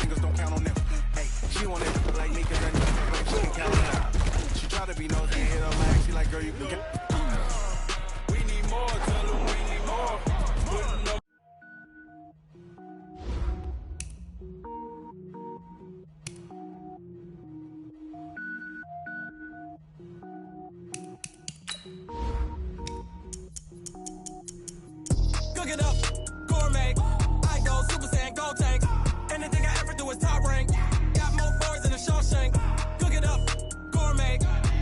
niggas don't count on them. Hey, she want it like me, cause that nigga like she can count on them. She try to be nosy and hit her line. She like, girl, you can get. We need more, tell them we need more. Putting up. Cook it up, gourmet. I go Super Saiyan, go tank. Anything I ever do is top rank. Got more birds than a Shawshank. Cook it up, gourmet.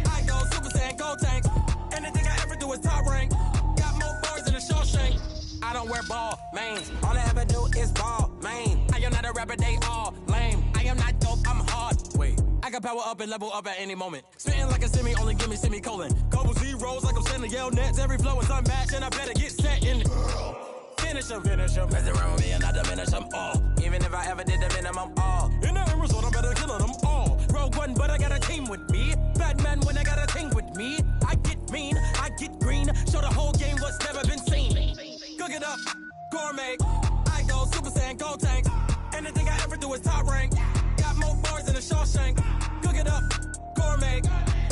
I go Super Saiyan, go tank. Anything I ever do is top rank. Got more birds than a Shawshank. I don't wear ball mains. All I ever do is ball main. I am not a rapper, they all lame. I am not dope, I'm hard. Wait, I can power up and level up at any moment. Spitting like a semi, only give me semicolon. Couple zeros like I'm sending yell nets. Every flow is unmatched and I better get set in. Finish them. Mess around with me and I diminish them all. Even if I ever did the minimum all. In the end result, I better kill them all. Rogue One, but I got a team with me. Batman when I got a thing with me. I get mean, I get green. Show the whole game what's never been seen. Cook it up, gourmet. I go Super Saiyan, go tank. Anything I ever do is top rank. Got more bars than a Shawshank. Cook it up, gourmet.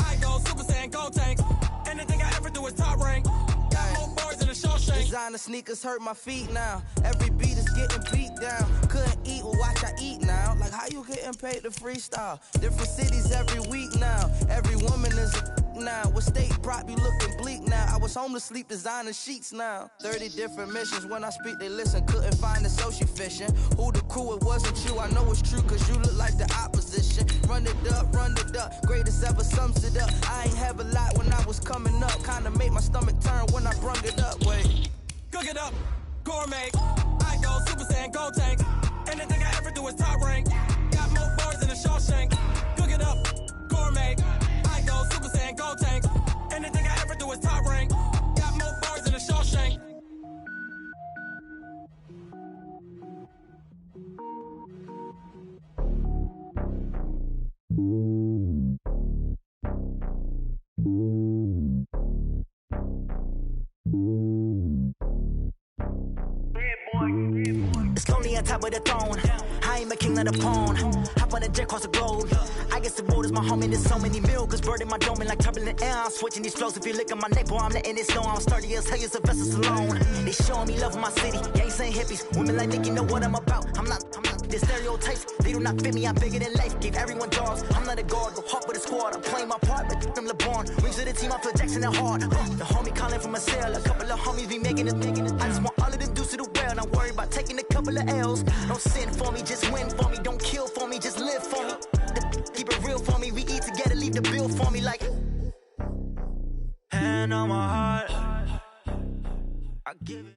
I go Super Saiyan, go tank. Anything I ever do is top rank. Got more bars than a Shawshank. Designer sneakers hurt my feet now. Every beat is getting beat down. Couldn't eat, well watch I eat now. Like how you getting paid to freestyle? Different cities every week now. Every woman is a now. What state prop you looking bleak now? I was home to sleep designer sheets now. 30 different missions. When I speak they listen. Couldn't find it so she fishing. Who the crew? It wasn't you. I know it's true cause you look like the opposition. Run it up. Greatest ever sums it up. I ain't have a lot when I was coming up. Kinda made my stomach turn when I brung it up. Wait. Cook it up, gourmet. I go Super Saiyan, go tank. Anything I ever do is top rank. Got more bars than a Shawshank. Cook it up, gourmet. I go Super Saiyan, go tank. Anything I ever do is top rank. Got more bars than a Shawshank. It's lonely on top of the throne. I am a king of the pawn. Hop on a jet across the globe. I guess the road is my home and there's so many milk. Bird in my dome and like turbulent air. I'm switching these flows. If you look at my neck, boy, I'm letting it snow. I'm sturdy as hell, as a vessel alone. They showing me love in my city. Gangs and hippies. Women like Nick, you know what I'm about. I'm not the stereotypes. They do not fit me. I'm bigger than life. Gave everyone dogs. I'm not a guard. Go hard with a squad. I'm playing my part, but I'm LeBron. Rings of the team. I feel Jackson and hard. The homie calling from a cell. A couple of homies be making it. I just want all of them dudes to the well. Not worry about taking a couple of L's. Don't sin for me, just win for me. Don't kill for me, just live for me. Keep it real for me. We eat together, leave the bill for me like. Hand on my heart. I give it.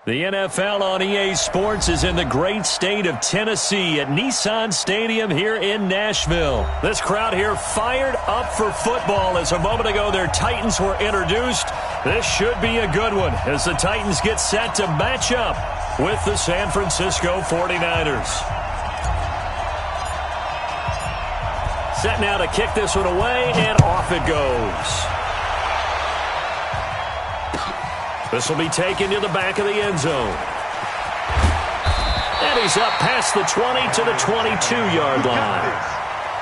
The NFL on EA Sports is in the great state of Tennessee at Nissan Stadium here in Nashville. This crowd here fired up for football as a moment ago their Titans were introduced. This should be a good one as the Titans get set to match up with the San Francisco 49ers. Set now to kick this one away, and off it goes. This will be taken to the back of the end zone. And he's up past the 20 to the 22-yard line.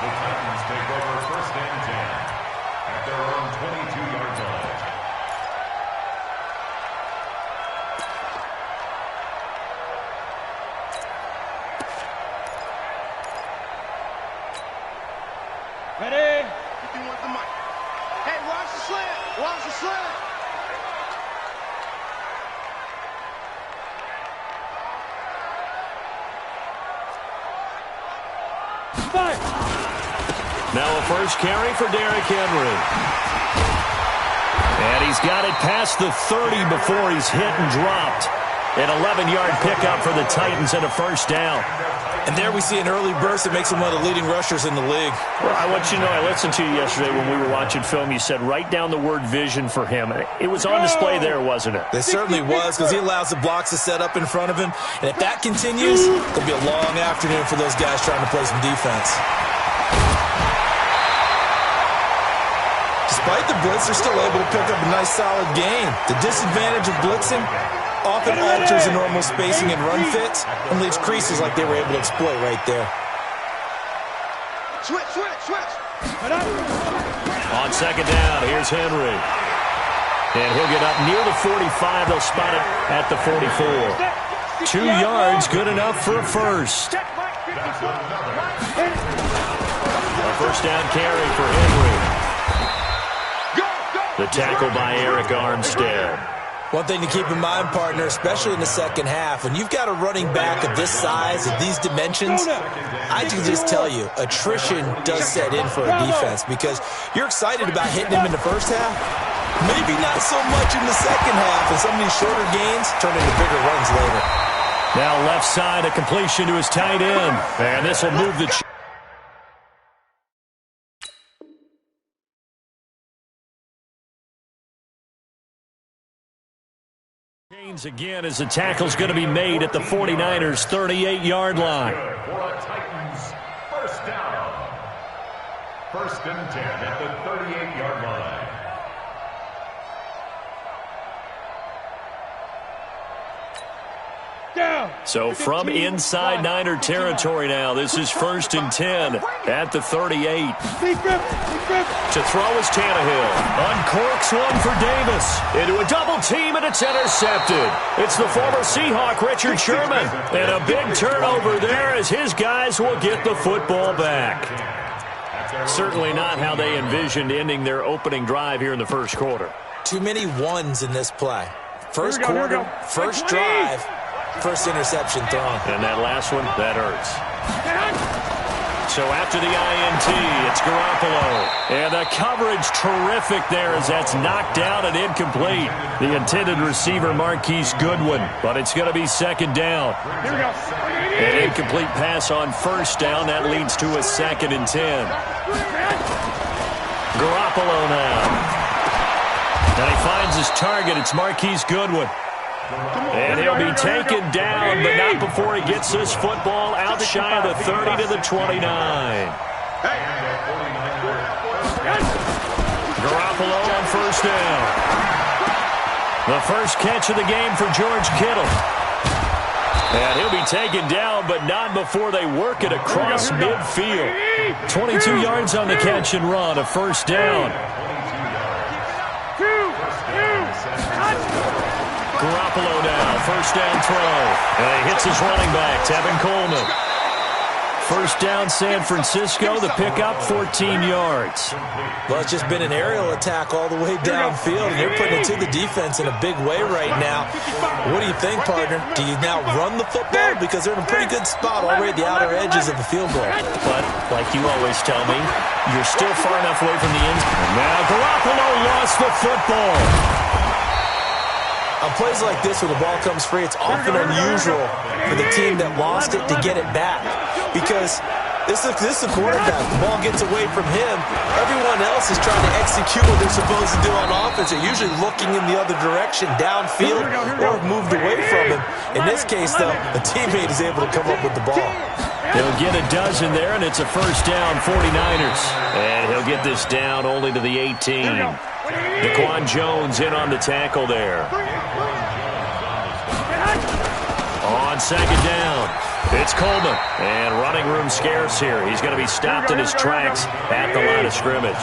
The Titans take over first and 10 at their own 22-yard line. Ready? You want the mic. Hey, watch the slant. Watch the slant. Now a first carry for Derrick Henry. And he's got it past the 30 before he's hit and dropped. An 11-yard pickup for the Titans and a first down. And there we see an early burst that makes him one of the leading rushers in the league. Well, I want you to know, I listened to you yesterday when we were watching film. You said write down the word vision for him. It was on display there, wasn't it? It certainly was, because he allows the blocks to set up in front of him. And if that continues, it'll be a long afternoon for those guys trying to play some defense. Despite the blitz, they're still able to pick up a nice solid gain. The disadvantage of blitzing, often alters the normal spacing and run fits and leaves creases like they were able to exploit right there. Switch. On second down, here's Henry. And he'll get up near the 45. They'll spot it at the 44. 2 yards, good enough for a first. A first down carry for Henry. The tackle by Eric Armstead. One thing to keep in mind, partner, especially in the second half, when you've got a running back of this size, of these dimensions, I can just tell you, attrition does set in for a defense because you're excited about hitting him in the first half. Maybe not so much in the second half, and some of these shorter gains turn into bigger runs later. Now left side, a completion to his tight end. And this will move the chains again as the tackle's going to be made at the 49ers' 38-yard line. For a Titans first down. 1st and 10 at the 38-yard line. So from inside Niner territory now, this is 1st and 10 at the 38. To throw is Tannehill. Uncorks one for Davis. Into a double team, and it's intercepted. It's the former Seahawk, Richard Sherman. And a big turnover there as his guys will get the football back. Certainly not how they envisioned ending their opening drive here in the first quarter. Too many ones in this play. First quarter, first drive. First interception thrown. And that last one, that hurts. So after the INT, it's Garoppolo. And the coverage terrific there as that's knocked down and incomplete. The intended receiver, Marquise Goodwin. But it's going to be second down. Here we go. An incomplete pass on first down. That leads to a 2nd and 10. Garoppolo now. And he finds his target. It's Marquise Goodwin. And he'll be taken down, but not before he gets this football out shy of the 30 to the 29. Garoppolo on first down. The first catch of the game for George Kittle. And he'll be taken down, but not before they work it across midfield. 22 yards on the catch and run, a first down. Garoppolo now, first down throw. And he hits his running back, Tevin Coleman. First down San Francisco, the pickup 14 yards. Well, it's just been an aerial attack all the way downfield, and they're putting it to the defense in a big way right now. What do you think, partner? Do you now run the football? Because they're in a pretty good spot already at the outer edges of the field goal. But, like you always tell me, you're still far enough away from the end. Now Garoppolo lost the football. On plays like this where the ball comes free, it's often unusual for the team that lost it to get it back. Because this is the quarterback. The ball gets away from him. Everyone else is trying to execute what they're supposed to do on offense. They're usually looking in the other direction, downfield, or moved away from him. In this case, though, a teammate is able to come up with the ball. He'll get a dozen there, and it's a first down, 49ers. And he'll get this down only to the 18. Daquan Jones in on the tackle there. On second down, it's Coleman. And running room scarce here. He's going to be stopped in his tracks at the line of scrimmage.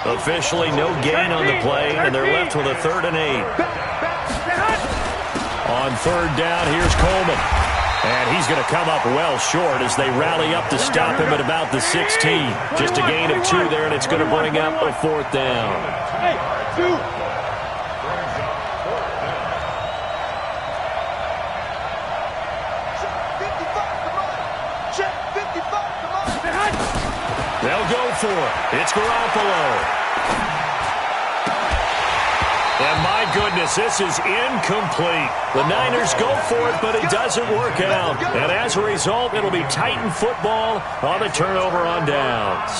Officially no gain on the play, and they're left with a 3rd and 8. On third down, here's Coleman. And he's going to come up well short as they rally up to stop him at about the 16. Just a gain of 2 there, and it's going to bring up a 4th down. They'll go for it. It's Garoppolo. And my goodness, this is incomplete. The Niners go for it, but it doesn't work out. And as a result, it'll be Titan football on the turnover on downs.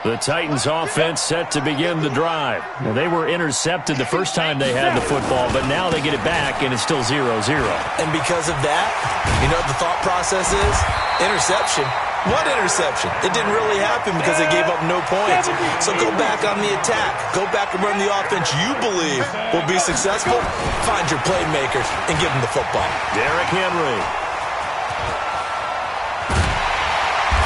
The Titans offense set to begin the drive. Now, they were intercepted the first time they had the football, but now they get it back, and it's still 0-0. And because of that, you know what the thought process is? Interception. One interception. It didn't really happen because they gave up no points. So go back on the attack. Go back and run the offense you believe will be successful. Find your playmakers and give them the football. Derrick Henry.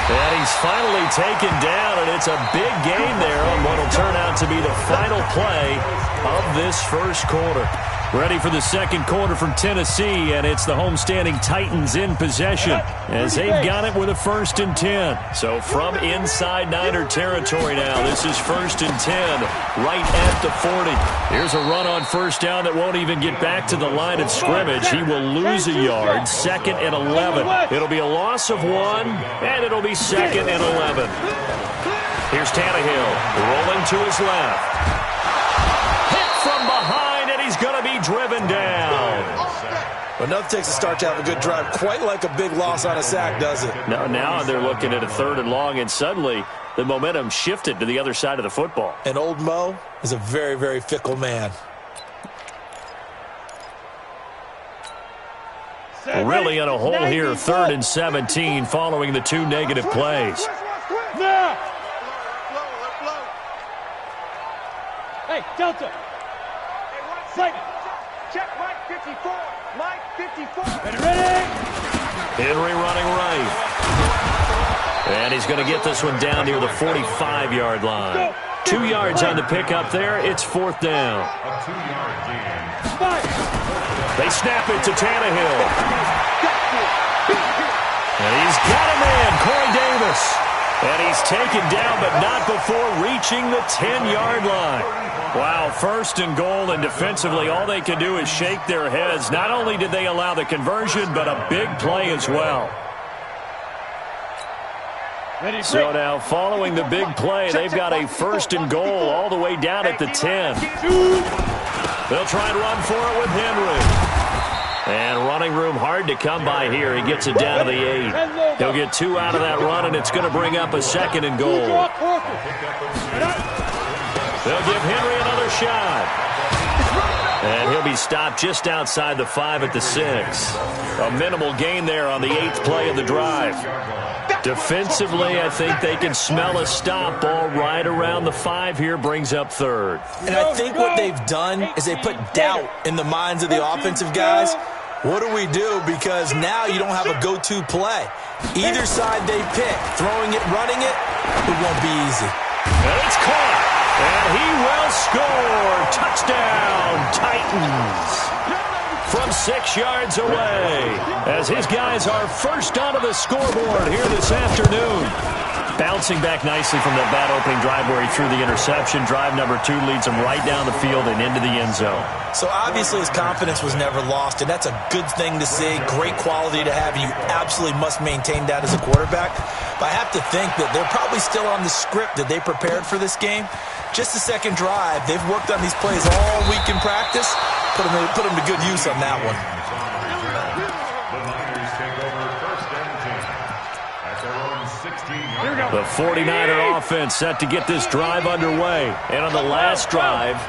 And he's finally taken down, and it's a big gain there on what will turn out to be the final play of this first quarter. Ready for the second quarter from Tennessee, and it's the homestanding Titans in possession as they've got it with a 1st and 10. So from inside Niner territory now, this is 1st and 10 right at the 40. Here's a run on first down that won't even get back to the line of scrimmage. He will lose a yard, 2nd and 11. It'll be a loss of 1, and it'll be 2nd and 11. Here's Tannehill rolling to his left. Hit from behind, and he's going to be driven down. But nothing takes a start to have a good drive, quite like a big loss on a sack, does it? No, now they're looking at a 3rd and long, and suddenly the momentum shifted to the other side of the football. And old Mo is a very, very fickle man. Really in a hole here, 3rd and 17 following the 2 negative plays. Hey, Delta. Check Mike 54. Mike 54. Ready? Henry running right. And he's going to get this one down near the 45-yard line. 2 yards on the pickup there. It's 4th down. A 2-yard gain. They snap it to Tannehill. And he's got him in, Corey Davis. And he's taken down, but not before reaching the 10-yard line. Wow, 1st and goal, and defensively all they can do is shake their heads. Not only did they allow the conversion, but a big play as well. So now, following the big play, they've got a 1st and goal all the way down at the 10. They'll try and run for it with Henry. And running room hard to come by here. He gets it down to the 8. He'll get 2 out of that run, and it's going to bring up a 2nd and goal. They'll give Henry another shot. And he'll be stopped just outside the 5 at the 6. A minimal gain there on the 8th play of the drive. Defensively, I think they can smell a stop. Ball right around the 5 here, brings up 3rd. And I think what they've done is they put doubt in the minds of the offensive guys. What do we do? Because now you don't have a go-to play. Either side they pick, throwing it, running it, it won't be easy. And it's caught. And he will score. Touchdown, Titans. From 6 yards away, as his guys are first onto the scoreboard here this afternoon. Bouncing back nicely from that bad opening drive where he threw the interception. Drive number 2 leads him right down the field and into the end zone. So obviously his confidence was never lost, and that's a good thing to see. Great quality to have. You absolutely must maintain that as a quarterback. But I have to think that they're probably still on the script that they prepared for this game. Just the second drive. They've worked on these plays all week in practice. Put them to good use on that one. The Niners take over 1st and 10 at their own 16-yard. The 49er offense set to get this drive underway. And on the last drive,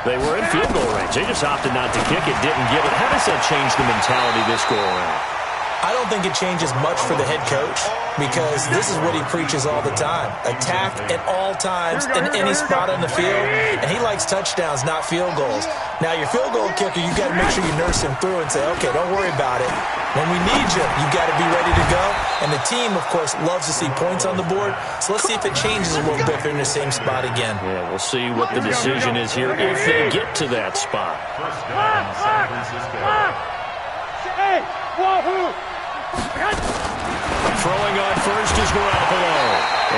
they were in field goal range. They just opted not to kick it, didn't give it. How does that change the mentality this go around? I don't think it changes much for the head coach because this is what he preaches all the time. Attack at all times in any spot on the field, and he likes touchdowns, not field goals. Now, your field goal kicker, you've got to make sure you nurse him through and say, okay, don't worry about it. When we need you, you've got to be ready to go. And the team, of course, loves to see points on the board. So let's see if it changes a little bit if they're in the same spot again. Yeah, we'll see what the decision is here if they get to that spot. First down, San Francisco. Hey, wahoo! Throwing on first is Garoppolo.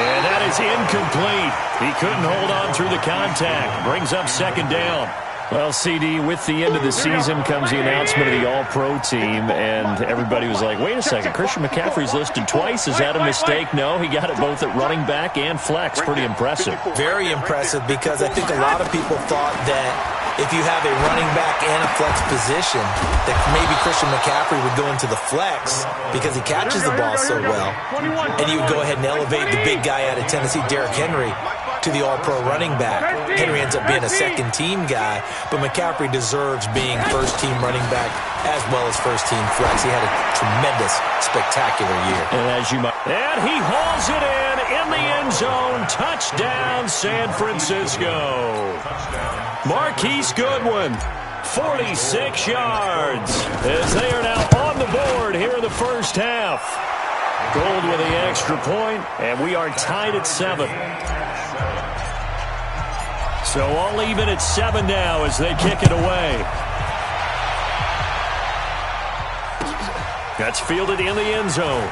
And that is incomplete. He couldn't hold on through the contact. Brings up 2nd down. Well, CD, with the end of the season comes the announcement of the All-Pro team, and everybody was like, wait a second, Christian McCaffrey's listed twice. Is that a mistake? No, he got it both at running back and flex. Pretty impressive. Very impressive because I think a lot of people thought that if you have a running back and a flex position, that maybe Christian McCaffrey would go into the flex because he catches the ball so well, and you would go ahead and elevate the big guy out of Tennessee, Derrick Henry, to the all-pro running back. Henry ends up being a second-team guy, but McCaffrey deserves being first-team running back as well as first-team flex. He had a tremendous, spectacular year. And he hauls it in the end zone. Touchdown, San Francisco. Marquise Goodwin, 46 yards, as they are now on the board here in the first half. Gold with the extra point, and we are tied at 7. So all even at 7 now as they kick it away. That's fielded in the end zone.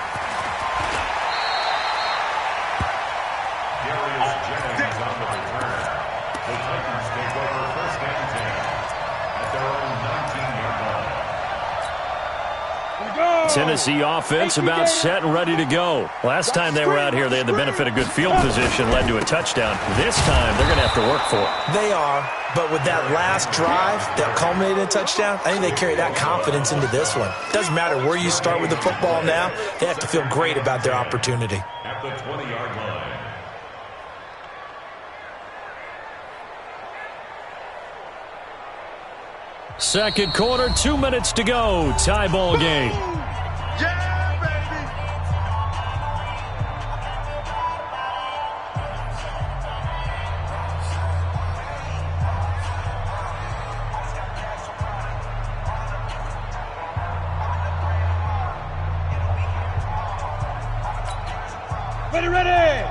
Tennessee offense about set and ready to go. Last time they were out here, they had the benefit of good field position, led to a touchdown. This time, they're going to have to work for it. They are, but with that last drive that culminated in a touchdown, I think they carry that confidence into this one. Doesn't matter where you start with the football now, they have to feel great about their opportunity. At the 20-yard line. Second quarter, 2 minutes to go. Tie ball game. Yeah, baby! Ready!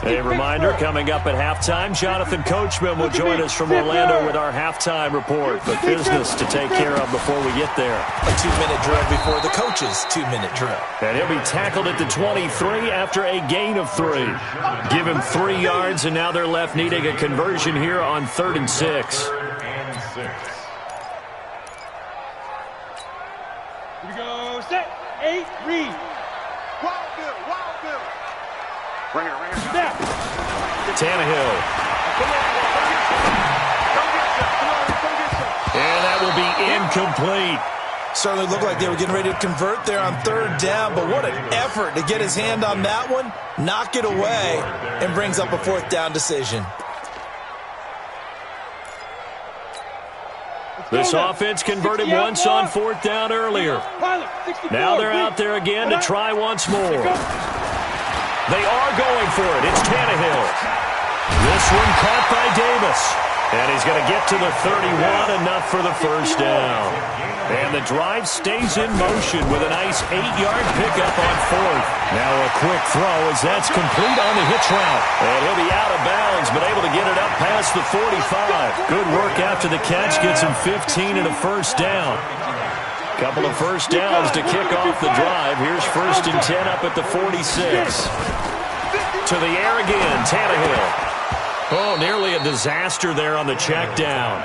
A reminder, coming up at halftime, Jonathan Coachman will join us from Orlando with our halftime report. But business to take care of before we get there. A 2-minute drill before the coach's 2-minute drill. And he'll be tackled at the 23 after a gain of 3. Give him 3 yards, and now they're left needing a conversion here on 3rd and 6. Here we go. Set. 8. Read. Wild Bill! Bring it. Snap. Tannehill. And that will be incomplete. Certainly looked like they were getting ready to convert there on 3rd down, but what an effort to get his hand on that one, knock it away, and brings up a 4th down decision. This offense converted once on 4th down earlier. Now they're out there again to try once more. They are going for it. It's Tannehill. This one caught by Davis. And he's going to get to the 31, enough for the first down. And the drive stays in motion with a nice 8-yard pickup on 4th. Now a quick throw as that's complete on the hitch route. And he'll be out of bounds, but able to get it up past the 45. Good work after the catch. Gets him 15 and a first down. Couple of first downs to kick off the drive. Here's 1st and 10 up at the 46. To the air again, Tannehill. Oh, nearly a disaster there on the check down.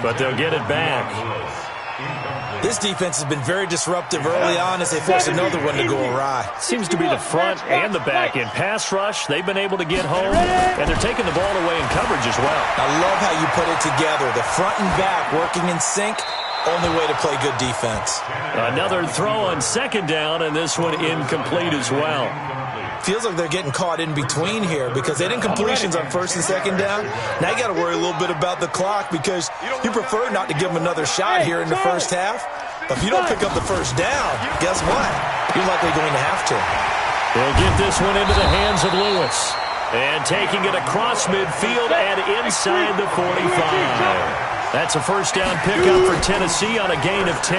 But they'll get it back. This defense has been very disruptive early on as they force another one to go awry. Seems to be the front and the back end. Pass rush, they've been able to get home, and they're taking the ball away in coverage as well. I love how you put it together. The front and back working in sync. Only way to play good defense. Another throw on 2nd down, and this one incomplete as well. Feels like they're getting caught in between here because they didn't completions on 1st and 2nd down. Now you got to worry a little bit about the clock because you prefer not to give them another shot here in the first half. But if you don't pick up the first down, guess what? You're likely going to have to. They'll get this one into the hands of Lewis. And taking it across midfield and inside the 45. That's a first down pickup for Tennessee on a gain of 10.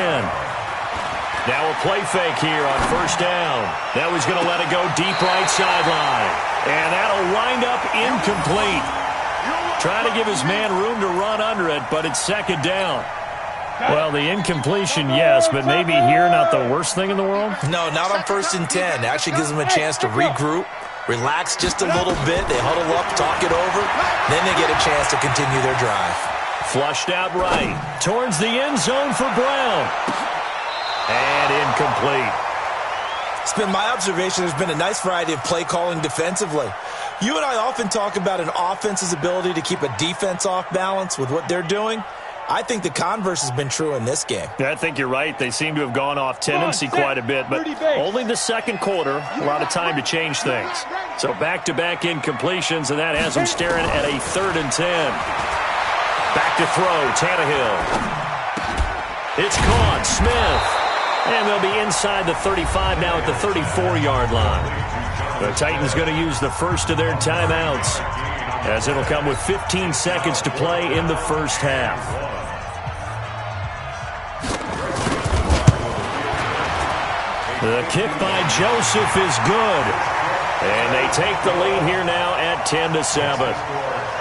Now a play fake here on 1st down. Now he's going to let it go deep right sideline. And that'll wind up incomplete. Trying to give his man room to run under it, but it's 2nd down. Well, the incompletion, yes, but maybe here not the worst thing in the world? No, not on 1st and 10. Actually gives them a chance to regroup, relax just a little bit. They huddle up, talk it over. Then they get a chance to continue their drive. Flushed out right. Towards the end zone for Brown. And incomplete. It's been my observation there's been a nice variety of play calling defensively. You and I often talk about an offense's ability to keep a defense off balance with what they're doing. I think the converse has been true in this game. I think you're right. They seem to have gone off tendency quite a bit, but only the second quarter, a lot of time to change things. So back-to-back incompletions, and that has them staring at a 3rd and 10. Back to throw, Tannehill. It's caught, Smith. And they'll be inside the 35 now at the 34-yard line. The Titans going to use the first of their timeouts, as it'll come with 15 seconds to play in the first half. The kick by Joseph is good. And they take the lead here now at 10-7.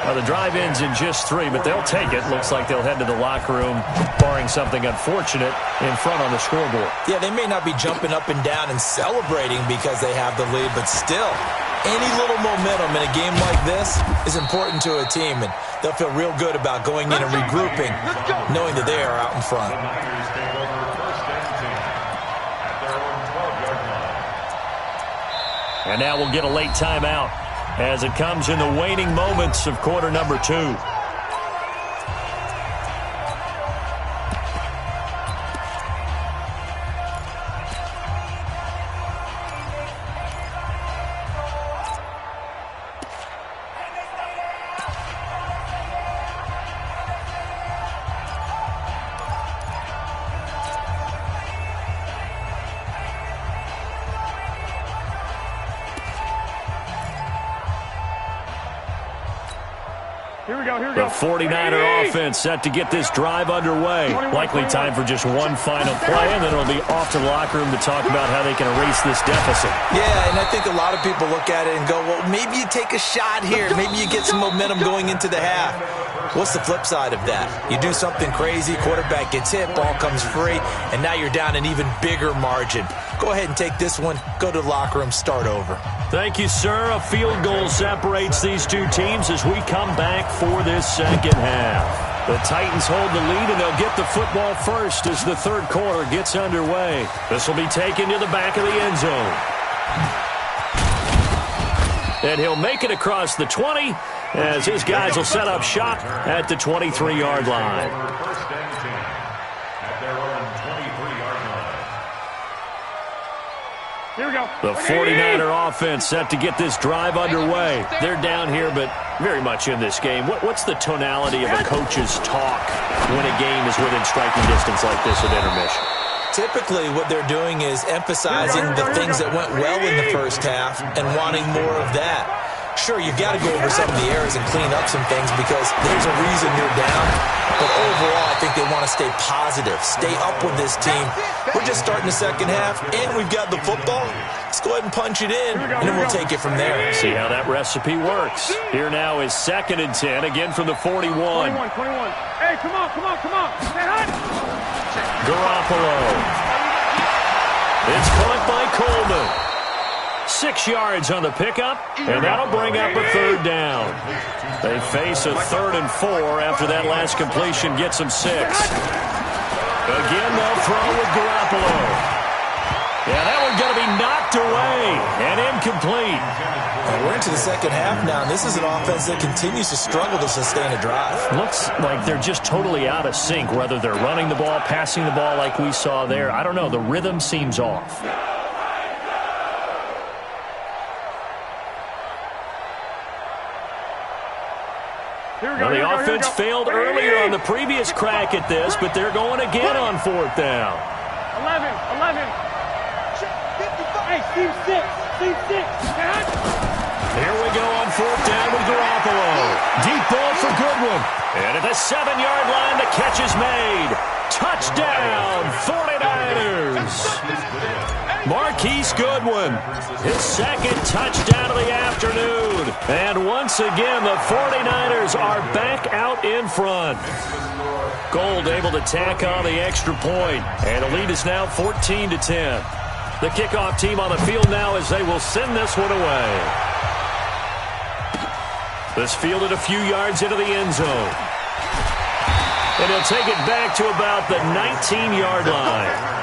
Well, the drive ends in just 3, but they'll take it. Looks like they'll head to the locker room, barring something unfortunate, in front on the scoreboard. Yeah, they may not be jumping up and down and celebrating because they have the lead, but still, any little momentum in a game like this is important to a team, and they'll feel real good about going in and regrouping, knowing that they are out in front. And now we'll get a late timeout as it comes in the waning moments of quarter number 2. The 49er offense set to get this drive underway. Likely time for just one final play, and then it'll be off to the locker room to talk about how they can erase this deficit. Yeah, and I think a lot of people look at it and go, well, maybe you take a shot here. Maybe you get some momentum going into the half. What's the flip side of that? You do something crazy, quarterback gets hit, ball comes free, and now you're down an even bigger margin. Go ahead and take this one, go to the locker room, start over. Thank you, sir. A field goal separates these two teams as we come back for this second half. The Titans hold the lead, and they'll get the football first as the third quarter gets underway. This will be taken to the back of the end zone. And he'll make it across the 20 as his guys will set up shop at the 23-yard line. The 49er offense set to get this drive underway. They're down here, but very much in this game. What's the tonality of a coach's talk when a game is within striking distance like this at intermission? Typically, what they're doing is emphasizing the things that went well in the first half and wanting more of that. Sure, you've got to go over some of the errors and clean up some things because there's a reason you're down. But overall, I think they want to stay positive, stay up with this team. We're just starting the second half, and we've got the football. Let's go ahead and punch it in, and then we'll take it from there. See how that recipe works. Here now is 2nd and 10, again from the 41. 21. Hey, come on. Stay hot. Garoppolo. It's caught by Coleman. 6 yards on the pickup, and that'll bring up a 3rd down. They face a 3rd and 4 after that last completion gets them 6. Again, they'll throw with Garoppolo. Yeah, that one's going to be knocked away and incomplete. And we're into the second half now, and this is an offense that continues to struggle to sustain a drive. Looks like they're just totally out of sync, whether they're running the ball, passing the ball like we saw there. I don't know. The rhythm seems off. Well, the offense failed earlier on the previous crack at this, but they're going again on 4th down. 11. Hey, Steve 6. Here we go on 4th down with Garoppolo. Deep ball for Goodwin. And at the 7-yard line, the catch is made. Touchdown, 49ers. Marquise Goodwin, his 2nd touchdown of the afternoon. And once again, the 49ers are back out in front. Gold able to tack on the extra point. And the lead is now 14-10. The kickoff team on the field now as they will send this one away. This fielded a few yards into the end zone. And he'll take it back to about the 19-yard line.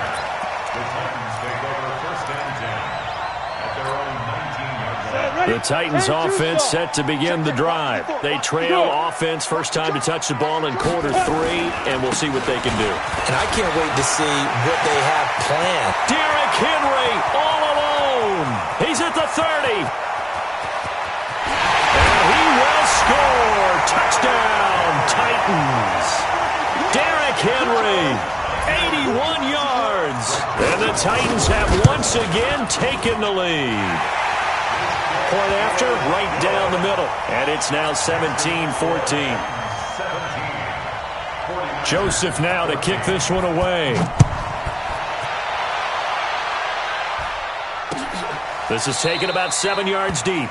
The Titans offense set to begin the drive. They trail offense first time to touch the ball in quarter 3, and we'll see what they can do. And I can't wait to see what they have planned. Derrick Henry all alone. He's at the 30. And he will score. Touchdown, Titans. Derrick Henry, 81 yards. And the Titans have once again taken the lead. Point after, right down the middle. And it's now 17-14. Joseph now to kick this one away. This is taken about 7 yards deep.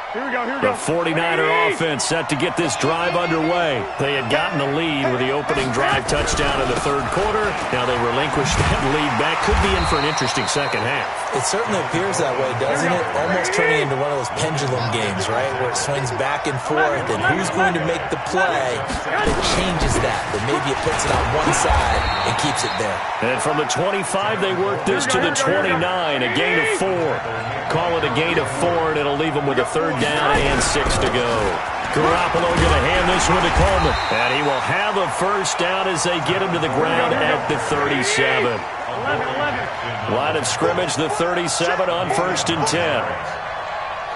Here we go. The 49er offense set to get this drive underway. They had gotten the lead with the opening drive touchdown in the third quarter. Now they relinquish that lead back. Could be in for an interesting second half. It certainly appears that way, doesn't it? Almost turning into one of those pendulum games, right? Where it swings back and forth, and who's going to make the play that changes that maybe it puts it on one side and keeps it there. And from the 25, they work this to the 29, a gain of 4. Call it a gain of 4, and it'll leave them with a third down and 6 to go. Garoppolo going to hand this one to Coleman. And he will have a first down as they get him to the ground at the 37. Line of scrimmage, the 37 on 1st and 10.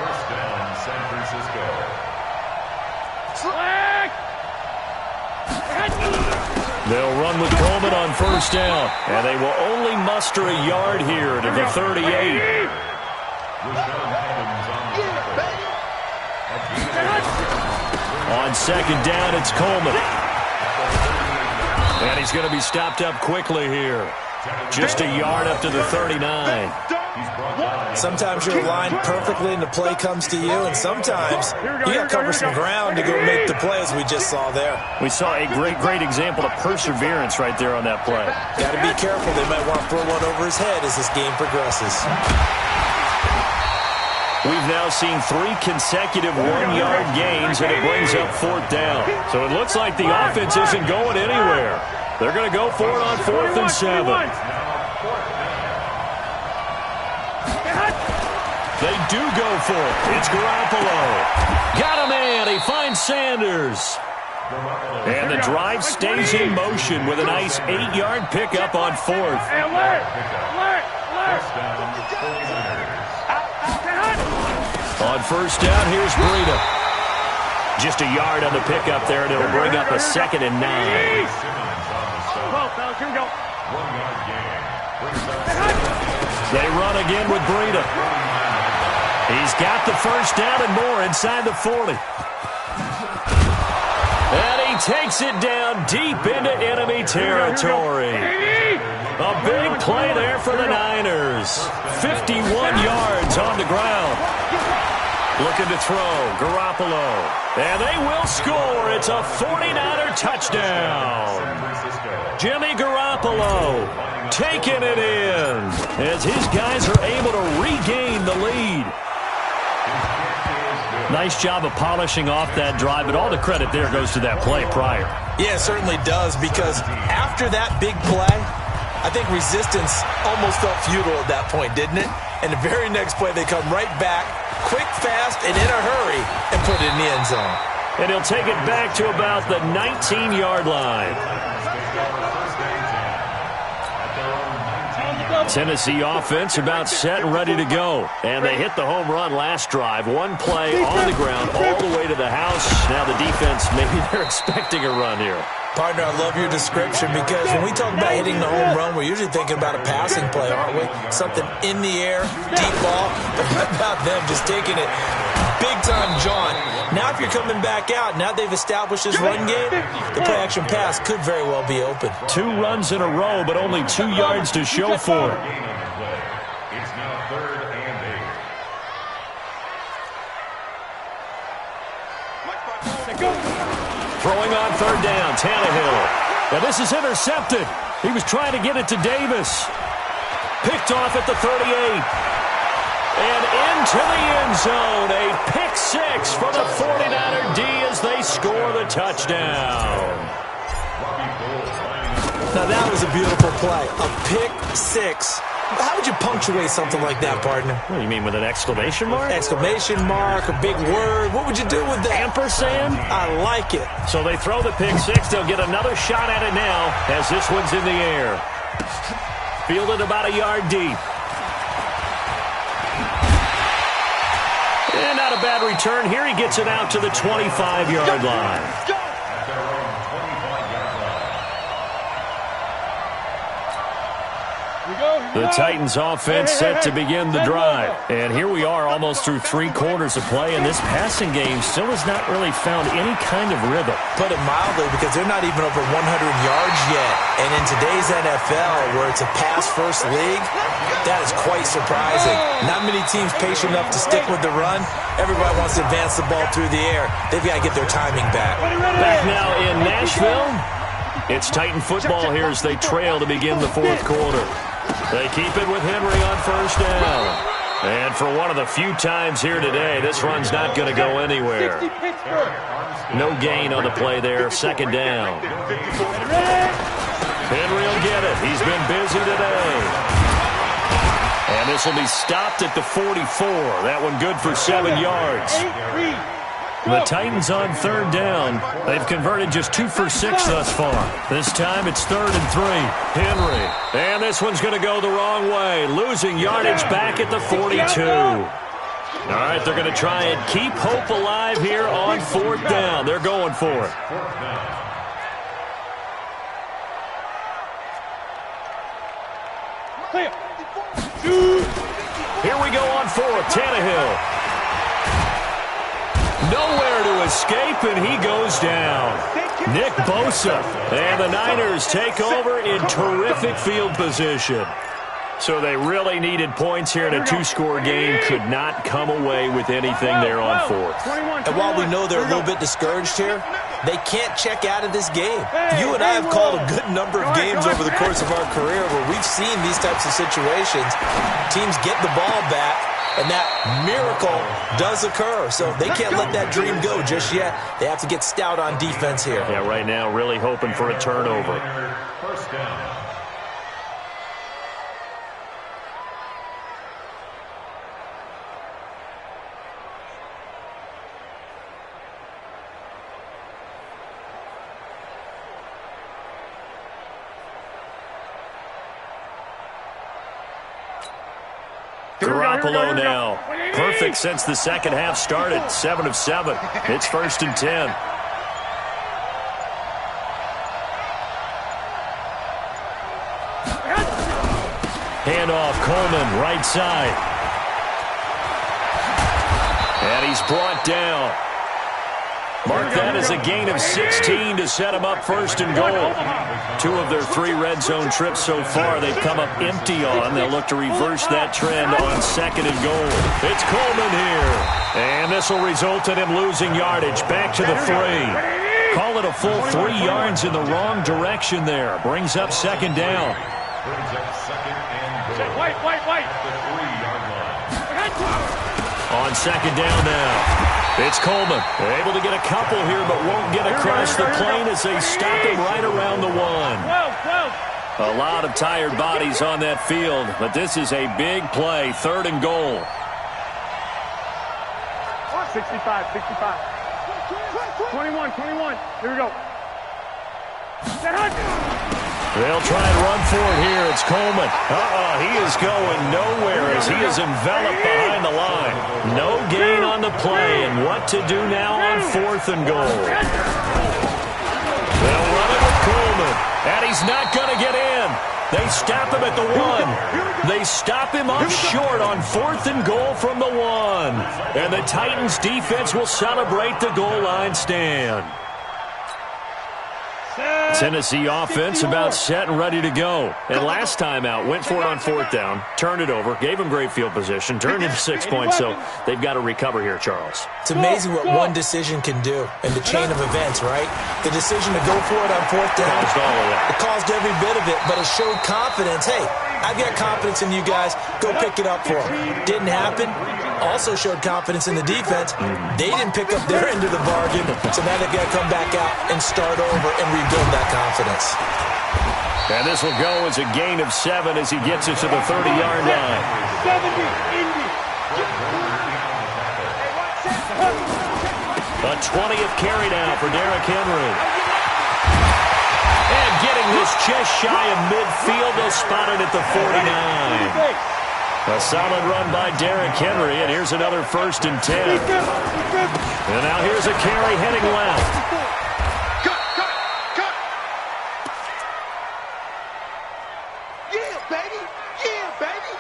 First down, San Francisco. They'll run with Coleman on first down. And they will only muster a yard here to the 38. On second down, it's Coleman. And he's going to be stopped up quickly here. Just a yard up to the 39. Sometimes you're aligned perfectly and the play comes to you, and sometimes you got to cover some ground to go make the play, as we just saw there. We saw a great example of perseverance right there on that play. Got to be careful. They might want to throw one over his head as this game progresses. We've now seen 3 consecutive 1-yard gains, and it brings up 4th down. So it looks like the offense isn't going anywhere. They're going to go for it on 4th and 7. They do go for it. It's Garoppolo. Got a man. He finds Sanders. And the drive stays in motion with a nice 8-yard pickup on 4th. On first down, here's Breida. Just a yard on the pickup there, and it'll bring up a 2nd and 9. They run again with Breida. He's got the first down and more inside the 40. And he takes it down deep into enemy territory. A big play there for the Niners. 51 yards on the ground. Looking to throw, Garoppolo. And they will score. It's a 49er touchdown. Jimmy Garoppolo taking it in as his guys are able to regain the lead. Nice job of polishing off that drive, but all the credit there goes to that play prior. Yeah, it certainly does, because after that big play, I think resistance almost felt futile at that point, didn't it? And the very next play, they come right back, quick, fast, and in a hurry, and put it in the end zone. And he'll take it back to about the 19-yard line. Tennessee offense about set and ready to go. And they hit the home run last drive. One play on the ground all the way to the house. Now the defense, maybe they're expecting a run here. Partner, I love your description, because when we talk about hitting the home run, we're usually thinking about a passing play, aren't we? Something in the air, deep ball. But how about them just taking it big-time jaunt? Now if you're coming back out, now they've established this run game, the play-action pass could very well be open. 2 runs in a row, but only 2 yards to show for it. It's now 3rd and 8. Throwing on 3rd down, Tannehill. Now this is intercepted. He was trying to get it to Davis. Picked off at the 38. And into the end zone. A pick 6 for the 49er D as they score the touchdown. Now that was a beautiful play. A pick six. How would you punctuate something like that, partner? What do you mean, with an exclamation mark? Exclamation mark, a big word. What would you do with that? Ampersand? I like it. So they throw the pick six. They'll get another shot at it now as this one's in the air. Fielded about a yard deep. And not a bad return. Here he gets it out to the 25-yard line. The Titans offense set to begin the drive. And here we are almost through 3 quarters of play, and this passing game still has not really found any kind of rhythm. Put it mildly, because they're not even over 100 yards yet. And in today's NFL, where it's a pass-first league, that is quite surprising. Not many teams patient enough to stick with the run. Everybody wants to advance the ball through the air. They've got to get their timing back. Back now in Nashville. It's Titan football here as they trail to begin the 4th quarter. They keep it with Henry on first down. And for one of the few times here today, this run's not going to go anywhere. No gain on the play there. 2nd down. Henry will get it. He's been busy today. And this will be stopped at the 44. That one good for 7 yards. The Titans on 3rd down. They've converted just 2 for 6 thus far. This time it's 3rd and 3. Henry. And this one's going to go the wrong way. Losing yardage back at the 42. All right, they're going to try and keep hope alive here on 4th down. They're going for it. Here we go on 4th. Tannehill. Nowhere to escape, and he goes down. Nick Bosa. And the Niners take over in terrific field position. So they really needed points here in a 2-score game. Could not come away with anything there on 4th. And while we know they're a little bit discouraged here, they can't check out of this game. You and I have called a good number of games over the course of our career where we've seen these types of situations. Teams get the ball back, and that miracle does occur. So they can't let that dream go just yet. They have to get stout on defense here. Yeah, right now really hoping for a turnover. First down. Garoppolo now. Perfect since the second half started. 7 of 7. It's 1st and 10. Handoff, Coleman, right side. And he's brought down. Mark that as a gain of 16 to set him up 1st and goal. 2 of their 3 red zone trips so far they've come up empty on. They'll look to reverse that trend on 2nd and goal. It's Coleman here. And this will result in him losing yardage back to the 3. Call it a full 3 yards in the wrong direction there. Brings up 2nd down. Brings up 2nd and goal. White. The 3-yard line. On 2nd down now. It's Coleman. They're able to get a couple here, but won't get across the plane as they stop him right around the 1. A lot of tired bodies on that field, but this is a big play. 3rd and goal. 65. 21. Here we go. They'll try and run for it here. It's Coleman. He is going nowhere as he is enveloped behind the line. No gain on the play, and what to do now on 4th and goal. They'll run it with Coleman, and he's not going to get in. They stop him at the 1. They stop him up short on 4th and goal from the 1. And the Titans defense will celebrate the goal line stand. Tennessee offense about set and ready to go. And last time out, went for it on 4th down, turned it over, gave them great field position, turned into 6 points, so they've got to recover here, Charles. It's amazing what one decision can do in the chain of events, right? The decision to go for it on 4th down. Caused all of that. It caused every bit of it, but it showed confidence. Hey, I've got confidence in you guys. Go pick it up for them. Didn't happen. Also showed confidence in the defense. They didn't pick up their end of the bargain, so now they've got to come back out and start over and rebuild that confidence. And this will go as a gain of 7 as he gets it to the 30-yard line. 70, Indy. A 20th carry now for Derrick Henry. And getting this just shy of midfield, they'll spot it at the 49. A solid run by Derrick Henry, and here's another 1st and 10. And now here's a carry heading left. Yeah, baby. Yeah, baby.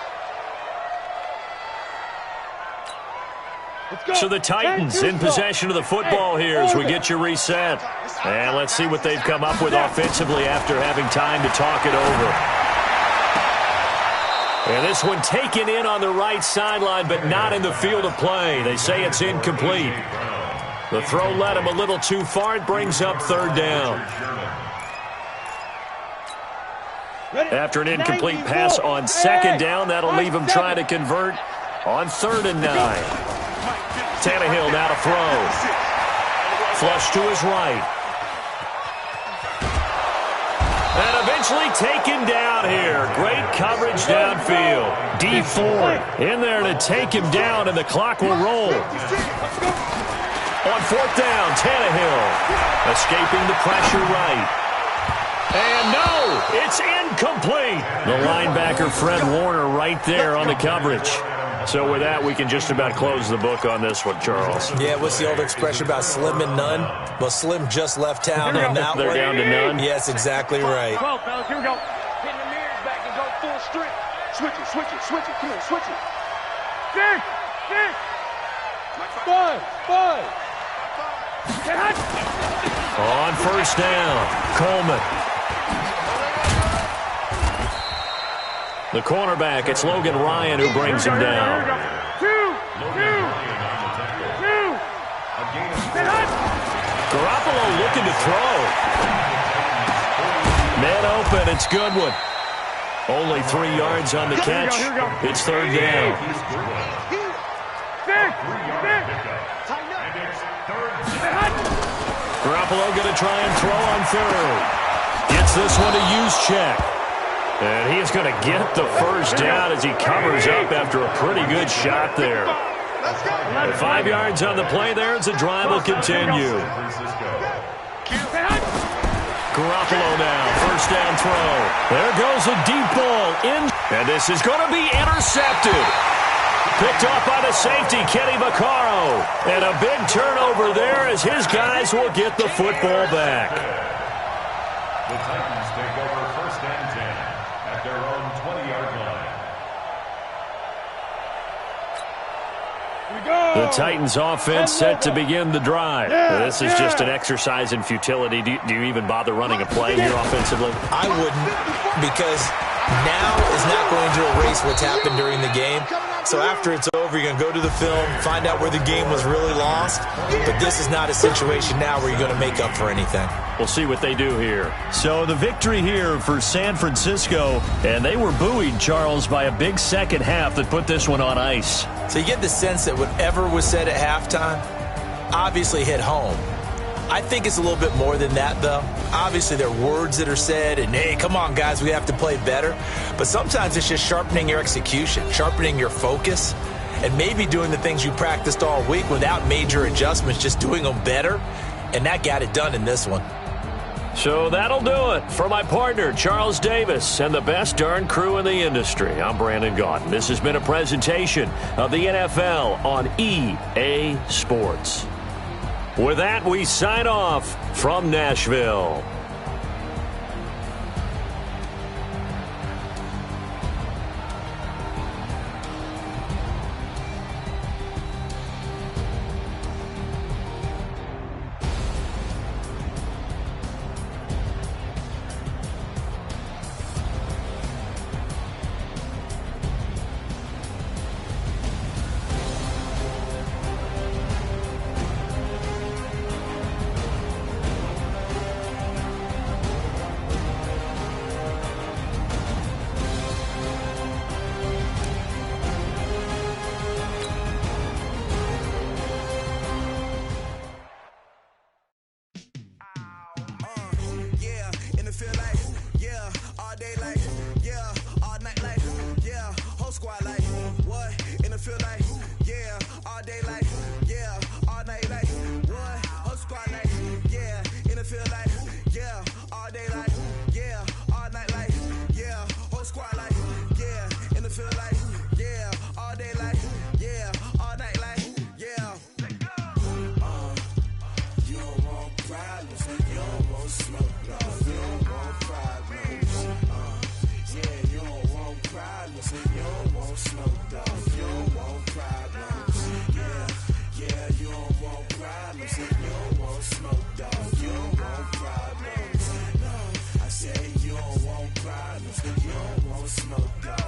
Let's go. So the Titans in possession of the football here as we get you reset. And let's see what they've come up with offensively after having time to talk it over. And this one taken in on the right sideline, but not in the field of play. They say it's incomplete. The throw led him a little too far. It brings up 3rd down. After an incomplete pass on 2nd down, that'll leave him trying to convert on 3rd and 9. Tannehill now to throw. Flush to his right. And eventually taken down here. Great coverage downfield. D Ford in there to take him down, and the clock will roll. On 4th down, Tannehill escaping the pressure right. And no, it's incomplete. The linebacker, Fred Warner, right there on the coverage. So with that, we can just about close the book on this one, Charles. Yeah, what's the old expression about slim and none? Well, Slim just left town on that one. They're down to none? Yes, exactly right. Come on, fellas, here we go. Pin the mirrors back and go full strength. Switch it, switch it, switch it. Come on, switch it. 6, 5. On 1st down, Coleman. The cornerback, it's Logan Ryan who brings him down. 2. Garoppolo looking to throw. Man open, it's Goodwin. Only 3 yards on the catch. It's 3rd down. Garoppolo going to try and throw on 3rd. Gets this one to Juszczyk. And he is going to get the 1st down as he covers up after a pretty good shot there. 5 yards on the play there as the drive will continue. Garoppolo now, 1st down throw. There goes a deep ball in. And this is going to be intercepted. Picked off by the safety, Kenny Vaccaro. And a big turnover there as his guys will get the football back. The Titans take over 1st and 10 at their own 20-yard line. The Titans offense set to begin the drive. This is just an exercise in futility. Do you even bother running a play here offensively? I wouldn't, because now is not going to erase what's happened during the game. So after it's over, you're going to go to the film, find out where the game was really lost. But this is not a situation now where you're going to make up for anything. We'll see what they do here. So the victory here for San Francisco, and they were buoyed, Charles, by a big second half that put this one on ice. So you get the sense that whatever was said at halftime obviously hit home. I think it's a little bit more than that, though. Obviously, there are words that are said, and, hey, come on, guys, we have to play better. But sometimes it's just sharpening your execution, sharpening your focus, and maybe doing the things you practiced all week without major adjustments, just doing them better. And that got it done in this one. So that'll do it for my partner, Charles Davis, and the best darn crew in the industry. I'm Brandon Gaudin. This has been a presentation of the NFL on EA Sports. With that, we sign off from Nashville. want smoke, dog.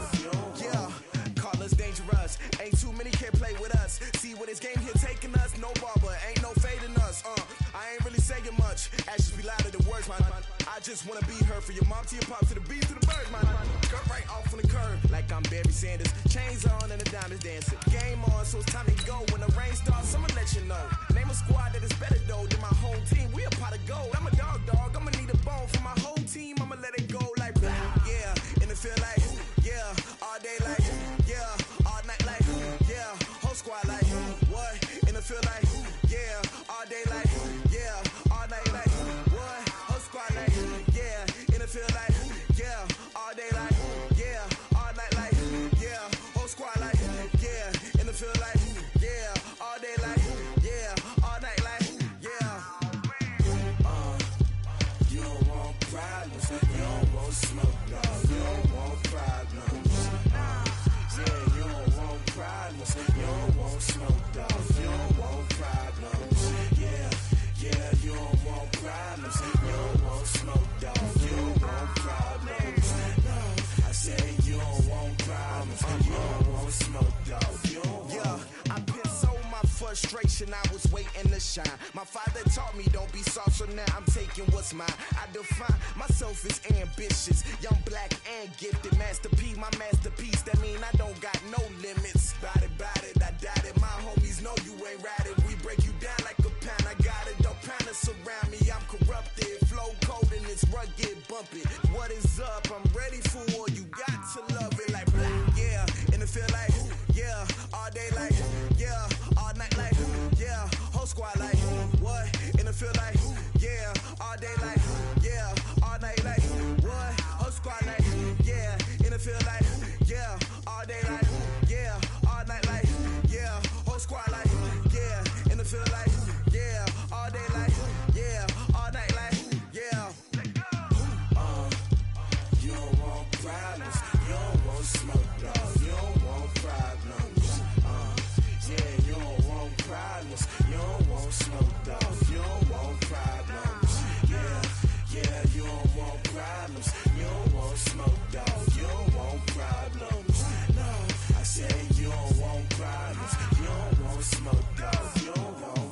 Yeah, call us dangerous. Ain't too many can play with us. See where this game here taking us. No barber, ain't no fading us. I ain't really saying much. Actions be louder than words, man. I just wanna be heard for your mom to your pop to the beat to the birds, man. Cut right off on the curb like I'm Barry Sanders. Chains on and the diamonds dancing. Game on, so it's time to go. When the rain starts, I'ma let you know. Name a squad that is better though than my home team. We a pot of gold. I'm a dog. I'ma need a bone for my whole team. I'ma let it go like blah. Yeah, and it feel like yeah, all day like yeah, all night like yeah, whole squad like what? And it feel like yeah, all day like yeah, all night like what? Whole squad like yeah, and it feel like yeah, all day like yeah, all night like yeah, whole squad like yeah, and it feel like yeah, all day like yeah, all night like yeah. You don't want problems, you don't want smoke, dog. You don't want problems. Yeah, you don't want problems, you don't want smoke, dog. You don't want problems. Yeah, you don't want problems, you don't want smoke, dog. You don't want problems. No, I said you don't want problems, you don't want smoke, dog. You don't want. I pissed so my frustration, I was waiting to shine. My father taught me don't be soft, so now I'm taking what's mine. I define myself as ambitious, young, black, and gifted. Masterpiece, my masterpiece, that mean I don't got no limits. Bout it, I doubt it. My homies know you ain't ratted. We break you down like a pound. I got it, don't pound us around me. I'm corrupted, flow cold and it's rugged, bump it. What is up? I'm ready for war. You got to love it like black, yeah. And it feel like yeah, all day like yeah, all night like yeah, whole squad like what? And it feel like yeah, all day like yeah, all night like what? Whole squad like yeah, and it feel like yeah, all day like yeah, all night like yeah, whole squad like yeah, and it feel like yeah, all day like yeah, all night like yeah. You don't want problems, you don't want smoke, dog. You don't want problems. Yeah, you don't want problems, you don't want smoke, dog. You don't want problems. Yeah, you don't want problems, you don't want smoke, dog. You don't want problems. No, I said you don't want problems, you don't want smoke, dog. You don't want.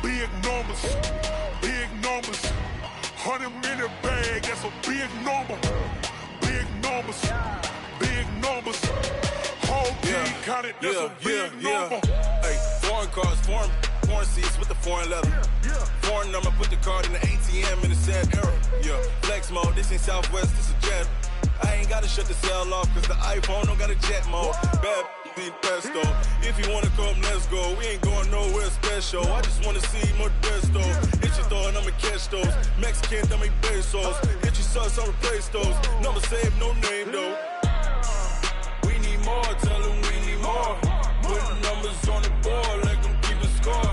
Big numbers, 100 minute bag, that's a big number. Big numbers, whole team counted, that's a big number. Hey, foreign cars, foreign seats with the foreign leather. Foreign number, put the card in the ATM in the sad era. Yeah, flex mode, this ain't Southwest, this a jet. I ain't gotta shut the cell off, cause the iPhone don't got a jet mode. Bad pesto. If you wanna come, let's go. We ain't going nowhere special. I just wanna see Modesto. Hit your thought, I'ma catch those. Mexican, dummy pesos. Hit your sus, I'll replace those. Number saved, no name though. We need more, tell them we need more. Putting numbers on the board, let them keep a score.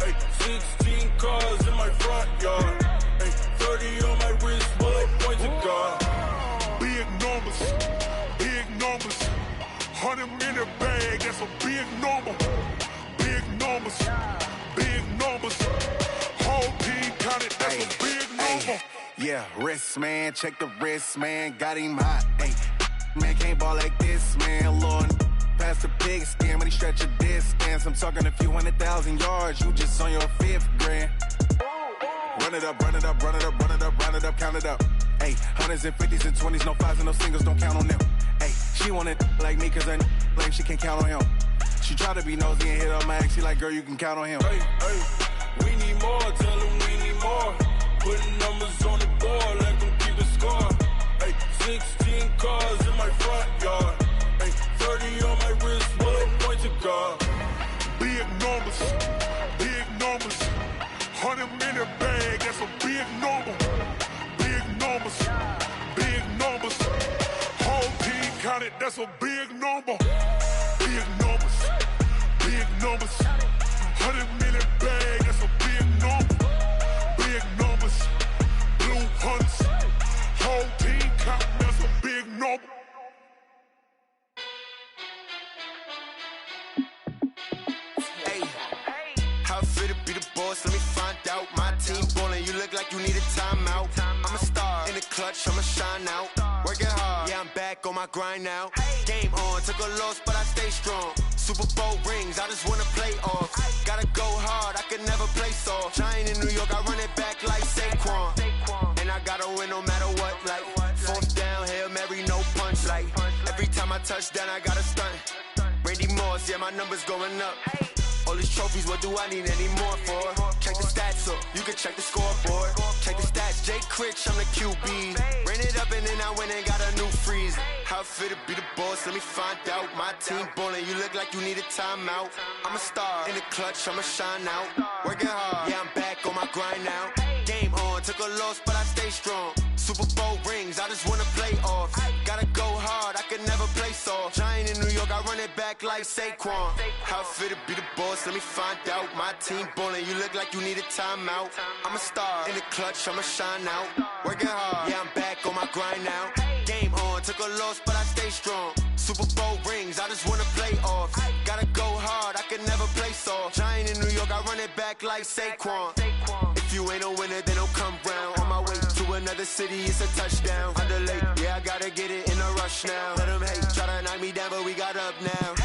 Hey, 16 cars in my front yard. Hey, 30 on my wrist, bullet point to God. Big numbers, 100 minute bag, that's a big number. Big numbers, whole team counted, that's a big number. Yeah, wrist man, check the wrist man, got him hot. Ay, man can't ball like this, man. Lord, past the pig skin when he stretch a distance. I'm talking a few 100,000 yards, you just on your 5th grand. Run it up, count it up. Ay, hundreds and 50s and 20s, no 5s and no singles, don't count on them. Ay, she want it like me, cause her lame, she can't count on him. She try to be nosy and hit up my ex, she like, girl, you can count on him. Hey, we need more, tell them we need more. Putting numbers on the board, let them keep a score. Hey, 16 cars in my front yard. Hey, 30 on my wrist, bullet point to God. numbers, big numbers. 100 minute bag, that's a big number. Big numbers, big numbers. Whole team counted, that's a big number. Big numbers, big numbers. 100 minute bag, that's a big number. Big numbers, blue hunts. Whole team counting, that's a big number. Let me find out. My team ballin', you look like you need a timeout. I'm a star in the clutch, I'ma shine out. Working hard, yeah, I'm back on my grind now. Game on, took a loss, but I stay strong. Super Bowl rings, I just wanna play off. Gotta go hard, I can never play soft. Giant in New York, I run it back like Saquon. And I gotta win no matter what, like fourth down, Hail Mary, no punch. Like every time I touch down, I gotta stunt. Randy Moss, yeah, my numbers going up. All these trophies, what do I need any more for? Check the stats up, you can check the scoreboard. Check the stats, Jay Critch, I'm the QB. Ran it up and then I went and got a new freeze. How it feel to be the boss, let me find out. My team ballin', you look like you need a timeout. I'm a star in the clutch, I'ma shine out. Working hard, yeah, I'm back on my grind now. Game on, took a loss, but I stay strong. Super Bowl rings, I just wanna play off. Gotta go hard, I can never play soft. Giant in New York, I run it back like Saquon. How it feel to be the boss, let me find out. My team ballin', you look like you need a timeout. I'm a star in the clutch, I'ma shine out. Working hard, yeah, I'm back on my grind now. Game on, took a loss, but I stay strong. Super Bowl rings, I just wanna play off. Gotta go hard, I can never play soft. Giant in New York, I run it back like Saquon. If you ain't a winner, then don't come round. On my way to another city, it's a touchdown. Underlay, yeah, I gotta get it in a rush now. Let them hate, try to knock me down, but we got up now.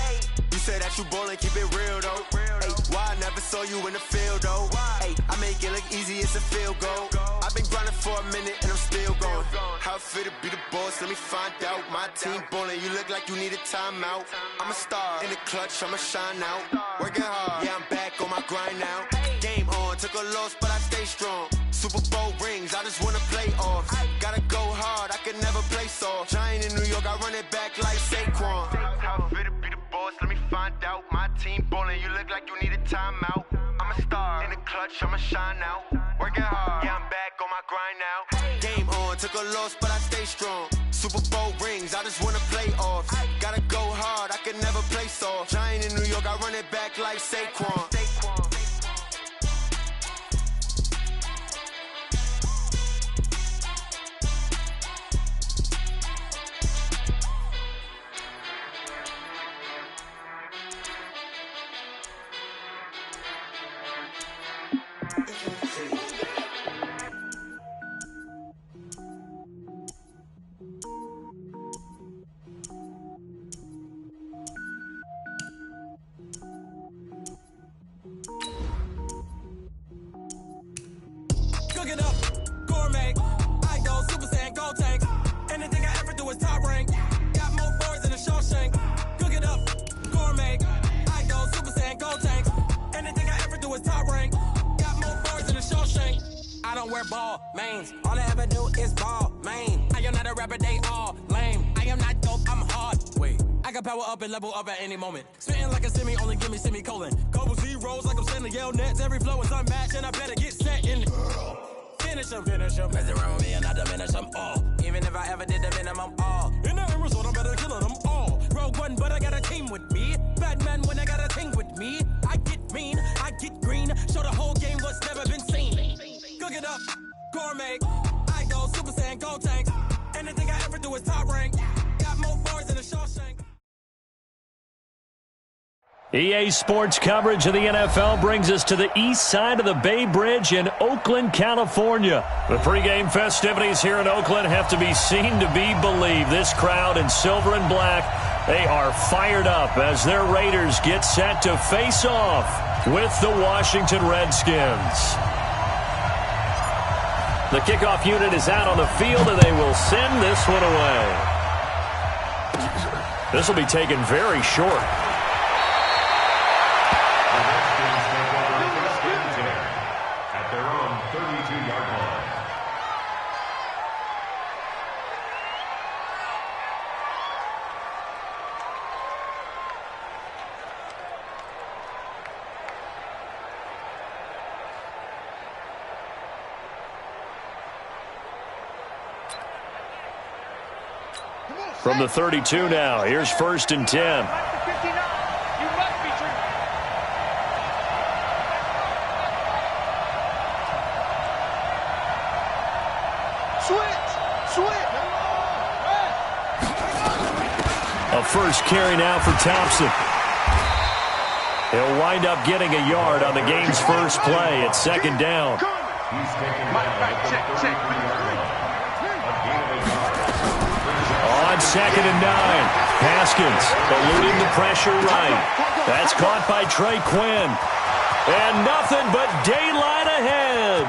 You said that you ballin', keep it real though. Hey, why I never saw you in the field though? Hey, I make it look easy, it's a field goal. I've been grinding for a minute and I'm still going. How it feel to be the boss, let me find out. My team ballin', you look like you need a timeout. I'm a star in the clutch, I'ma shine out. Working hard, yeah, I'm back on my grind now. Game on, took a loss, but I stay strong. Super Bowl rings, I just wanna play off. Gotta go hard, I can never play soft. Giant in New York, I run it back like Saquon. How it feel to be the boss, let me find out. My team ballin', you look like you need a timeout. I'm a star in the clutch, I'ma shine out. Working hard, yeah, I'm back on my grind now. Game on, took a loss, but I stay strong. Super Bowl rings, I just wanna play off. Gotta go hard, I can never play soft. Giant in New York, I run it back like Saquon. Cook it up, gourmet. I go Super Saiyan, go tank. Anything I ever do is top rank. Got more boards than a Shawshank. Cook it up, gourmet. I go Super Saiyan, go tank. Anything I ever do is top rank. Got more boards than a Shawshank. I don't wear ball mains. All I ever do is ball main. I am not a rapper, they all lame. I am not dope, I'm hard. Wait, I can power up and level up at any moment. Spitting like a semi, only give me semicolon. Couple zeros like I'm sending Yale Nets. Every flow is unmatched and I better get set in. Finish them. Mess around with me and I diminish them all. Even if I ever did the minimum all. In the result, I'm better killing them all. Rogue One, but I got a team with me. Batman when I got a team with me. I get mean, I get green. Show the whole game what's never been seen. Cook it up, gourmet. I go Super Saiyan, go tank. Anything I ever do is top rank. Got more boards than a Shawshank. EA Sports coverage of the NFL brings us to the east side of the Bay Bridge in Oakland, California. The pregame festivities here in Oakland have to be seen to be believed. This crowd in silver and black, they are fired up as their Raiders get set to face off with the Washington Redskins. The kickoff unit is out on the field, and they will send this one away. This will be taken very short. From the 32 now, here's 1st and 10. A first carry now for Thompson. He'll wind up getting a yard on the game's first play at 2nd down. On 2nd and 9, Haskins eluding the pressure right. That's caught by Trey Quinn. And nothing but daylight ahead.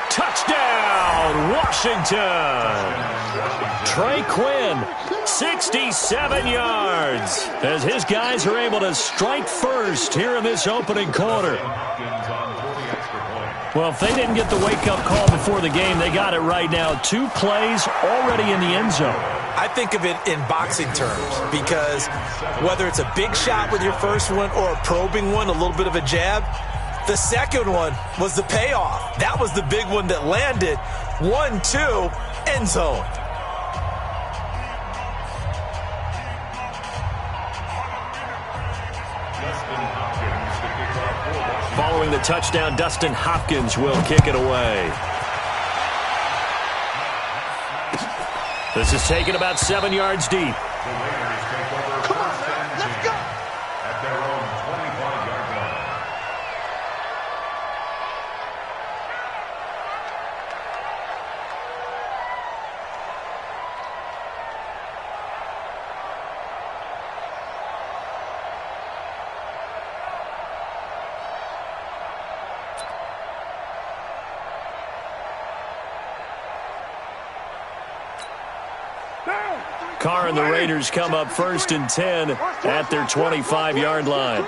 Touchdown, Washington. Trey Quinn, 67 yards, as his guys are able to strike first here in this opening quarter. Well, if they didn't get the wake-up call before the game, they got it right now. 2 plays already in the end zone. I think of it in boxing terms, because whether it's a big shot with your first one or a probing one, a little bit of a jab, the second one was the payoff. That was the big one that landed. 1-2, end zone. Following the touchdown, Dustin Hopkins will kick it away. This is taken about 7 yards deep. Come on, let's go. At their own 25-yard line. Carr and the Raiders come up 1st and 10 at their 25-yard line.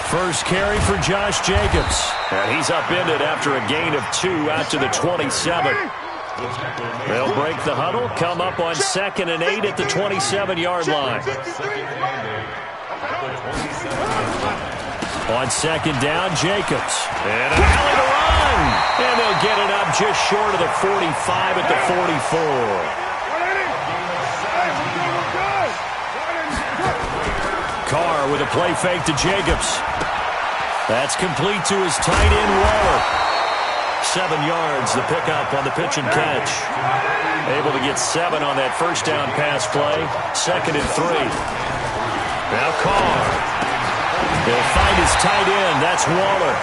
First carry for Josh Jacobs. And he's upended after a gain of 2 out to the 27. They'll break the huddle, come up on 2nd and 8 at the 27-yard line. On 2nd down, Jacobs. And an alley to run. And they'll get it up just short of the 45 at the 44. Carr with a play fake to Jacobs. That's complete to his tight end, Waller. 7 yards, the pickup on the pitch and catch. Able to get 7 on that first down pass play. 2nd and 3. Now Carr. He'll find his tight end. That's Waller.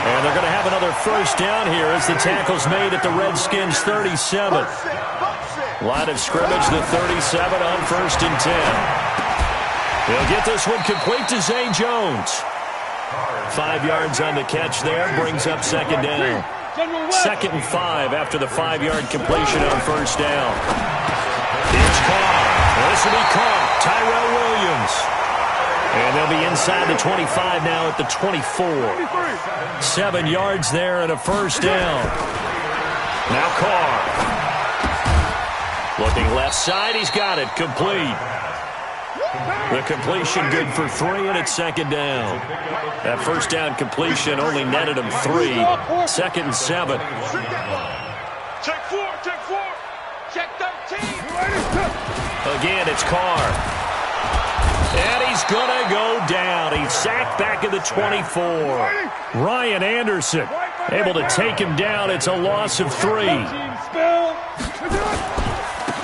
And they're going to have another first down here as the tackle's made at the Redskins' 37. Line of scrimmage, the 37 on 1st and 10. He'll get this one complete to Zay Jones. 5 yards on the catch there, brings up 2nd down. 2nd and 5 after the 5-yard completion on first down. It's Carr. This will be caught. Tyrell Williams. And they'll be inside the 25 now at the 24. 7 yards there and a first down. Now Carr. Looking left side, he's got it. Complete. The completion good for 3, and it's 2nd down. That first down completion only netted him 3. 2nd and 7. Check 4, check 4. Check 13. Again, it's Carr. And he's going to go down. He's sacked back at the 24. Ryan Anderson able to take him down. It's a loss of 3.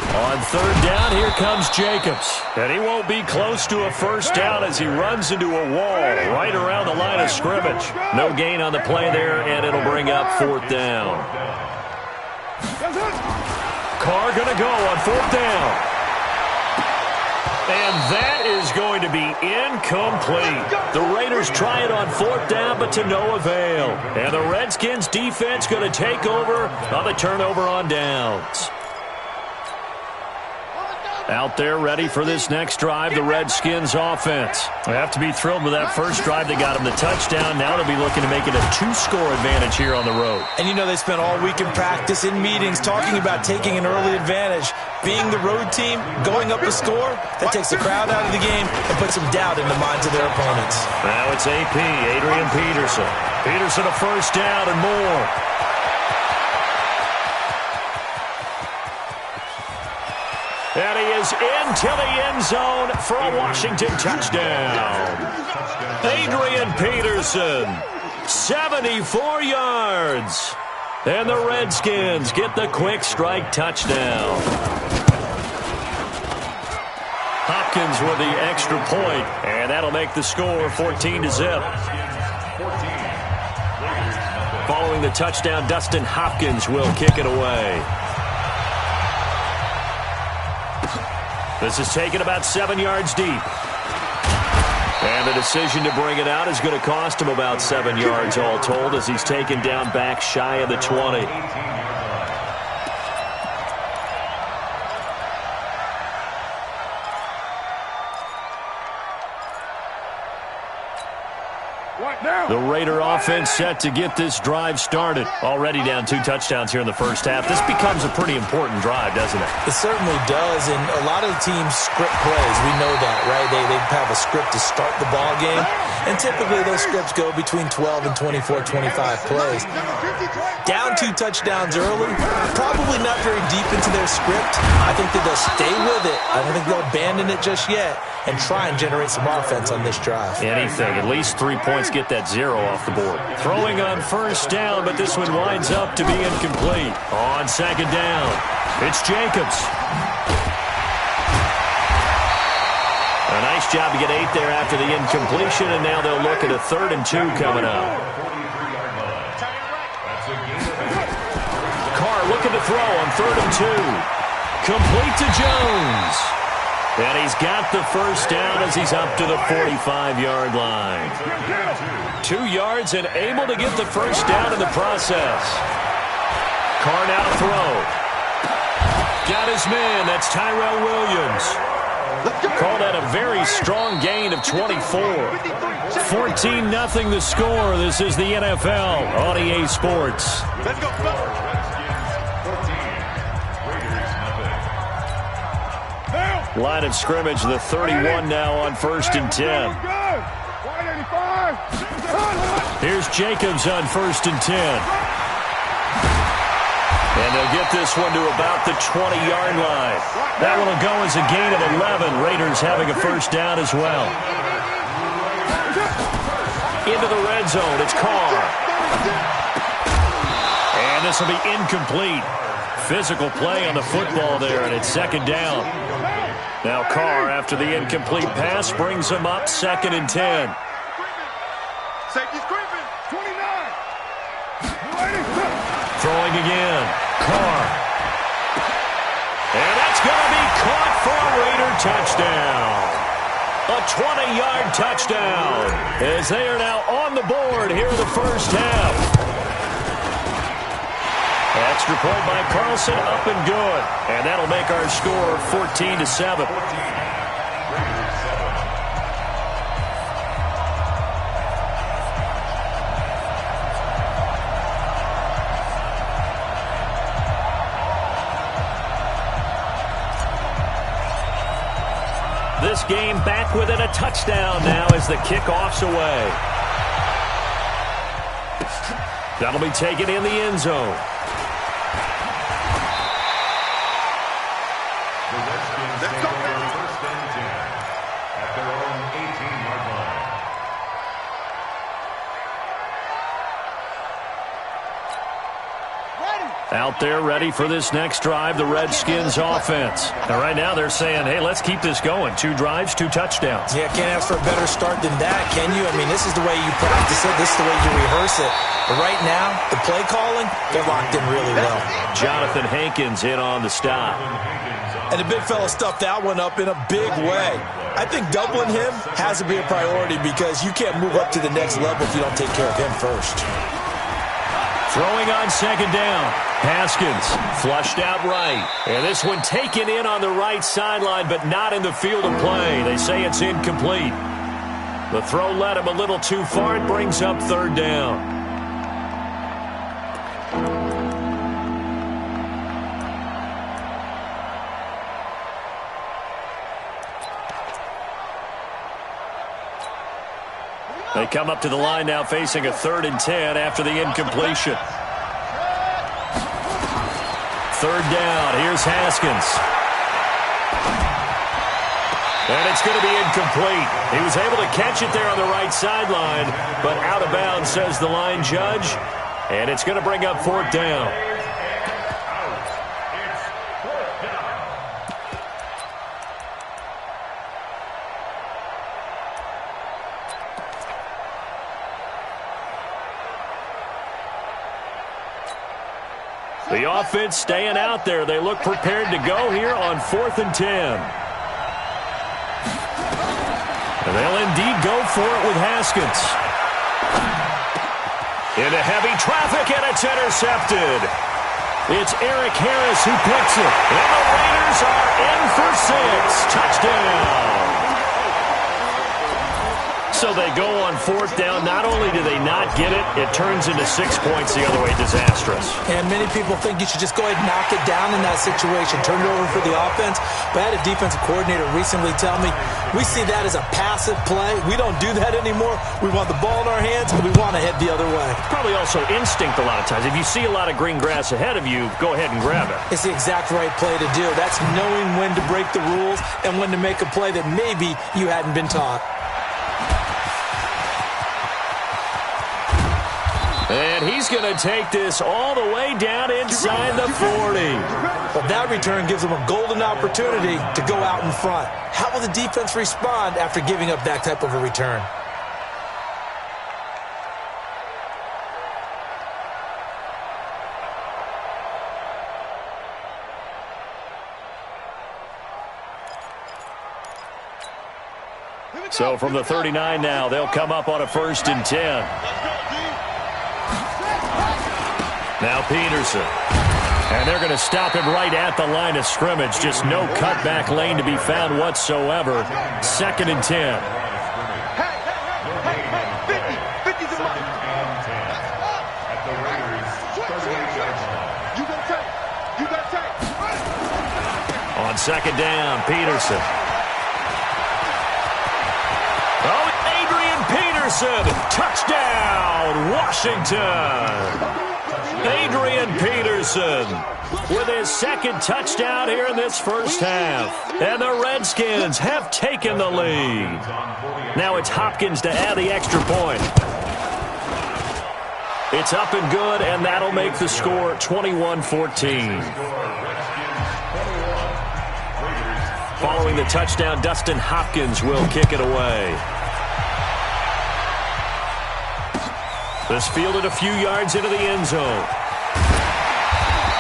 On 3rd down, here comes Jacobs. And he won't be close to a first down as he runs into a wall right around the line of scrimmage. No gain on the play there, and it'll bring up 4th down. Carr going to go on 4th down. And that is going to be incomplete. The Raiders try it on 4th down, but to no avail. And the Redskins defense going to take over on the turnover on downs. Out there ready for this next drive, the Redskins offense. They have to be thrilled with that first drive. They got them the touchdown. Now they'll be looking to make it a 2-score advantage here on the road. And you know they spent all week in practice, in meetings, talking about taking an early advantage. Being the road team, going up a score, that takes the crowd out of the game and puts some doubt in the minds of their opponents. Now it's AP, Adrian Peterson. Peterson a first down and more. And he is into the end zone for a Washington touchdown. Adrian Peterson, 74 yards. And the Redskins get the quick strike touchdown. Hopkins with the extra point, and that'll make the score 14-0. Following the touchdown, Dustin Hopkins will kick it away. This is taken about 7 yards deep. And the decision to bring it out is going to cost him about 7 yards all told as he's taken down back shy of the 20. The Raider offense set to get this drive started. Already down 2 touchdowns here in the first half. This becomes a pretty important drive, doesn't it? It certainly does, and a lot of the teams script plays. We know that, right? They have a script to start the ball game, and typically those scripts go between 12 and 24, 25 plays. Down 2 touchdowns early, probably not very deep into their script. I think that they'll stay with it. I don't think they'll abandon it just yet and try and generate some offense on this drive. Anything. At least 3 points, get that 0 off the board. Throwing on first down, but this one winds up to be incomplete. On second down, it's Jacobs. A nice job to get 8 there after the incompletion, and now they'll look at a 3rd and 2 coming up. Carr looking to throw on 3rd and 2. Complete to Jones. And he's got the first down as he's up to the 45-yard line. 2 yards and able to get the first down in the process. Carr now to throw. Got his man. That's Tyrell Williams. Call that a very strong gain of 24. 14-0 the score. This is the NFL on EA Sports. Let's go. Line of scrimmage, the 31 now on 1st and 10. Here's Jacobs on 1st and 10. And they'll get this one to about the 20-yard line. That one will go as a gain of 11. Raiders having a first down as well. Into the red zone, it's Carr. And this will be incomplete. Physical play on the football there, and it's 2nd down. Now Carr, after the incomplete pass, brings him up 2nd and 10. Safety's creeping. 29. Throwing again. Carr. And that's going to be caught for a Raider touchdown. A 20-yard touchdown as they are now on the board here in the first half. Extra point by Carlson, up and good. And that'll make our score 14-7. This game back within a touchdown now as the kickoff's away. That'll be taken in the end zone. Out there ready for this next drive, the Redskins offense. Now, right now they're saying, hey, let's keep this going. 2 drives, 2 touchdowns. Yeah, can't ask for a better start than that, can you? I mean, this is the way you practice it. This is the way you rehearse it. But right now, the play calling, they're locked in really well. Jonathan Hankins in on the stop. And the big fella stuffed that one up in a big way. I think doubling him has to be a priority because you can't move up to the next level if you don't take care of him first. Throwing on 2nd down. Haskins flushed out right. And this one taken in on the right sideline, but not in the field of play. They say it's incomplete. The throw led him a little too far. It brings up 3rd down. They come up to the line now facing a 3rd and 10 after the incompletion. 3rd down. Here's Haskins. And it's going to be incomplete. He was able to catch it there on the right sideline, but out of bounds, says the line judge. And it's going to bring up 4th down. The offense staying out there. They look prepared to go here on 4th and 10. And they'll indeed go for it with Haskins. Into heavy traffic, and it's intercepted. It's Eric Harris who picks it. And the Raiders are in for 6. Touchdown. So they go on 4th down. Not only do they not get it, it turns into 6 points the other way. Disastrous. And many people think you should just go ahead and knock it down in that situation. Turn it over for the offense. But I had a defensive coordinator recently tell me, we see that as a passive play. We don't do that anymore. We want the ball in our hands, and we want to head the other way. Probably also instinct a lot of times. If you see a lot of green grass ahead of you, go ahead and grab it. It's the exact right play to do. That's knowing when to break the rules and when to make a play that maybe you hadn't been taught. And he's going to take this all the way down inside the 40. But that return gives them a golden opportunity to go out in front. How will the defense respond after giving up that type of a return? So from the 39 now, they'll come up on a 1st and 10. Now Peterson. And they're going to stop him right at the line of scrimmage. Just no cutback lane to be found whatsoever. 2nd and 10. On 2nd down, Peterson. Oh, Adrian Peterson. Touchdown, Washington. Adrian Peterson with his 2nd touchdown here in this first half. And the Redskins have taken the lead. Now it's Hopkins to add the extra point. It's up and good, and that'll make the score 21-14. Following the touchdown, Dustin Hopkins will kick it away. This fielded a few yards into the end zone.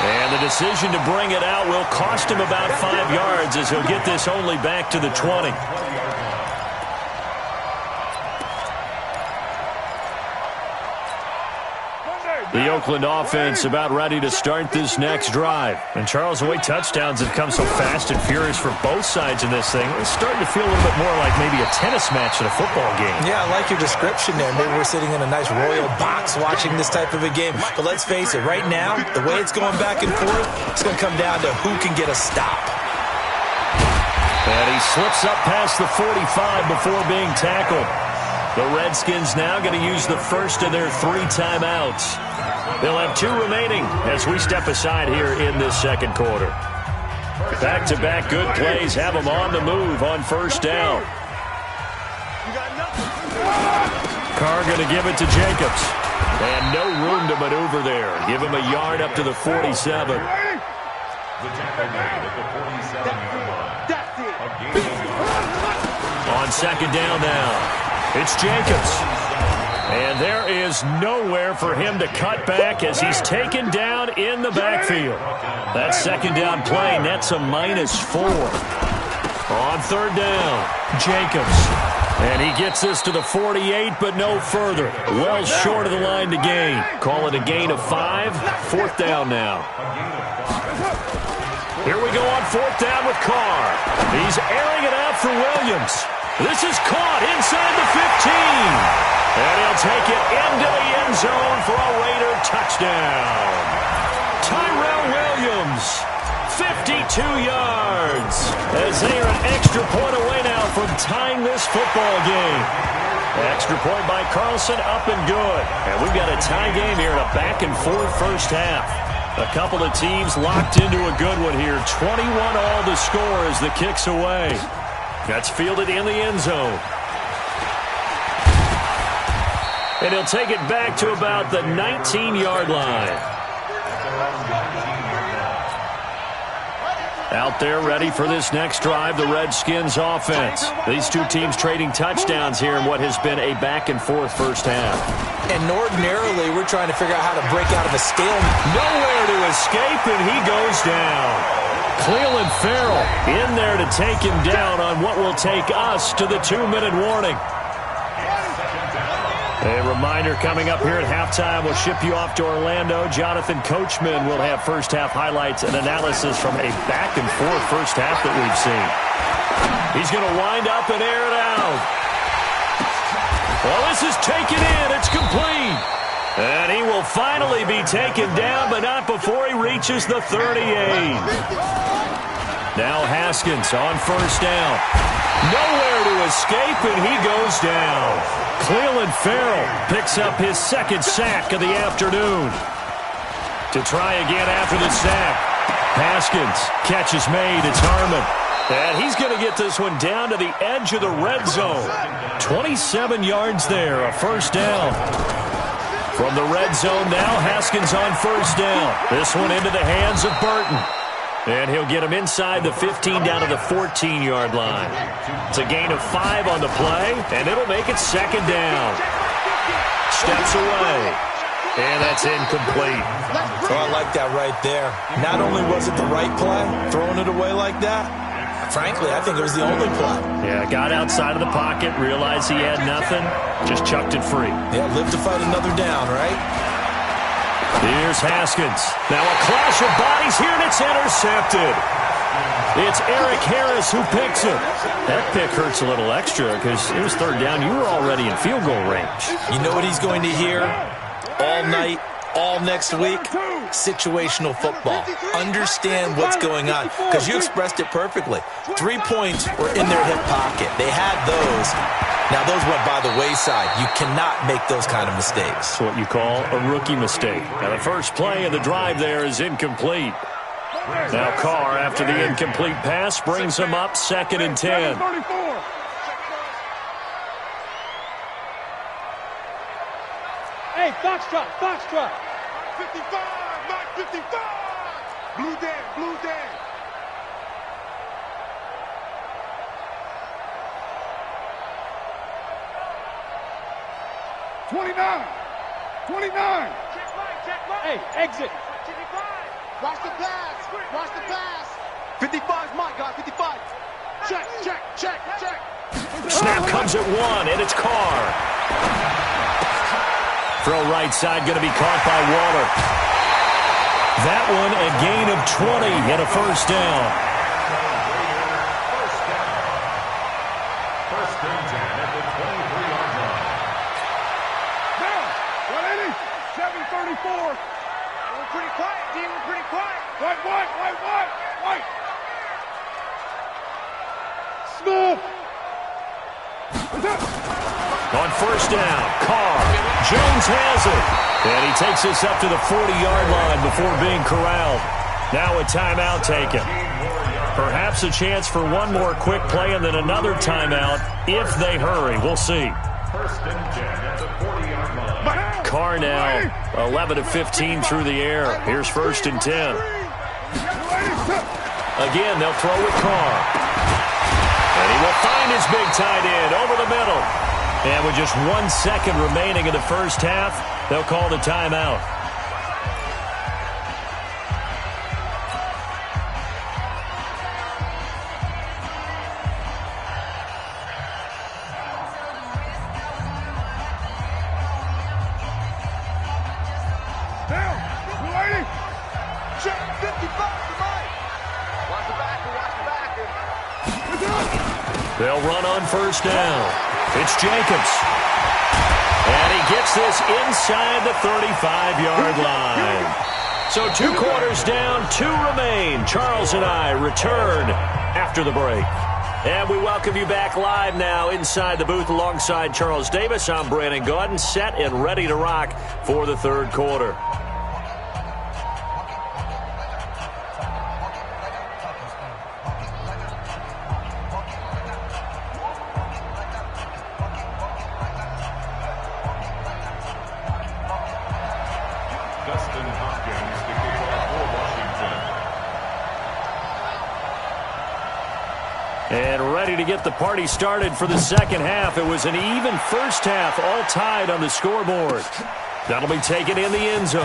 And the decision to bring it out will cost him about 5 yards as he'll get this only back to the 20. The Oakland offense about ready to start this next drive. And Charles, the way touchdowns have come so fast and furious for both sides in this thing, it's starting to feel a little bit more like maybe a tennis match than a football game. Yeah, I like your description there. Maybe we're sitting in a nice royal box watching this type of a game. But let's face it, right now, the way it's going back and forth, it's going to come down to who can get a stop. And he slips up past the 45 before being tackled. The Redskins now going to use the first of their 3 timeouts. They'll have 2 remaining as we step aside here in this second quarter. Back-to-back good plays have them on the move on 1st down. Carr going to give it to Jacobs. And no room to maneuver there. Give him a yard up to the 47. On 2nd down now, it's Jacobs. And there is nowhere for him to cut back as he's taken down in the backfield. That 2nd down play nets a -4. On 3rd down, Jacobs. And he gets this to the 48, but no further. Well short of the line to gain. Call it a gain of 5. 4th down now. Here we go on 4th down with Carr. He's airing it out for Williams. This is caught inside the 15. And he'll take it into the end zone for a Raider touchdown. Tyrell Williams, 52 yards. As they are an extra point away now from tying this football game. Extra point by Carlson, up and good. And we've got a tie game here in a back-and-forth first half. A couple of teams locked into a good one here. 21-all the score as the kick's away. That's fielded in the end zone. And he'll take it back to about the 19-yard line. Out there ready for this next drive, the Redskins offense. These two teams trading touchdowns here in what has been a back-and-forth first half. And ordinarily, we're trying to figure out how to break out of a stalemate. Nowhere to escape, and he goes down. Cleveland Farrell in there to take him down on what will take us to the 2-minute warning. A reminder coming up here at halftime, we'll ship you off to Orlando. Jonathan Coachman will have first-half highlights and analysis from a back-and-forth first half that we've seen. He's going to wind up and air it out. Well, this is taken in. It's complete. And he will finally be taken down, but not before he reaches the 38. Now Haskins on first down. Nowhere to escape, and he goes down. Cleveland Farrell picks up his second sack of the afternoon. To try again after the sack. Haskins, catch is made. It's Harmon. And he's going to get this one down to the edge of the red zone. 27 yards there, a first down. From the red zone now, Haskins on first down. This one into the hands of Burton. And he'll get him inside the 15 down to the 14-yard line. It's a gain of 5 on the play, and it'll make it second down. Steps away, and that's incomplete. Oh, I like that right there. Not only was it the right play, throwing it away like that, frankly, I think it was the only play. Yeah, got outside of the pocket, realized he had nothing, just chucked it free. Yeah, live to fight another down, right? Here's Haskins. Now a clash of bodies here, and it's intercepted. It's Eric Harris who picks it. That pick hurts a little extra because it was third down. You were already in field goal range. You know what he's going to hear all night, all next week? Situational football. Understand what's going on, because you expressed it perfectly. 3 points were in their hip pocket. They had those. Now, those went by the wayside. You cannot make those kind of mistakes. That's what you call a rookie mistake. Now, the first play of the drive there is incomplete. Now, Carr, after the incomplete pass, brings him up 2nd and 10. Hey, Foxtrot, Foxtrot. 55, not 55. Blue Dan, Blue Dan. $29. Check right. Hey, exit. Watch the pass. Watch the pass. 55's my guy, 55. Check. Snap comes at 1, and it's Carr. Throw right side, going to be caught by Waller. That one a gain of 20 and a first down. First and 10 at the 23-yard line. Down. 180. 734. We're pretty quiet, D. We're pretty quiet. White. Smith. On first down, Carr. Jones has it. And he takes us up to the 40-yard line before being corralled. Now a timeout taken. Perhaps a chance for one more quick play and then another timeout if they hurry. We'll see. First and 10 at the 40-yard line. Carr now 11 of 15 through the air. Here's first and 10. Again, they'll throw with Carr. And he will find his big tight end over the middle. And with just 1 second remaining in the first half, they'll call the timeout. Down. 280. Check 55 to right. Watch the backer. They'll run on first down. It's Jacobs. And he gets this inside the 35-yard line. So 2 quarters down, 2 remain. Charles and I return after the break. And we welcome you back live now inside the booth alongside Charles Davis. I'm Brandon Gaudin, set and ready to rock for the third quarter. And ready to get the party started for the second half. It was an even first half, all tied on the scoreboard. That'll be taken in the end zone.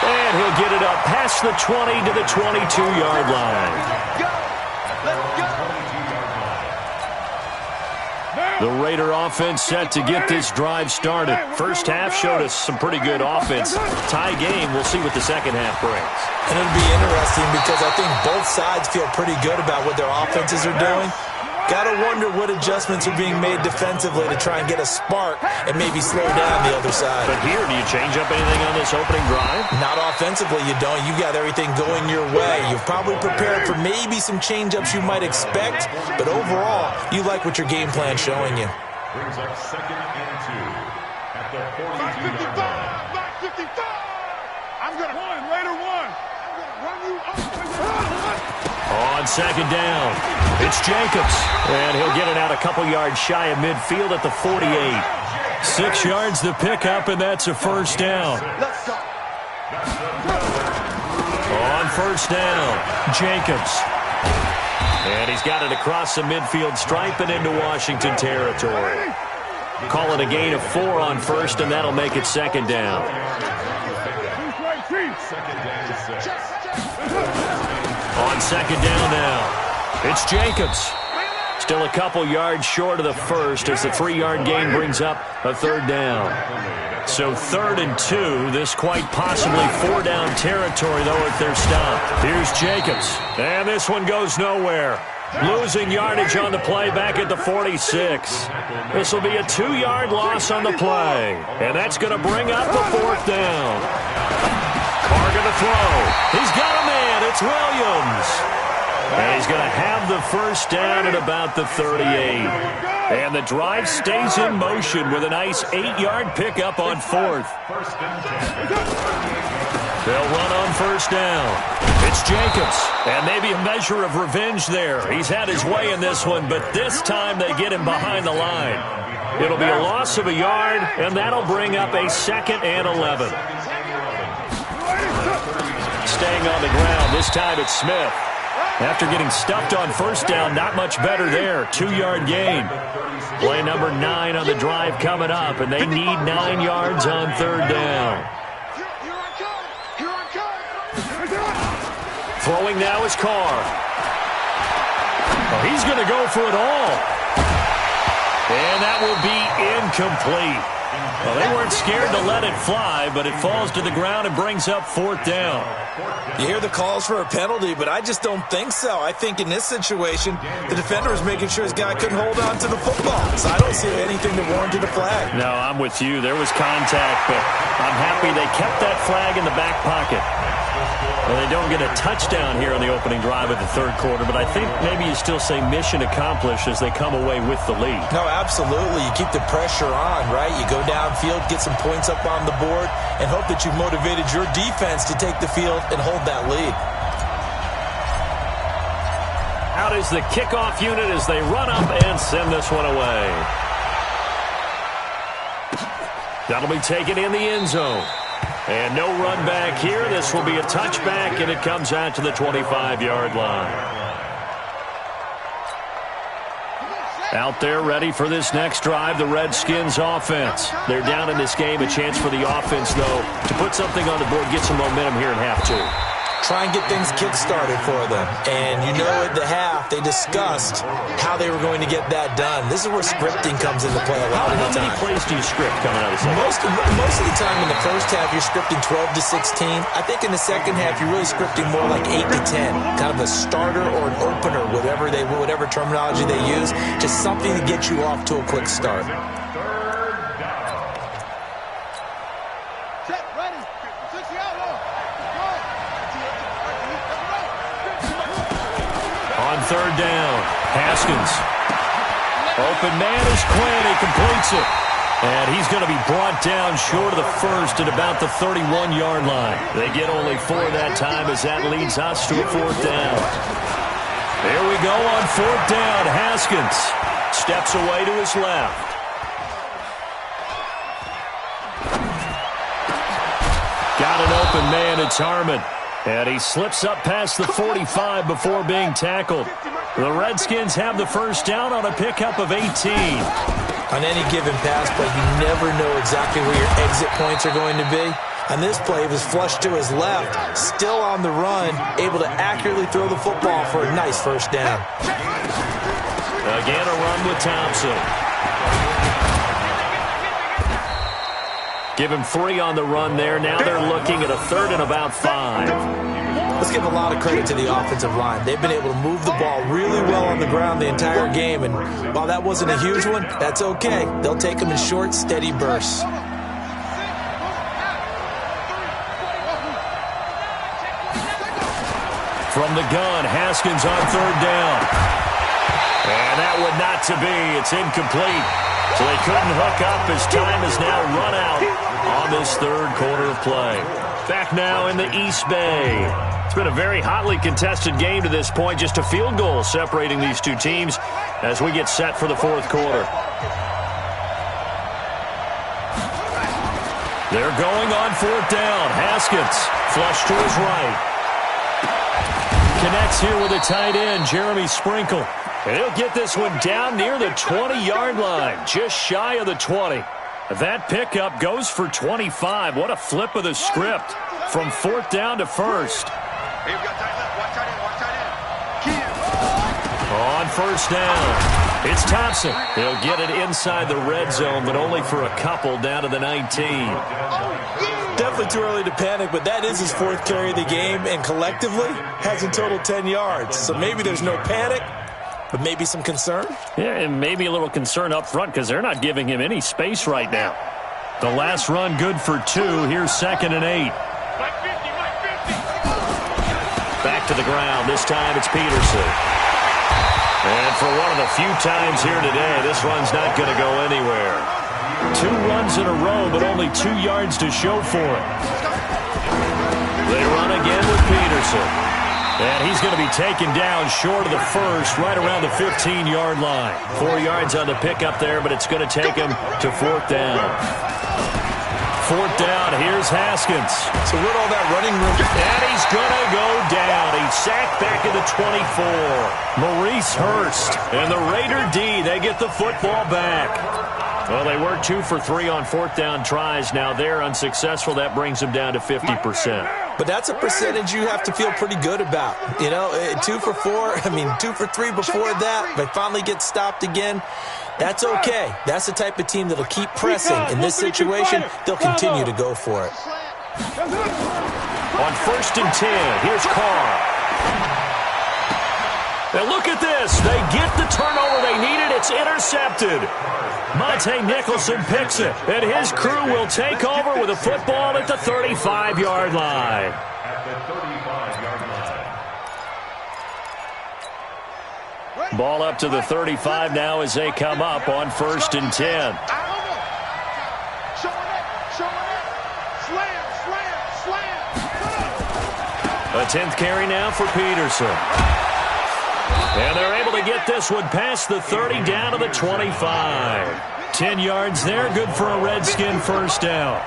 And he'll get it up past the 20 to the 22-yard line. The Raider offense set to get this drive started. First half showed us some pretty good offense. Tie game, we'll see what the second half brings. And it'll be interesting because I think both sides feel pretty good about what their offenses are doing. Got to wonder what adjustments are being made defensively to try and get a spark and maybe slow down the other side. But here, do you change up anything on this opening drive? Not offensively, you don't. You got everything going your way. You've probably prepared for maybe some change-ups you might expect, but overall, you like what your game plan's showing you. Brings up 2nd and 2 at the 42-yard line. Back 55! I'm going to run, Raider 1. I'm going to run you up. On second down, it's Jacobs. And he'll get it out a couple yards shy of midfield at the 48. 6 yards to pick up, and that's a first down. On first down, Jacobs. And he's got it across the midfield stripe and into Washington territory. Call it a gain of 4 on first, and that'll make it second down. On second down now, it's Jacobs. Still a couple yards short of the first as the 3-yard gain brings up a third down. So 3rd and 2, this quite possibly 4-down territory, though, if they're stopped. Here's Jacobs, and this one goes nowhere. Losing yardage on the play back at the 46. This will be a 2-yard loss on the play, and that's going to bring up the 4th down. Carr going to throw. He's got a man. It's Williams. And he's going to have the first down at about the 38. And the drive stays in motion with a nice 8-yard pickup on 4th. They'll run on first down. It's Jacobs. And maybe a measure of revenge there. He's had his way in this one, but this time they get him behind the line. It'll be a loss of a yard, and that'll bring up a 2nd and 11. Staying on the ground, this time it's Smith. After getting stuffed on first down, not much better there. 2-yard gain. Play number 9 on the drive coming up, and they need 9 yards on 3rd down. Throwing now is Carr. Oh, he's going to go for it all. And that will be incomplete. Well, they weren't scared to let it fly, but it falls to the ground and brings up 4th down. You hear the calls for a penalty, but I just don't think so. I think in this situation, the defender was making sure his guy couldn't hold on to the football. So I don't see anything that warranted a flag. No, I'm with you. There was contact, but I'm happy they kept that flag in the back pocket. Well, they don't get a touchdown here on the opening drive of the 3rd quarter, but I think maybe you still say mission accomplished as they come away with the lead. No, absolutely. You keep the pressure on, right? You go downfield, get some points up on the board, and hope that you've motivated your defense to take the field and hold that lead. Out is the kickoff unit as they run up and send this one away. That'll be taken in the end zone. And no run back here. This will be a touchback, and it comes out to the 25-yard line. Out there ready for this next drive, the Redskins offense. They're down in this game. A chance for the offense, though, to put something on the board, get some momentum here in half 2. Try and get things kick-started for them. And you know at the half, they discussed how they were going to get that done. This is where scripting comes into play a lot of the time. How many plays do you script coming out of the second? Most of the time in the first half, you're scripting 12 to 16. I think in the second half, you're really scripting more like 8 to 10. Kind of a starter or an opener, whatever terminology they use. Just something to get you off to a quick start. On third down, Haskins. Open man is Quinn. He completes it. And he's going to be brought down short of the first at about the 31-yard line. They get only 4 that time as that leads us to a fourth down. Here we go on fourth down. Haskins steps away to his left. Got an open man. It's Harmon. And he slips up past the 45 before being tackled. The Redskins have the first down on a pickup of 18. On any given pass play, you never know exactly where your exit points are going to be. On this play, it was flushed to his left, still on the run, able to accurately throw the football for a nice first down. Again, a run with Thompson. Give him 3 on the run there. Now they're looking at a third and about 5. Let's give a lot of credit to the offensive line. They've been able to move the ball really well on the ground the entire game, and while that wasn't a huge one, that's okay. They'll take them in short, steady bursts. From the gun, Haskins on third down. And that would not to be. It's incomplete. So they couldn't hook up as time has now run out on this third quarter of play. Back now in the East Bay. It's been a very hotly contested game to this point. Just a field goal separating these two teams as we get set for the fourth quarter. They're going on fourth down. Haskins flush to his right. Connects here with a tight end, Jeremy Sprinkle. And he'll get this one down near the 20-yard line, just shy of the 20. That pickup goes for 25. What a flip of the script from fourth down to first. On first down, it's Thompson. He'll get it inside the red zone, but only for a couple down to the 19. Definitely too early to panic, but that is his 4th carry of the game, and collectively has in total 10 yards. So maybe there's no panic, but maybe some concern. Yeah, and maybe a little concern up front because they're not giving him any space right now. The last run good for 2. Here's 2nd and 8. Back to the ground. This time it's Peterson. And for one of the few times here today, this run's not going to go anywhere. 2 runs in a row, but only 2 yards to show for it. They run again with Peterson. And he's going to be taken down short of the first, right around the 15-yard line. 4 yards on the pickup there, but it's going to take him to fourth down. Fourth down, here's Haskins. So where'd all that running room? And he's going to go down. He's sacked back at the 24. Maurice Hurst and the Raider D, they get the football back. Well, they were 2 for 3 on fourth down tries. Now they're unsuccessful. That brings them down to 50%. But that's a percentage you have to feel pretty good about. You know, 2 for 4, 2 for 3 before that. They finally get stopped again. That's okay. That's the type of team that'll keep pressing. In this situation, they'll continue to go for it. On 1st and 10, here's Carr. Now look at this. They get the turnover they needed. It's intercepted. Monte Nicholson picks it, and his crew will take over with a football at the 35-yard line. Ball up to the 35 now as they come up on 1st and 10. A 10th carry now for Peterson. And they're able to get this one past the 30 down to the 25. 10 yards there, good for a Redskin first down.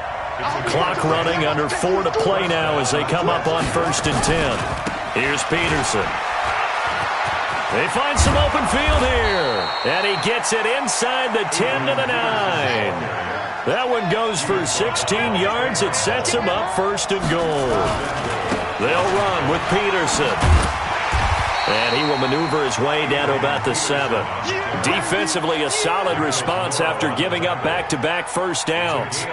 Clock running, under 4 to play now as they come up on 1st and 10. Here's Peterson. They find some open field here. And he gets it inside the 10 to the 9. That one goes for 16 yards. It sets him up 1st and goal. They'll run with Peterson. And he will maneuver his way down to about the 7. Defensively, a solid response after giving up back-to-back first downs.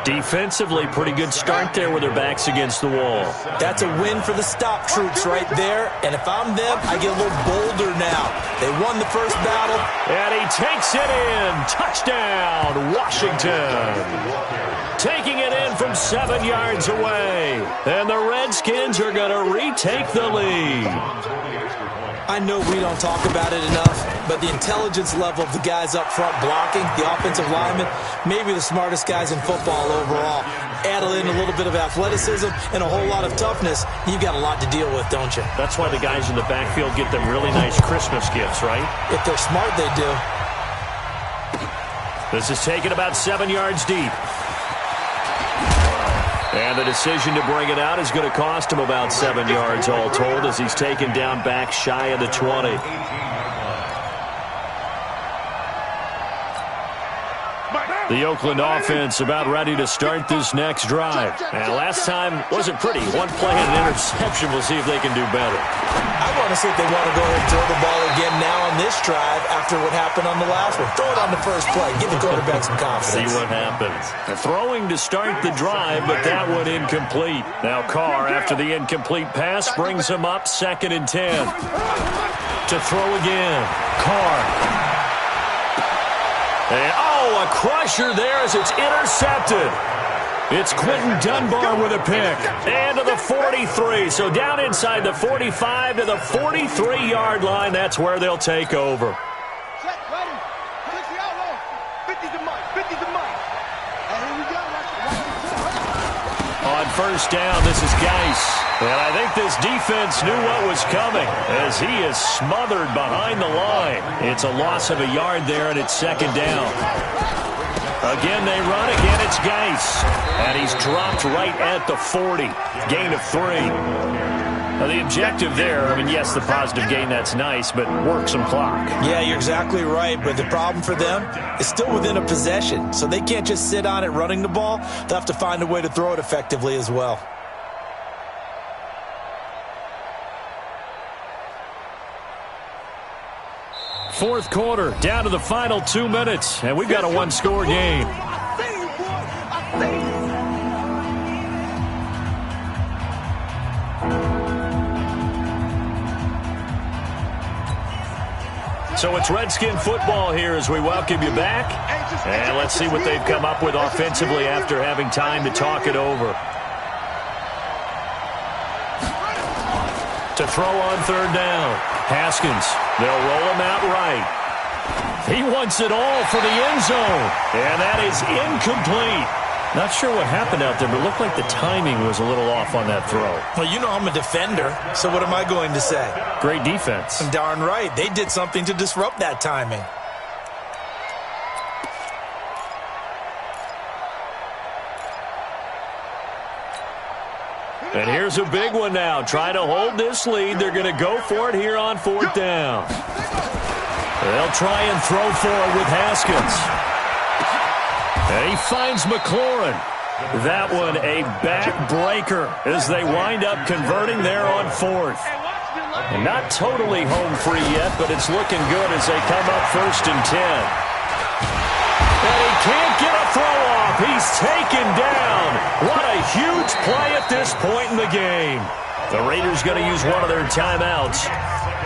Defensively, pretty good start there with their backs against the wall. That's a win for the stop troops right there. And if I'm them, I get a little bolder now. They won the first battle. And he takes it in. Touchdown, Washington. Taking it in from 7 yards away. And the Redskins are going to retake the lead. I know we don't talk about it enough, but the intelligence level of the guys up front blocking, the offensive linemen, maybe the smartest guys in football overall. Add in a little bit of athleticism and a whole lot of toughness, you've got a lot to deal with, don't you? That's why the guys in the backfield get them really nice Christmas gifts, right? If they're smart, they do. This is taken about 7 yards deep. And the decision to bring it out is going to cost him about 7 yards all told as he's taken down back shy of the 20. The Oakland offense about ready to start this next drive. And last time wasn't pretty. One play and an interception. We'll see if they can do better. I want to see if they want to go ahead and throw the ball again now on this drive after what happened on the last one. Throw it on the first play. Give the quarterback some confidence. See what happens. Throwing to start the drive, but that one incomplete. Now Carr, after the incomplete pass, brings him up 2nd and 10. To throw again. Carr. And, a crusher there as it's intercepted. It's Quentin Dunbar with a pick. And to the 43. So down inside the 45 to the 43-yard line. That's where they'll take over. On first down, this is Geis. And I think this defense knew what was coming as he is smothered behind the line. It's a loss of a yard there, and it's 2nd down. Again, they run. Again, it's Geis. And he's dropped right at the 40. Gain of 3. Now, the objective there, I mean, yes, the positive gain, that's nice, but work some clock. Yeah, you're exactly right, but the problem for them is still within a possession, so they can't just sit on it running the ball. They'll have to find a way to throw it effectively as well. Fourth quarter, down to the final 2 minutes, and we've got a one-score game. So it's Redskin football here as we welcome you back. And let's see what they've come up with offensively after having time to talk it over. To throw on 3rd down. Haskins, they'll roll him out right. He wants it all for the end zone. And that is incomplete. Not sure what happened out there, but it looked like the timing was a little off on that throw. Well, you know I'm a defender, so what am I going to say? Great defense. Darn right. They did something to disrupt that timing. And here's a big one now. Trying to hold this lead. They're going to go for it here on 4th down. They'll try and throw for it with Haskins. And he finds McLaurin. That one a backbreaker as they wind up converting there on 4th. And not totally home free yet, but it's looking good as they come up 1st and 10. And he can't get a throw off. He's taken down. What a huge play at this point in the game. The Raiders going to use one of their timeouts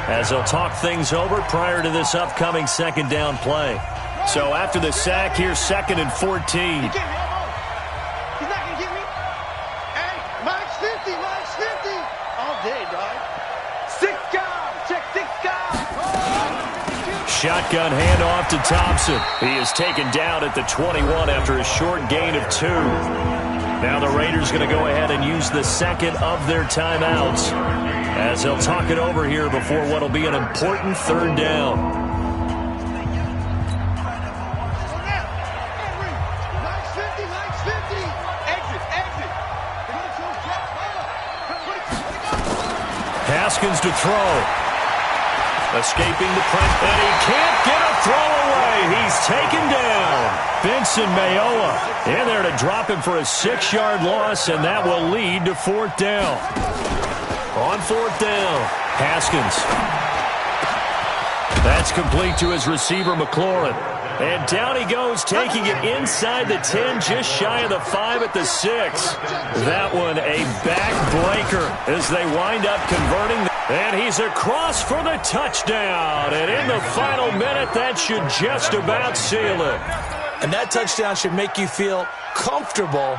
as they'll talk things over prior to this upcoming 2nd down play. So after the sack, here's 2nd and 14. He's not going to get me. Hey, minus 50, minus 50. All day, dog. 6 guys. Check 6 guys. Shotgun handoff to Thompson. He is taken down at the 21 after a short gain of 2. Now the Raiders going to go ahead and use the 2nd of their timeouts as they'll talk it over here before what will be an important 3rd down. Haskins to throw. Escaping the press, and he can't get a throw away. He's taken down. Benson Mayowa in there to drop him for a 6-yard loss, and that will lead to 4th down. On 4th down, Haskins. That's complete to his receiver, McLaurin. And down he goes, taking it inside the 10, just shy of the 5 at the 6. That one a backbreaker as they wind up converting. And he's across for the touchdown. And in the final minute, that should just about seal it. And that touchdown should make you feel comfortable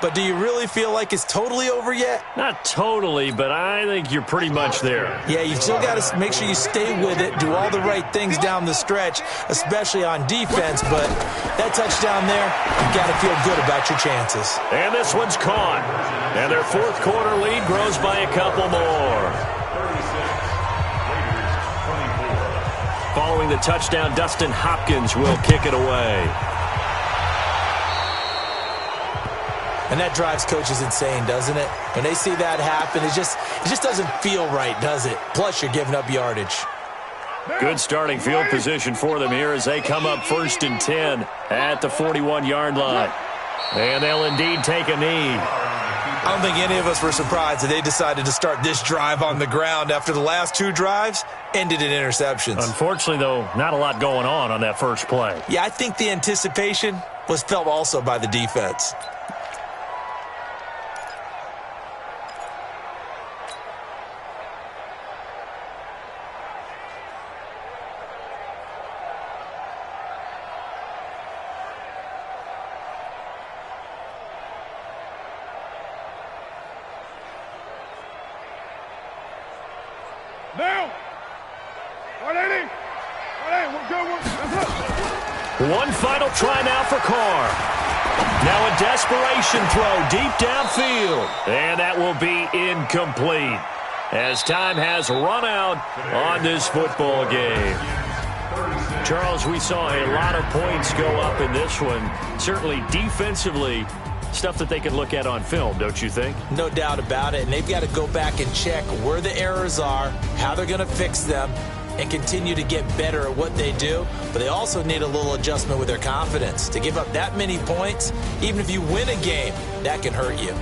But do you really feel like it's totally over yet? Not totally, but I think you're pretty much there. Yeah, you've still got to make sure you stay with it, do all the right things down the stretch, especially on defense. But that touchdown there, you've got to feel good about your chances. And this one's caught. And their fourth quarter lead grows by a couple more. Following the touchdown, Dustin Hopkins will kick it away. And that drives coaches insane, doesn't it? When they see that happen, it just doesn't feel right, does it? Plus, you're giving up yardage. Good starting field position for them here as they come up 1st and 10 at the 41-yard line. And they'll indeed take a knee. I don't think any of us were surprised that they decided to start this drive on the ground after the last 2 drives ended in interceptions. Unfortunately, though, not a lot going on that first play. Yeah, I think the anticipation was felt also by the defense. One final try now for Carr. Now a desperation throw deep downfield. And that will be incomplete as time has run out on this football game. Charles, we saw a lot of points go up in this one. Certainly defensively, stuff that they can look at on film, don't you think? No doubt about it. And they've got to go back and check where the errors are, how they're going to fix them, and continue to get better at what they do. But they also need a little adjustment with their confidence. To give up that many points, even if you win a game, that can hurt you.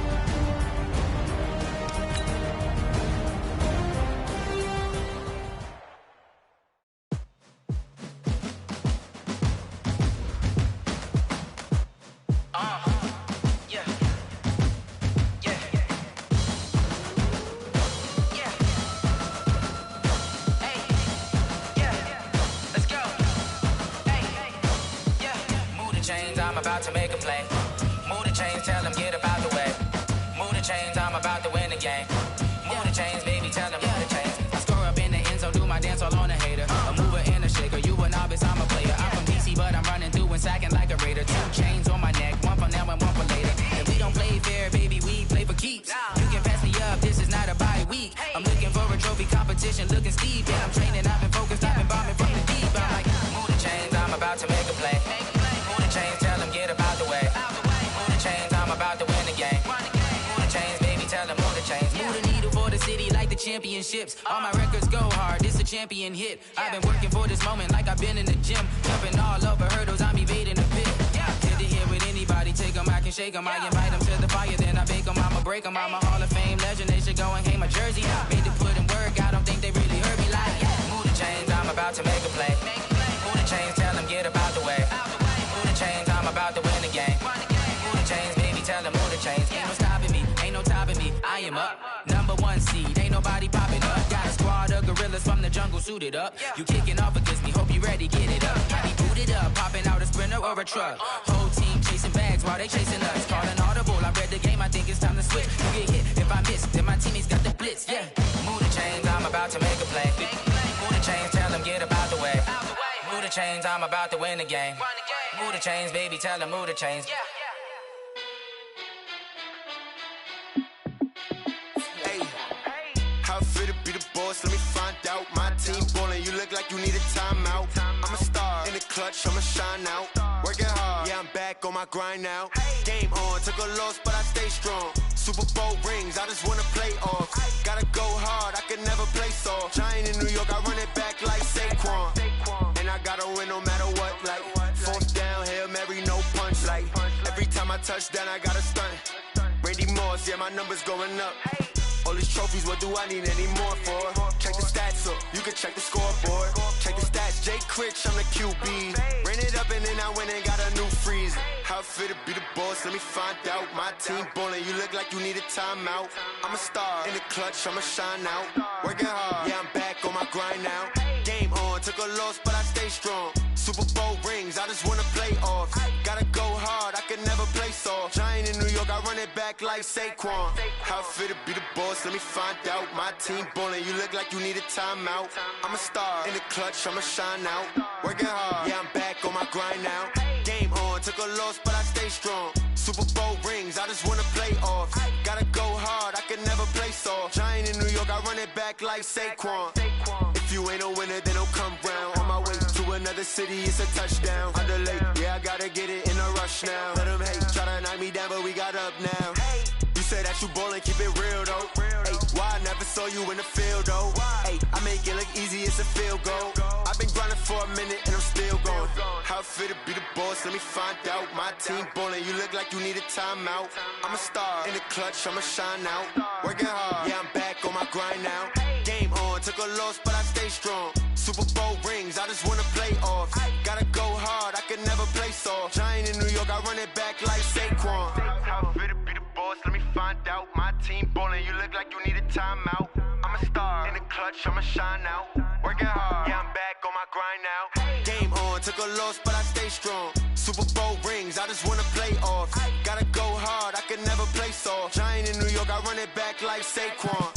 Championships, all my records go hard, this a champion hit. I've been working for this moment like I've been in the gym. Jumping all over hurdles, I'm evading the pit. Hit the hit with anybody, take them, I can shake them. I invite them to the fire, then I bake them, I'ma break them. I'm a Hall of Fame legend, they should go and hang my jersey. Made to put in work, I don't think they really heard me like, move the chains, I'm about to make a play. Move the chains, tell them get about the way. Move the chains, I'm about to win the game. Move the chains, baby, tell them move the chains. Ain't no stopping me, ain't no topping me, I am up. #1 seed, ain't nobody popping up. Got a squad of gorillas from the jungle suited up. You kicking off against me, hope you ready, get it up. I be booted up, popping out a sprinter or a truck. Whole team chasing bags while they chasing us. Calling audible, I read the game, I think it's time to switch. You get hit, if I miss, then my teammates got the blitz, yeah. Move the chains, I'm about to make a play. Move the chains, tell them get about the way. Move the chains, I'm about to win the game. Move the chains, baby, tell them move the chains. Let me find out. My team ballin', you look like you need a timeout. I'm a star in the clutch, I'ma shine out. Working hard, yeah, I'm back on my grind now. Game on, took a loss, but I stay strong. Super Bowl rings, I just wanna play off. Gotta go hard, I can never play soft. Giant in New York, I run it back like Saquon. And I gotta win no matter what, like 4th down, Hail Mary, no punch. Like every time I touch down, I gotta stunt. Randy Moss, yeah, my numbers going up. All these trophies, what do I need any more for? Check the stats up, you can check the scoreboard. Check the stats, Jay Critch, I'm the QB. Ran it up and then I went and got a new freeze. How it fit to be the boss, let me find out. My team ballin', you look like you need a timeout. I'm a star in the clutch, I'ma shine out. Working hard, yeah, I'm back on my grind now. Game on, took a loss, but I stay strong. Super Bowl rings, I just wanna play off. Gotta go hard, I can can never play soft. Giant in New York, I run it back like Saquon. How fit to be the boss, let me find out. My team ballin', you look like you need a timeout. I'm a star, in the clutch, I'ma shine out. Working hard, yeah, I'm back on my grind now. Game on, took a loss, but I stay strong. Super Bowl rings, I just wanna play off. Gotta go hard, I can never play soft. Giant in New York, I run it back like Saquon. If you ain't a winner, then don't come round. On my way to another city, it's a touchdown. I delay, yeah, I gotta get it in a rush now. Let them hate, try to knock me down, but we got up now. You say that you ballin', keep it real though. Ay, why I never saw you in the field though? Ay, I make it look easy, it's a field goal. I've been grinding for a minute and I'm still going. How fit to be the boss, let me find out. My team ballin', you look like you need a timeout. I'm a star, in the clutch, I'ma shine out. Working hard, yeah, I'm back on my grind now. Game on, took a loss, but I stay strong. Super Bowl rings, I just wanna play off. Gotta go hard, I can never play soft. Giant in New York, I run it back like Saquon. How fit to be the boss, let me find out. My team ballin', you look like you need a timeout. I'm a star, in the clutch, I'ma shine out. Working hard, yeah, I'm back on my grind now. Game on, took a loss, but I stay strong. Super Bowl rings, I just wanna play off. Gotta go hard, I can never play soft. Giant in New York, I run it back like Saquon.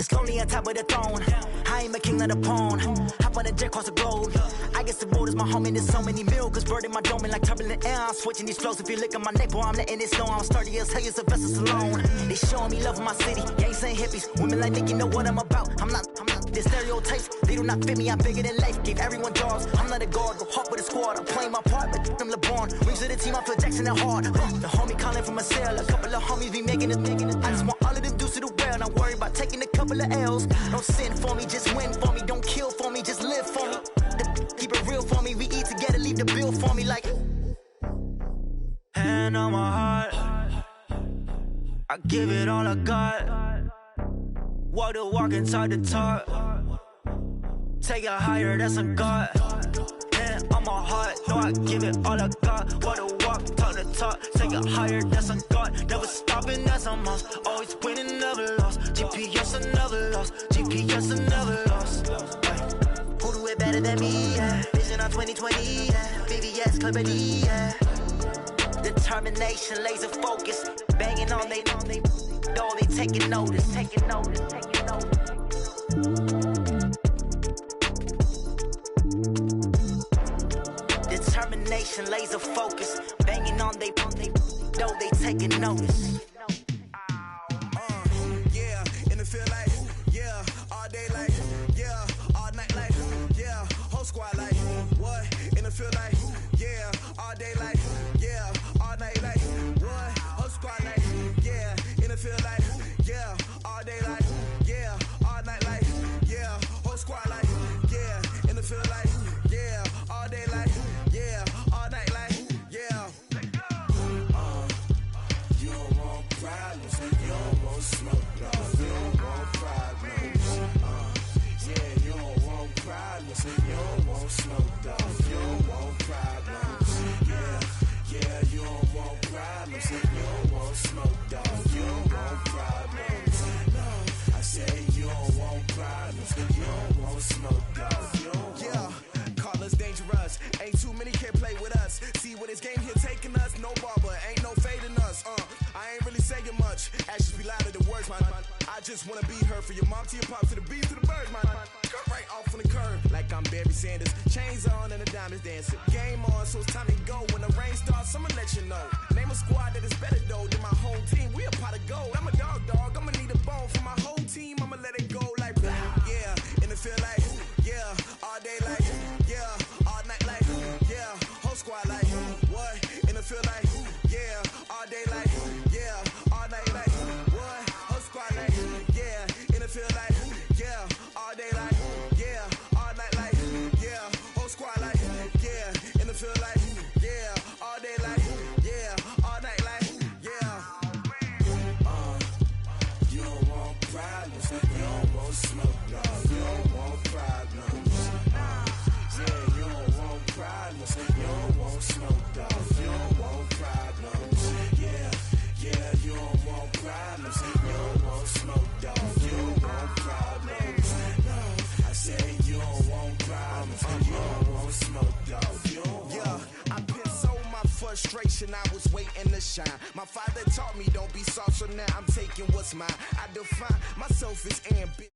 It's lonely on top of the throne. I ain't a king of the pawn. Hop on a jet across the globe. I guess the road is my home and there's so many miracles burning my dome like turbulent air. I'm switching these flows. If you look at my neck, boy, I'm letting it slow. I'm sturdy as hell, it's a vessel alone. They showing me love in my city. Gangs ain't hippies. Women like Nick, you know what I'm about. I'm not the stereotypes. They do not fit me. I'm bigger than life. Gave everyone jobs. I'm not a guard. Go hard with a squad. I'm playing my part, but I'm LeBron. Rings to the team. I feel Jackson and hard. The homie calling from a cell. A couple of homies be making it. I just want all of them dudes to the well. Not worry about taking a couple of L's. Don't sin for me, just win for me. Don't kill for me, just live for me. Keep it real for me. We eat together, leave the bill for me like. Hand on my heart, I give it all I got. Walk the walk inside the talk. Take it higher, that's a God. Hand on my heart, no, I give it all I got. Walk the walk, talk the talk. Take it higher, that's a God. Never stopping, that's a must. Always winning, never lost. GPS, I never lost. GPS, I never lost. Who do it better than me? Yeah. Vision on 2020. Yeah. VVS, Clarity. Yeah. Determination, laser focus. Banging on they door, they taking notice. Taking notice. Taking notice. Determination, laser focus. Banging on they door, they taking notice. Yeah, and it feel like, yeah, all day like, yeah, all night like, yeah, whole squad like, what? And it feel like, yeah, all day like, yeah, all night like, what? Whole squad like, yeah, and it feel like, yeah, all day like, yeah, all night like, yeah, whole squad like, yeah, and it feel like, yeah, all day like, yeah, all night like, yeah. You don't want problems, you don't want smoke, no, you don't want problems. Yeah, you don't want problems, you don't want smoke, dog, you don't want problems. Yeah, you don't want problems, you don't want smoke, dog, you don't want problems. No, I said you don't want problems, you don't want smoke, dog, you don't want. Yeah, call us dangerous, ain't too many can play with us. See what this game here taking us, no barber, ain't no fading us. I ain't really saying much, actions be louder than words, man. I just wanna be heard from your mom to your pops to the beat to the birds, man. Cut right off on the curb, like I'm Barry Sanders. Chains on and the diamonds dancing. Game on, so it's time to go. When the rain starts, I'ma let you know. Name a squad that is better though than my whole team. We a pot of gold. I'm a dog, I'ma need a bone for my whole team. I'ma let it go like, yeah, and it feel like, yeah, all day like, yeah, all night like, yeah, whole squad like, what? And it feel like, yeah, all day like, yeah, all night like, what? Whole squad like, yeah, and it feel like, yeah, all day like, yeah, all night like, yeah, whole squad like, yeah, and it feel like, yeah, all day like, yeah, all night like, shine. My father taught me don't be soft, so now I'm taking what's mine. I define myself as ambitious.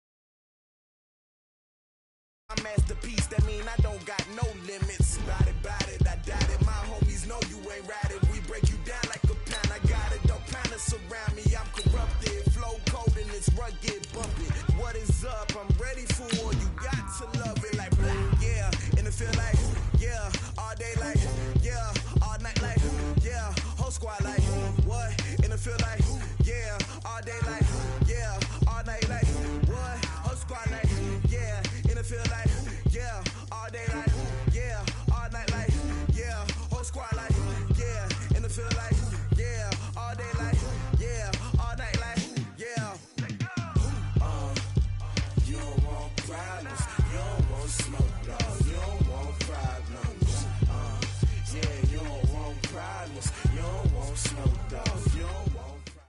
My masterpiece, that mean I don't got no limits. Bout it, I doubt it. My homies know you ain't ratted. We break you down like a pound. I got it, don't pound us around me. I'm corrupted, flow cold and it's rugged, bumpy. What is up? I'm ready for war. You got to love it like blah, yeah. And it feel like, yeah. All day like, yeah. All night like, yeah. Whole squad like, what? And it feel like, yeah. All day like, yeah. All night like, what? Whole squad like, yeah. And it feel like, yeah. All day like, yeah. All night like, yeah. Whole squad like, yeah. And it feel like, yeah. All day like, yeah. All night like, yeah. You don't want problems. You don't want smoke, dog. You don't want problems. Yeah, you don't want problems. You don't want smoke, dog. You don't want problems.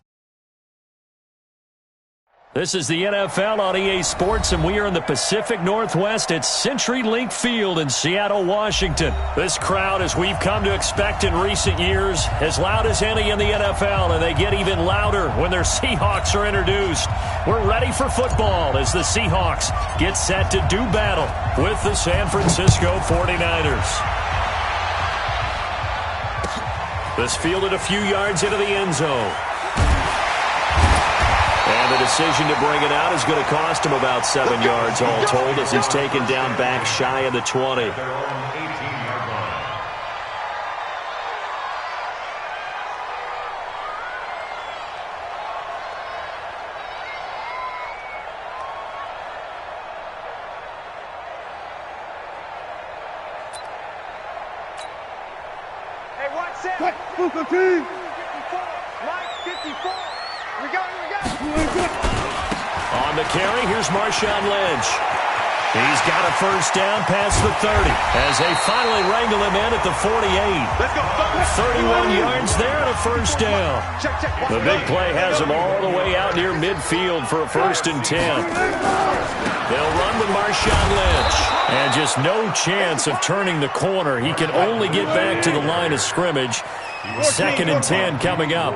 This is the NFL on EA Sports, and we are in the Pacific Northwest at CenturyLink Field in Seattle, Washington. This crowd, as we've come to expect in recent years, as loud as any in the NFL, and they get even louder when their Seahawks are introduced. We're ready for football as the Seahawks get set to do battle with the San Francisco 49ers. This fielded a few yards into the end zone. And the decision to bring it out is going to cost him about 7 yards all told as he's taken down back shy of the 20. Hey, watch that. Cut. 54. Mike, 54. We go. On the carry, here's Marshawn Lynch. He's got a first down past the 30 as they finally wrangle him in at the 48. Let's go. 31 yards there and a first down. The big play has him all the way out near midfield for a 1st and 10. They'll run with Marshawn Lynch. And just no chance of turning the corner. He can only get back to the line of scrimmage. 2nd and 10 coming up.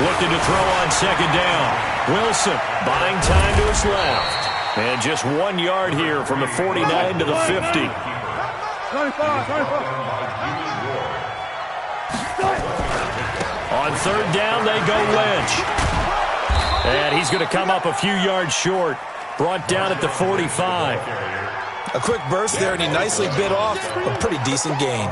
Looking to throw on 2nd down. Wilson buying time to his left. And just 1 yard here from the 49 to the 50. 25. On 3rd down, they go Lynch. And he's going to come up a few yards short. Brought down at the 45. A quick burst there, and he nicely bit off a pretty decent gain.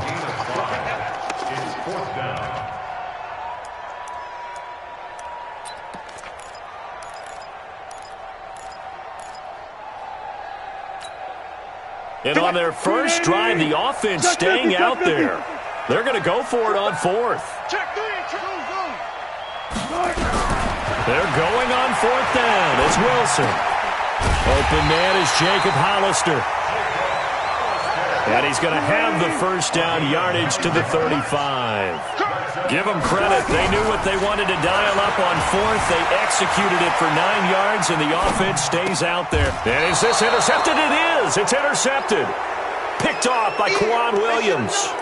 And on their first drive, the offense staying out there. They're going to go for it on 4th. They're going on 4th down. It's Wilson. Open man is Jacob Hollister. And he's going to have the first down yardage to the 35. Give them credit. They knew what they wanted to dial up on 4th. They executed it for 9 yards, and the offense stays out there. And is this intercepted? It is. It's intercepted. Picked off by Quan Williams.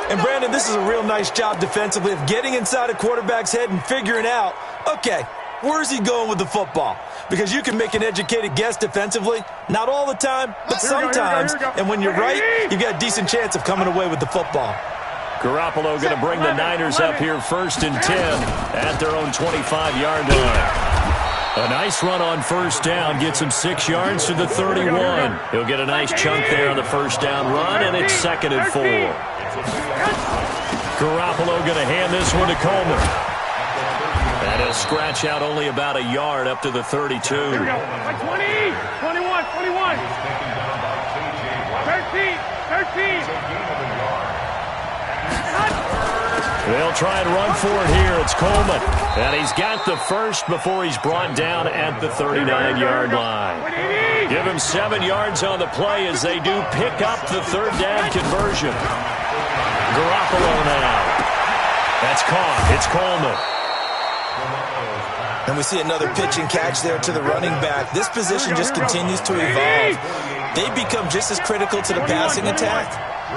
And, Brandon, this is a real nice job defensively of getting inside a quarterback's head and figuring out, okay, where's he going with the football? Because you can make an educated guess defensively. Not all the time, but sometimes. And when you're right, you've got a decent chance of coming away with the football. Garoppolo going to bring the Niners up here 1st and 10 at their own 25-yard line. A nice run on 1st down gets him 6 yards to the 31. He'll get a nice chunk there on the 1st down run, and it's 2nd and 4. Garoppolo going to hand this one to Coleman. And he'll scratch out only about a yard up to the 32. Here we go. 20, 21, 21. 13. They'll try and run for it here. It's Coleman. And he's got the first before he's brought down at the 39-yard line. Give him 7 yards on the play as they do pick up the 3rd down conversion. Garoppolo now. That's caught. It's Coleman. And we see another pitch and catch there to the running back. This position just continues to evolve. they become just as critical to the passing attack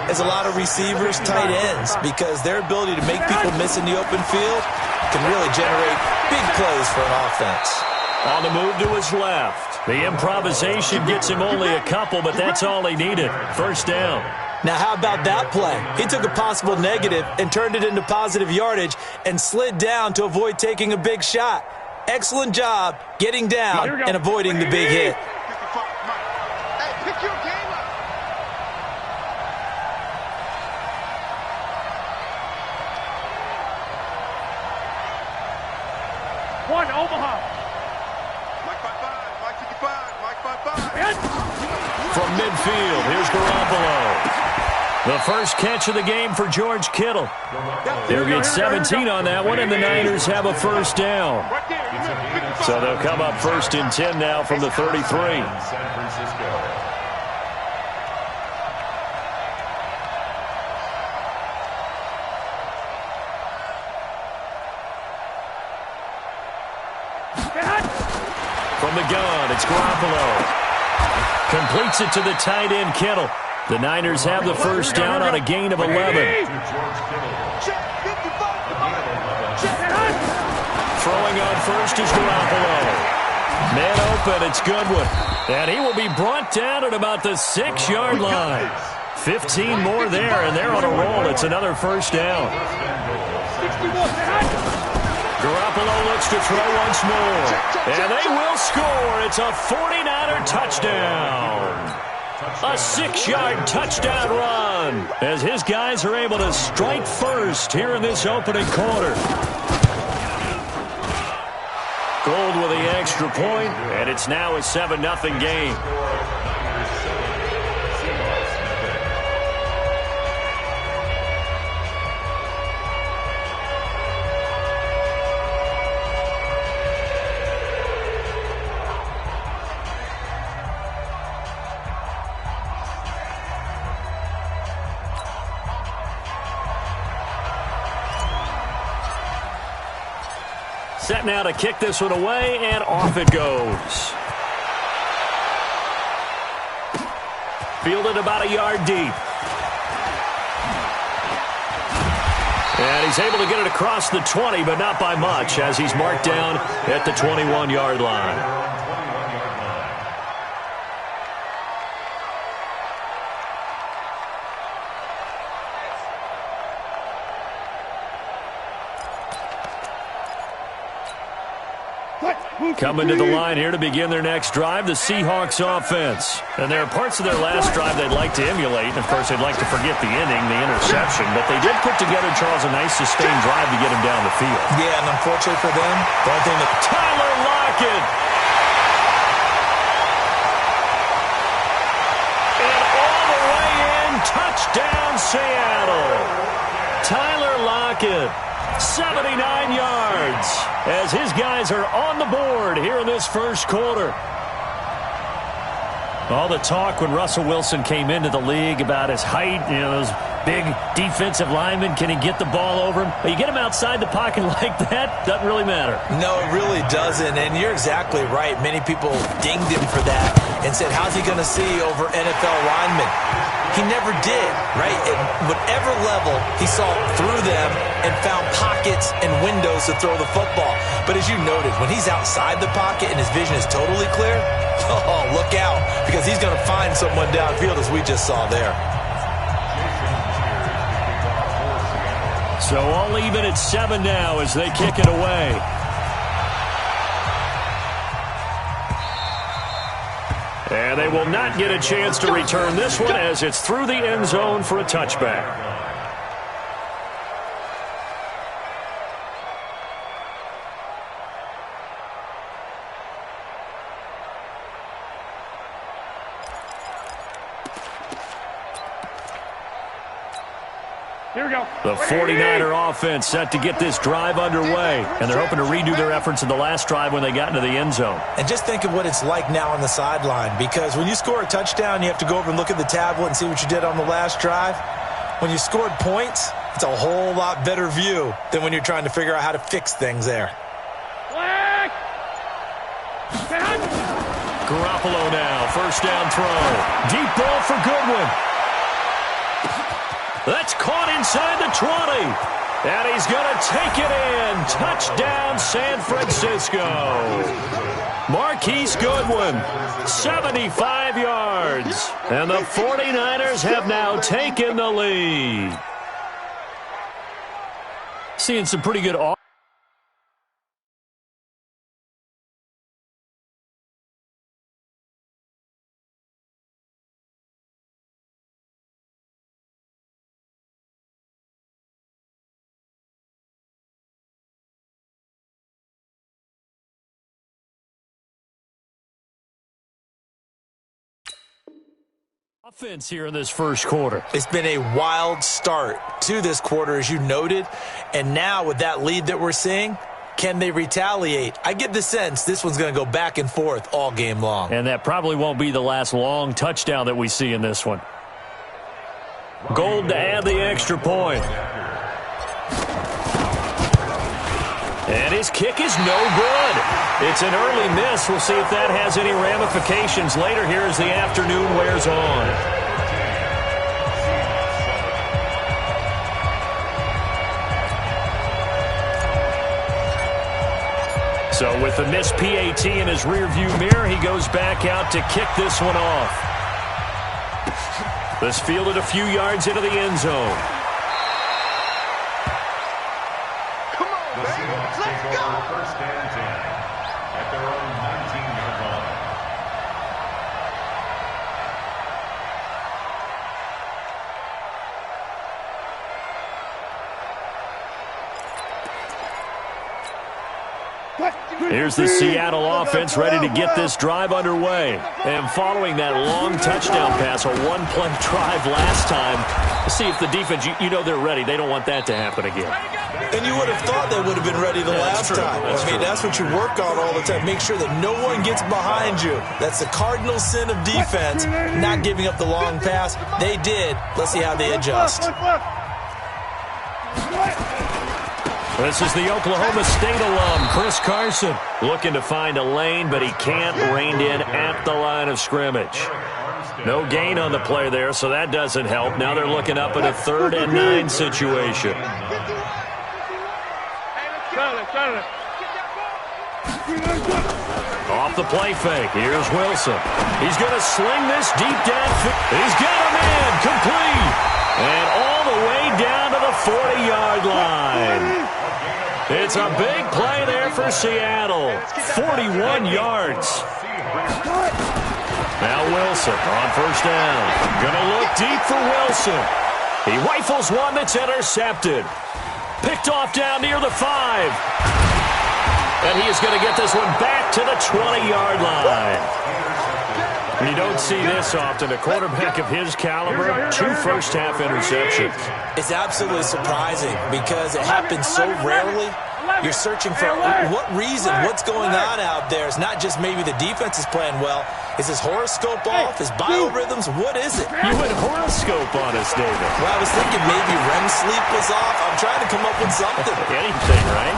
as a lot of receivers, tight ends, because their ability to make people miss in the open field can really generate big plays for an offense. On the move to his left. The improvisation gets him only a couple, but that's all he needed. First down. Now, how about that play? He took a possible negative and turned it into positive yardage and slid down to avoid taking a big shot. Excellent job getting down and avoiding the big hit. Hey, pick your game up. One, Omaha. Mike 5-5, Mike 55, Mike 5-5. From midfield, here's Garoppolo. The first catch of the game for George Kittle. They'll get 17 on that one, and the Niners have a first down. So they'll come up 1st and 10 now from the 33. San Francisco. From the gun, it's Garoppolo. Completes it to the tight end, Kittle. The Niners have the first down on a gain of 11. Throwing on first is Garoppolo. Man open, it's Goodwin. And he will be brought down at about the 6-yard line. 15 more there, and they're on a roll. It's another first down. Garoppolo looks to throw once more. And they will score. It's a 49er touchdown. A 6-yard touchdown run as his guys are able to strike first here in this opening quarter. Gold with the extra point, and it's now a 7-0 game. Set now to kick this one away, and off it goes. Fielded about a yard deep. And he's able to get it across the 20, but not by much, as he's marked down at the 21-yard line. Coming to the line here to begin their next drive, the Seahawks offense. And there are parts of their last drive they'd like to emulate. And, of course, they'd like to forget the inning, the interception. But they did put together, Charles, a nice sustained drive to get him down the field. Yeah, and unfortunately for them, the only thing that... Tyler Lockett! And all the way in, touchdown Seattle! Tyler Lockett. 79 yards as his guys are on the board here in this first quarter. All the talk when Russell Wilson came into the league about his height, you know, those big defensive linemen, can he get the ball over him? But you get him outside the pocket like that, doesn't really matter. No, it really doesn't, and you're exactly right. Many people dinged him for that and said, how's he going to see over NFL linemen? He never did, right? At whatever level, he saw through them and found pockets and windows to throw the football. But as you noted, when he's outside the pocket and his vision is totally clear, oh, look out, because he's going to find someone downfield, as we just saw there. So all even at 7 now as they kick it away. And they will not get a chance to return this one as it's through the end zone for a touchback. Here we go. The 49er offense set to get this drive underway, and they're hoping to redo their efforts in the last drive when they got into the end zone. And just think of what it's like now on the sideline, because when you score a touchdown, you have to go over and look at the tablet and see what you did on the last drive. When you scored points, it's a whole lot better view than when you're trying to figure out how to fix things there. Garoppolo now, first down throw. Deep ball for Goodwin. That's caught inside the 20. And he's going to take it in. Touchdown, San Francisco. Marquise Goodwin, 75 yards. And the 49ers have now taken the lead. Seeing some pretty good offense here in this first quarter. It's been a wild start to this quarter, as you noted. And now with that lead that we're seeing, can they retaliate? I get the sense this one's going to go back and forth all game long. And that probably won't be the last long touchdown that we see in this one. Gold to add the extra point. And his kick is no good. It's an early miss. We'll see if that has any ramifications later here as the afternoon wears on. So with the missed PAT in his rearview mirror, he goes back out to kick this one off. This fielded a few yards into the end zone. First and 10 at their own 19-yard line. Here's the Seattle offense ready to get this drive underway. And following that long touchdown pass, a one-play drive last time, we'll see if the defense, you know they're ready. They don't want that to happen again. And you would have thought they would have been ready the last time. That's what you work on all the time. Make sure that no one gets behind you. That's the cardinal sin of defense, not giving up the long pass. They did. Let's see how they adjust. This is the Oklahoma State alum, Chris Carson, looking to find a lane, but he can't. Reined in at the line of scrimmage. No gain on the play there, so that doesn't help. Now they're looking up at a 3rd and 9 situation. Off the play fake. Here's Wilson. He's going to sling this deep downfield. He's got him in. Complete. And all the way down to the 40-yard line. It's a big play there for Seattle. 41 yards. Now Wilson on first down. Going to look deep for Wilson. He rifles one that's intercepted. Picked off down near the 5. And he is going to get this one back to the 20-yard line. You don't see this often. A quarterback of his caliber, 2 first-half interceptions. It's absolutely surprising because it happens so rarely. You're searching for what reason, what's going on out there. It's not just maybe the defense is playing well. Is his horoscope off? His biorhythms? What is it? You went horoscope on us, David. Well, I was thinking maybe REM sleep was off. I'm trying to come up with something. Anything, right?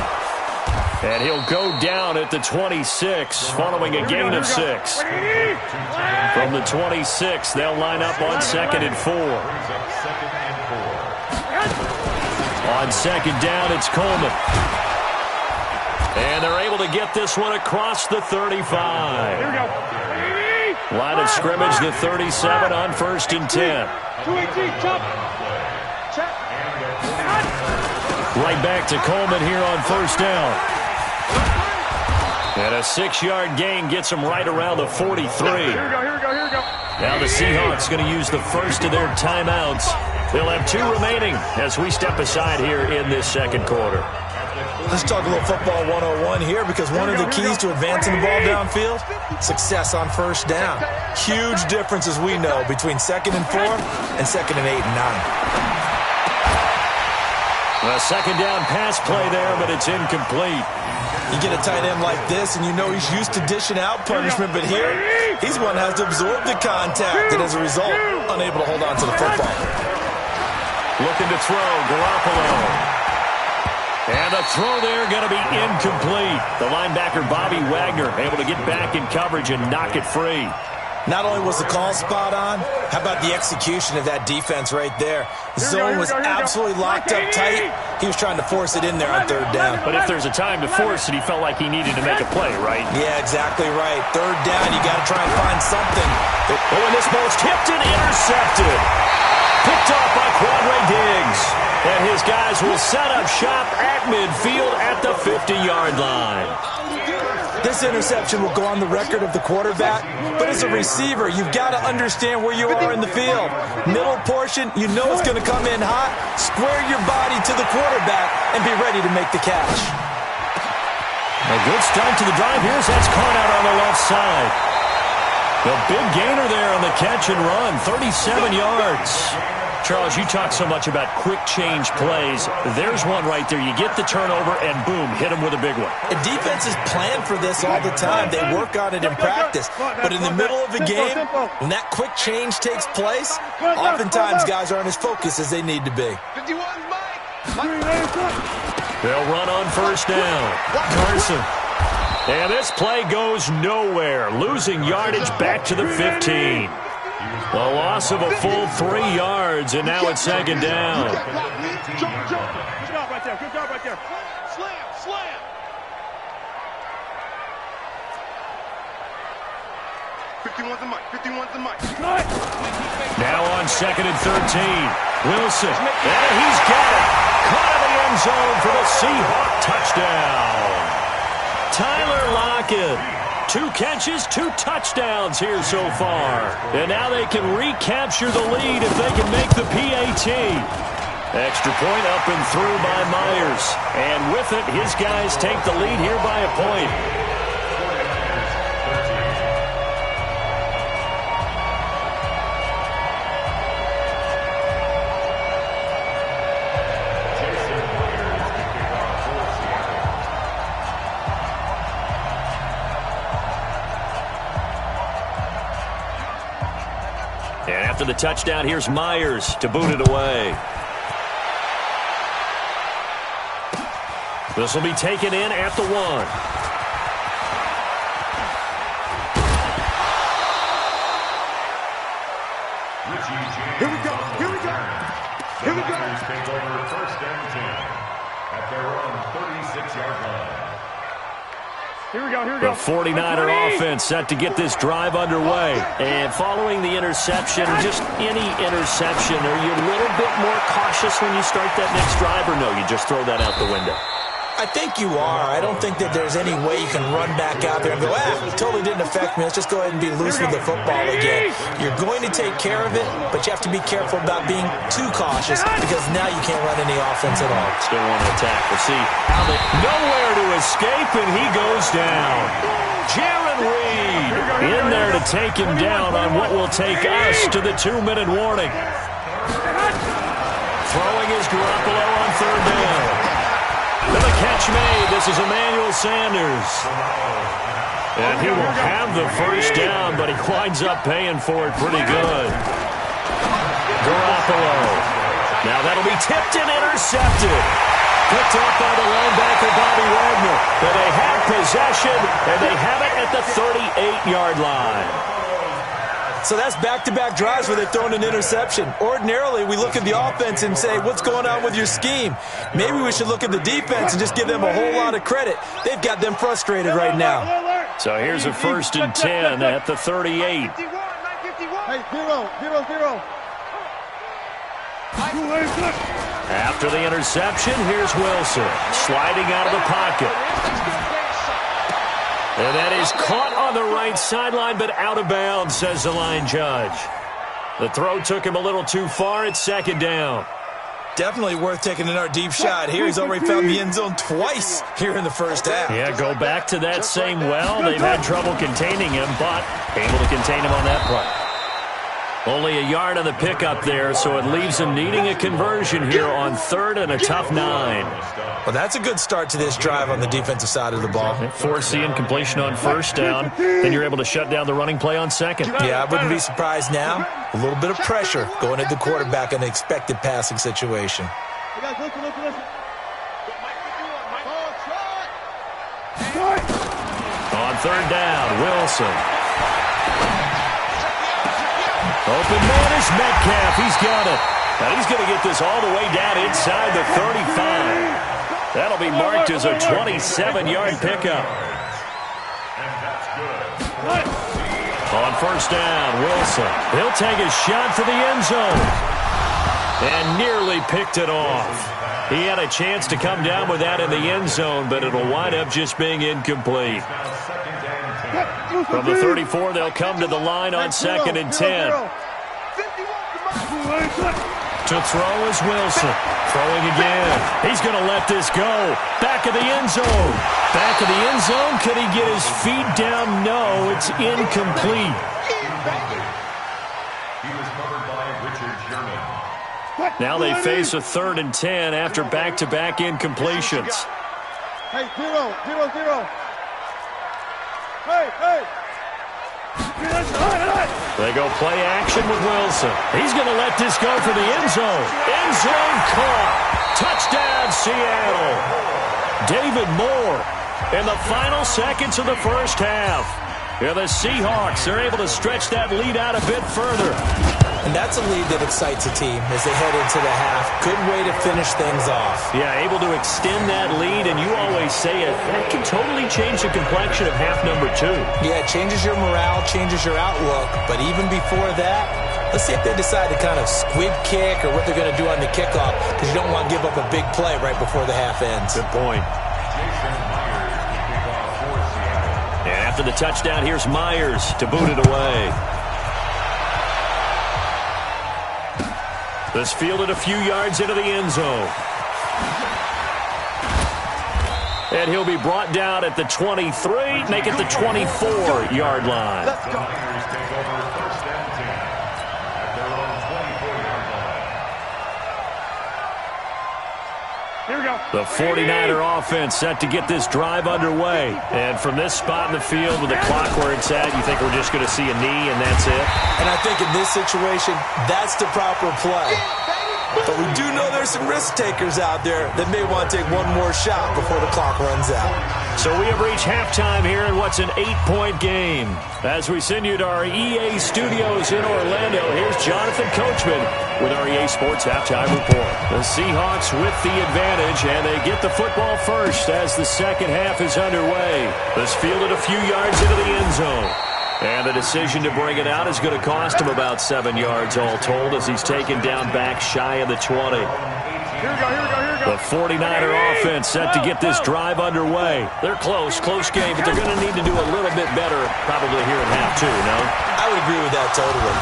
And he'll go down at the 26 following a gain of 6. From the 26, they'll line up on 2nd and 4. On 2nd down, it's Coleman. And they're able to get this one across the 35. Line of scrimmage, the 37 on 1st and 10. Right back to Coleman here on 1st down. And a 6-yard gain gets them right around the 43. Here we go. Now the Seahawks going to use the first of their timeouts. They'll have 2 remaining as we step aside here in this second quarter. Let's talk a little football 101 here, because one of the keys to advancing the ball downfield, success on first down. Huge difference, as we know, between 2nd and 4 and 2nd and 8 and 9. A 2nd down pass play there, but it's incomplete. You get a tight end like this, and you know he's used to dishing out punishment, but here, he's one that has to absorb the contact, and as a result, unable to hold on to the football. Looking to throw, Garoppolo. And the throw there going to be incomplete. The linebacker, Bobby Wagner, able to get back in coverage and knock it free. Not only was the call spot on, how about the execution of that defense right there? The zone was absolutely locked up tight. He was trying to force it in there on third down. But if there's a time to force it, he felt like he needed to make a play, right? Yeah, exactly right. Third down, you got to try and find something. Oh, and this ball's tipped and intercepted. Picked off by Quadre Diggs. And his guys will set up shop at midfield at the 50-yard line. This interception will go on the record of the quarterback, but as a receiver, you've got to understand where you are in the field. Middle portion, you know it's going to come in hot. Square your body to the quarterback and be ready to make the catch. A good start to the drive. Here's that's caught out on the left side. The big gainer there on the catch and run, 37 yards. Charles, you talk so much about quick change plays. There's one right there. You get the turnover, and boom, hit him with a big one. And defenses plan for this all the time. They work on it in practice. But in the middle of a game, when that quick change takes place, oftentimes guys aren't as focused as they need to be. They'll run on first down. Carson. And this play goes nowhere. Losing yardage back to the 15. A loss of a full 3 yards, and now it's second down. Good job right there. Good job right there. Slam. Now on second and 13. Wilson. And he's got it. Caught in the end zone for the Seahawk touchdown. Tyler Lockett. 2 catches, 2 touchdowns here so far. And now they can recapture the lead if they can make the PAT. Extra point up and through by Myers. And with it, his guys take the lead here by a point. And after the touchdown, here's Myers to boot it away. This will be taken in at the 1. Here we go. Take over first and 10 at their own 36-yard line. Here we go. The 49er offense set to get this drive underway. And following the interception, just any interception, are you a little bit more cautious when you start that next drive, or no, you just throw that out the window? I think you are. I don't think that there's any way you can run back out there and go, it totally didn't affect me. Let's just go ahead and be loose with the football again. You're going to take care of it, but you have to be careful about being too cautious because now you can't run any offense at all. Still want to attack. We'll see how they nowhere to escape, and he goes down. Jaron Reed in there to take him down on what will take us to the 2-minute warning. Throwing is Garoppolo on third down. And the catch made. This is Emmanuel Sanders. And he will have the first down, but he winds up paying for it pretty good. Garoppolo. Now that'll be tipped and intercepted. Picked up by the linebacker, Bobby Wagner. But they have possession, and they have it at the 38-yard line. So that's back-to-back drives where they've thrown an interception. Ordinarily, we look at the offense and say, what's going on with your scheme? Maybe we should look at the defense and just give them a whole lot of credit. They've got them frustrated right now. So here's a first and 10 at the 38. Hey, 0. After the interception, here's Wilson sliding out of the pocket. And that is caught on the right sideline, but out of bounds, says the line judge. The throw took him a little too far. It's second down. Definitely worth taking another deep shot here. He's already found the end zone twice here in the first half. Yeah, go back to that same well. They've had trouble containing him, but able to contain him on that play. Only a yard on the pickup there, so it leaves him needing a conversion here on third and a tough 9. Well, that's a good start to this drive on the defensive side of the ball. Force the incompletion on first down. Then you're able to shut down the running play on second. Yeah, I wouldn't be surprised now. A little bit of pressure going at the quarterback in an expected passing situation. Listen. Third down, Wilson. Open man is Metcalf. He's got it. And he's going to get this all the way down inside the 35. That'll be marked as a 27-yard pickup. On first down, Wilson. He'll take a shot for the end zone. And nearly picked it off. He had a chance to come down with that in the end zone, but it'll wind up just being incomplete. From the 34, they'll come to the line on 2nd and 10. To throw is Wilson. Throwing again. He's going to let this go. Back of the end zone. Back of the end zone. Could he get his feet down? No, it's incomplete. Now they face a 3rd and 10 after back-to-back incompletions. Hey, 0-0-0. Hey. They go play action with Wilson. He's going to let this go for the end zone. End zone caught. Touchdown, Seattle. David Moore in the final seconds of the first half. Yeah, the Seahawks are able to stretch that lead out a bit further. And that's a lead that excites a team as they head into the half. Good way to finish things off. Yeah, able to extend that lead, and you always say it, that can totally change the complexion of half number 2. Yeah, it changes your morale, changes your outlook. But even before that, let's see if they decide to kind of squib kick or what they're going to do on the kickoff, because you don't want to give up a big play right before the half ends. Good point. And after the touchdown, here's Myers to boot it away. This fielded a few yards into the end zone. And he'll be brought down at the 23, make it the 24-yard line. Let's go. Here we go. The 49er offense set to get this drive underway. And from this spot in the field with the clock where it's at, you think we're just going to see a knee and that's it? And I think in this situation, that's the proper play. But we do know there's some risk takers out there that may want to take one more shot before the clock runs out. So we have reached halftime here in what's an 8-point game. As we send you to our EA studios in Orlando, here's Jonathan Coachman with our EA Sports Halftime Report. The Seahawks with the advantage, and they get the football first as the second half is underway. This fielded a few yards into the end zone. And the decision to bring it out is going to cost him about 7 yards all told as he's taken down back shy of the 20. Here we go. The 49er offense set to get this drive underway. They're close game, but they're going to need to do a little bit better probably here in half 2, no? I would agree with that totally.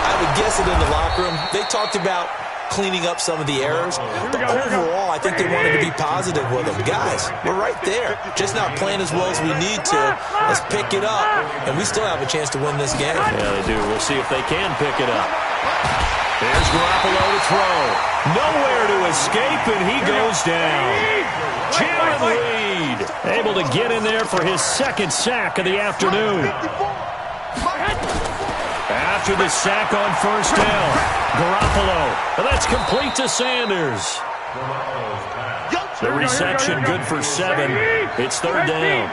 I would guess it in the locker room. They talked about cleaning up some of the errors, but overall, I think they wanted to be positive with them. Guys, we're right there. Just not playing as well as we need to. Let's pick it up, and we still have a chance to win this game. Yeah, they do. We'll see if they can pick it up. There's Garoppolo to throw. Nowhere to escape, and he goes down. Jalen Reed able to get in there for his second sack of the afternoon. After the sack on first down, Garoppolo. That's complete to Sanders. The reception good for 7. It's third down.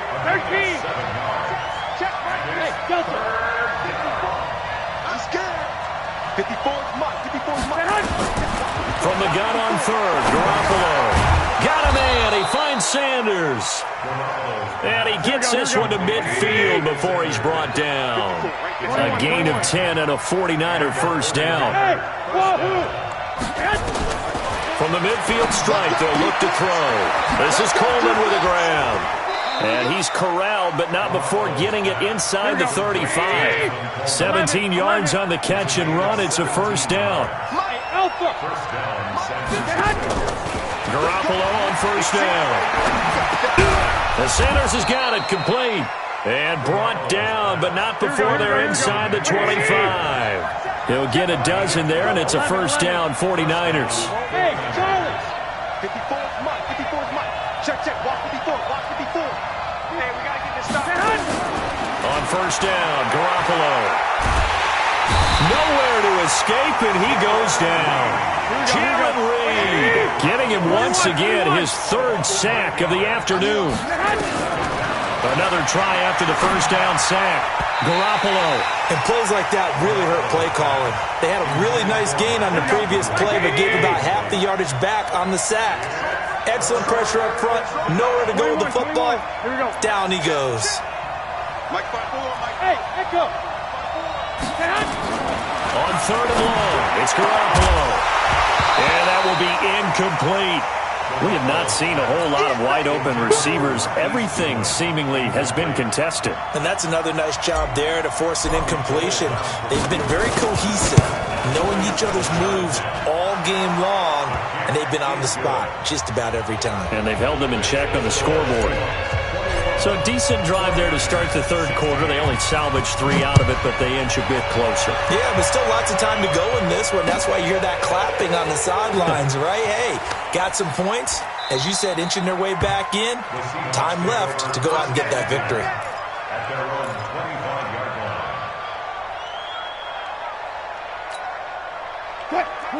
From the gun on third, Garoppolo. Got a man. He finds Sanders. And he gets this one to midfield before he's brought down. A gain of 10 and a 49er first down. From the midfield stripe, they'll look to throw. This is Coleman with the ground. And he's corralled, but not before getting it inside the 35. 17 yards on the catch and run. It's a first down. Garoppolo on first down. And Sanders has got it complete. And brought down, but not before they're inside the 25. He'll get a dozen there, and it's a first down, 49ers. Hey, Charlie! 54's Mike. 54's Mike. Check. Watch 54. Hey, we got to get this stopped. On first down, Garoppolo. Nowhere to escape, and he goes down. Jalen Reed getting him once again, his third sack of the afternoon. Another try after the first down sack. Garoppolo. And plays like that really hurt play calling. They had a really nice gain on the previous play, but gave about half the yardage back on the sack. Excellent pressure up front. Nowhere to go with the football. Down he goes. Hey, echo. On third and long, it's Garoppolo. And that will be incomplete. We have not seen a whole lot of wide-open receivers. Everything seemingly has been contested. And that's another nice job there to force an incompletion. They've been very cohesive, knowing each other's moves all game long, and they've been on the spot just about every time. And they've held them in check on the scoreboard. So a decent drive there to start the third quarter. They only salvaged 3 out of it, but they inch a bit closer. Yeah, but still lots of time to go in this one. That's why you hear that clapping on the sidelines, right? Hey, got some points. As you said, inching their way back in. Time left to go out and get that victory. At their own 25-yard line.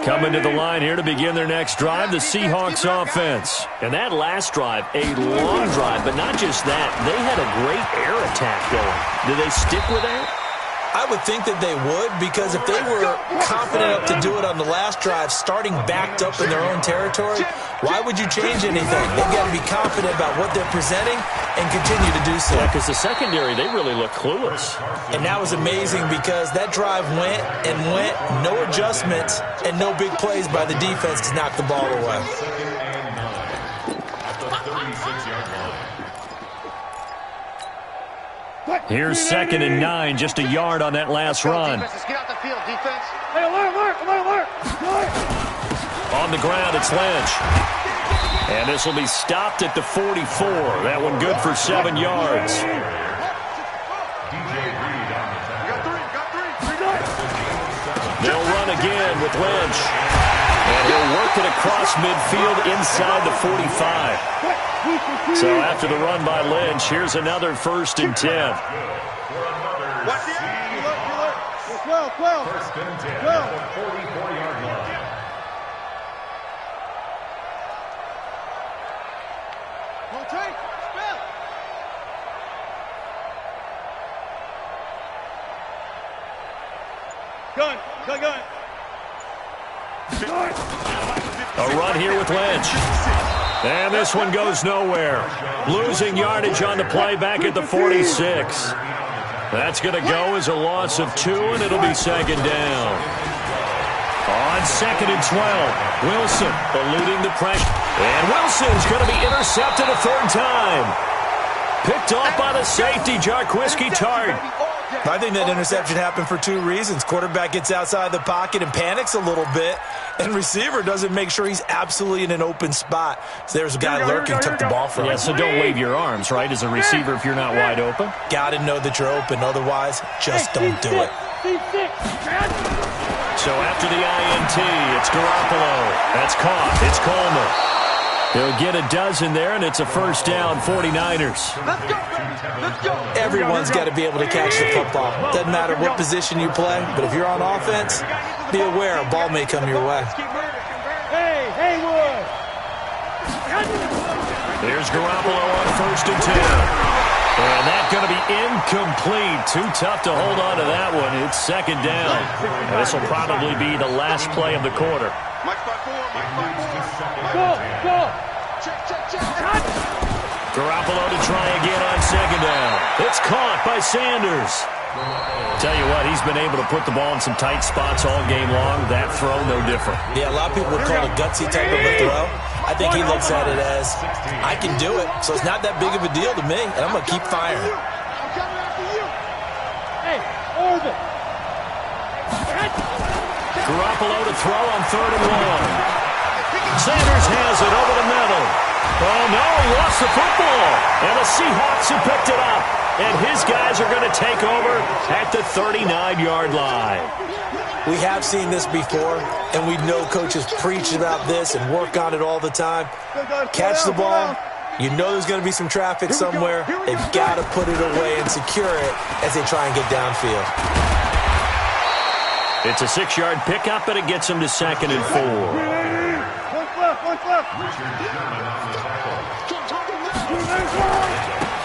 Coming to the line here to begin their next drive, the Seahawks offense. And that last drive, a long drive, but not just that. They had a great air attack going. Do they stick with that? I would think that they would, because if they were confident enough to do it on the last drive, starting backed up in their own territory, why would you change anything? They've got to be confident about what they're presenting and continue to do so. Yeah, because the secondary, they really look clueless. And that was amazing because that drive went and went, no adjustments, and no big plays by the defense to knock the ball away. Here's 2nd and 9, just a yard on that last run. Get out the field, defense. Hey, alert. On the ground, it's Lynch. And this will be stopped at the 44. That one good for 7 yards. They'll run again with Lynch. And he'll work it across midfield inside the 45. So after the run by Lynch, here's another 1st and 10. Watch it. 12. 1st and 10 at the 44-yard line. Rotate. Spell. Gun. A run here with Lynch. And this one goes nowhere. Losing yardage on the play back at the 46. That's going to go as a loss of 2, and it'll be 2nd down. On 2nd and 12, Wilson eluding the pressure. And Wilson's going to be intercepted a 3rd time. Picked off by the safety, Jarquiski Tart. I think that interception happened for 2 reasons. Quarterback gets outside the pocket and panics a little bit, and receiver doesn't make sure he's absolutely in an open spot. So there's a guy lurking, took the ball from him. Yeah, so don't wave your arms, right, as a receiver if you're not wide open? Got to know that you're open. Otherwise, just don't do it. So after the INT, it's Garoppolo. That's caught. It's Coleman. He'll get a dozen there, and it's a 1st down, 49ers. Everyone's got to be able to catch the football. Doesn't matter what position you play, but if you're on offense, be aware a ball may come your way. Hey, Haywood. There's Garoppolo on 1st and 10. And that's going to be incomplete. Too tough to hold on to that one. It's 2nd down. And this will probably be the last play of the quarter. Go. Garoppolo to try again on 2nd down. It's caught by Sanders. Tell you what, he's been able to put the ball in some tight spots all game long. That throw, no different. Yeah, a lot of people would call it a gutsy type of a throw. I think he looks at it as, I can do it, so it's not that big of a deal to me, and I'm going to keep firing. Hey, Orvin. Garoppolo to throw on 3rd and 1. Sanders has it over the middle. Oh, no, he lost the football. And the Seahawks have picked it up. And his guys are going to take over at the 39-yard line. We have seen this before, and we know coaches preach about this and work on it all the time. Catch the ball. You know there's going to be some traffic somewhere. They've got to put it away and secure it as they try and get downfield. It's a 6-yard pickup, and it gets them to 2nd and 4. One left.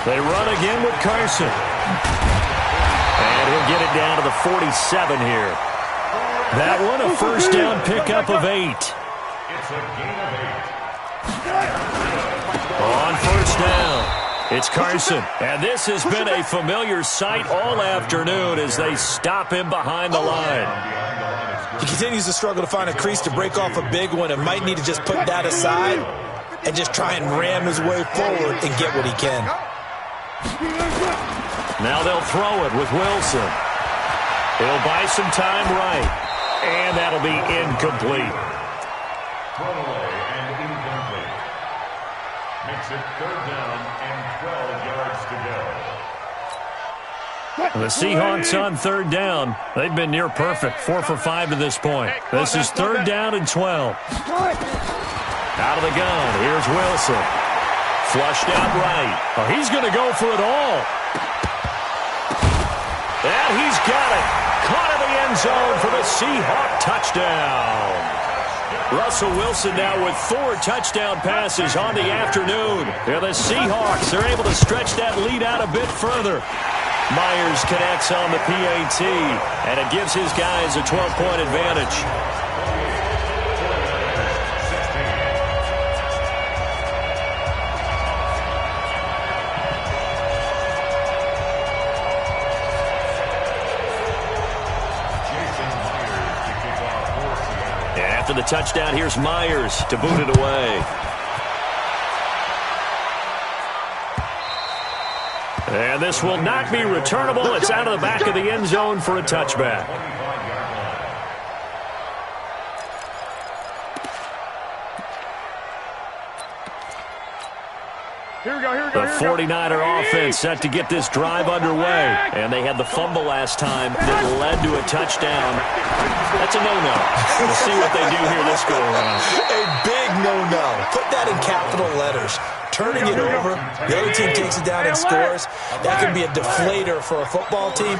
They run again with Carson. And he'll get it down to the 47 here. That one, a first down pickup of 8. It's a gain of 8. On first down, it's Carson. And this has been a familiar sight all afternoon as they stop him behind the line. He continues to struggle to find a crease to break off a big one and might need to just put that aside and just try and ram his way forward and get what he can. Now they'll throw it with Wilson. He'll buy some time right. And that'll be incomplete. Thrown away and incomplete. Makes it 3rd down and 12 yards to go. The Seahawks on 3rd down. They've been near perfect. 4 for 5 to this point. This is 3rd down and 12. Out of the gun. Here's Wilson. Flushed out right. Oh, he's going to go for it all. And he's got it. Caught in the end zone for the Seahawk touchdown. Russell Wilson now with 4 touchdown passes on the afternoon. And the Seahawks are able to stretch that lead out a bit further. Myers connects on the PAT, and it gives his guys a 12-point advantage. After the touchdown, here's Myers to boot it away. And this will not be returnable. It's out of the back of the end zone for a touchback. The 49er offense set to get this drive underway. And they had the fumble last time that led to a touchdown. That's a no-no. We'll see what they do here this go-around. A big no-no. Put that in capital letters. Turning it over, the other team takes it down and scores. That can be a deflator for a football team.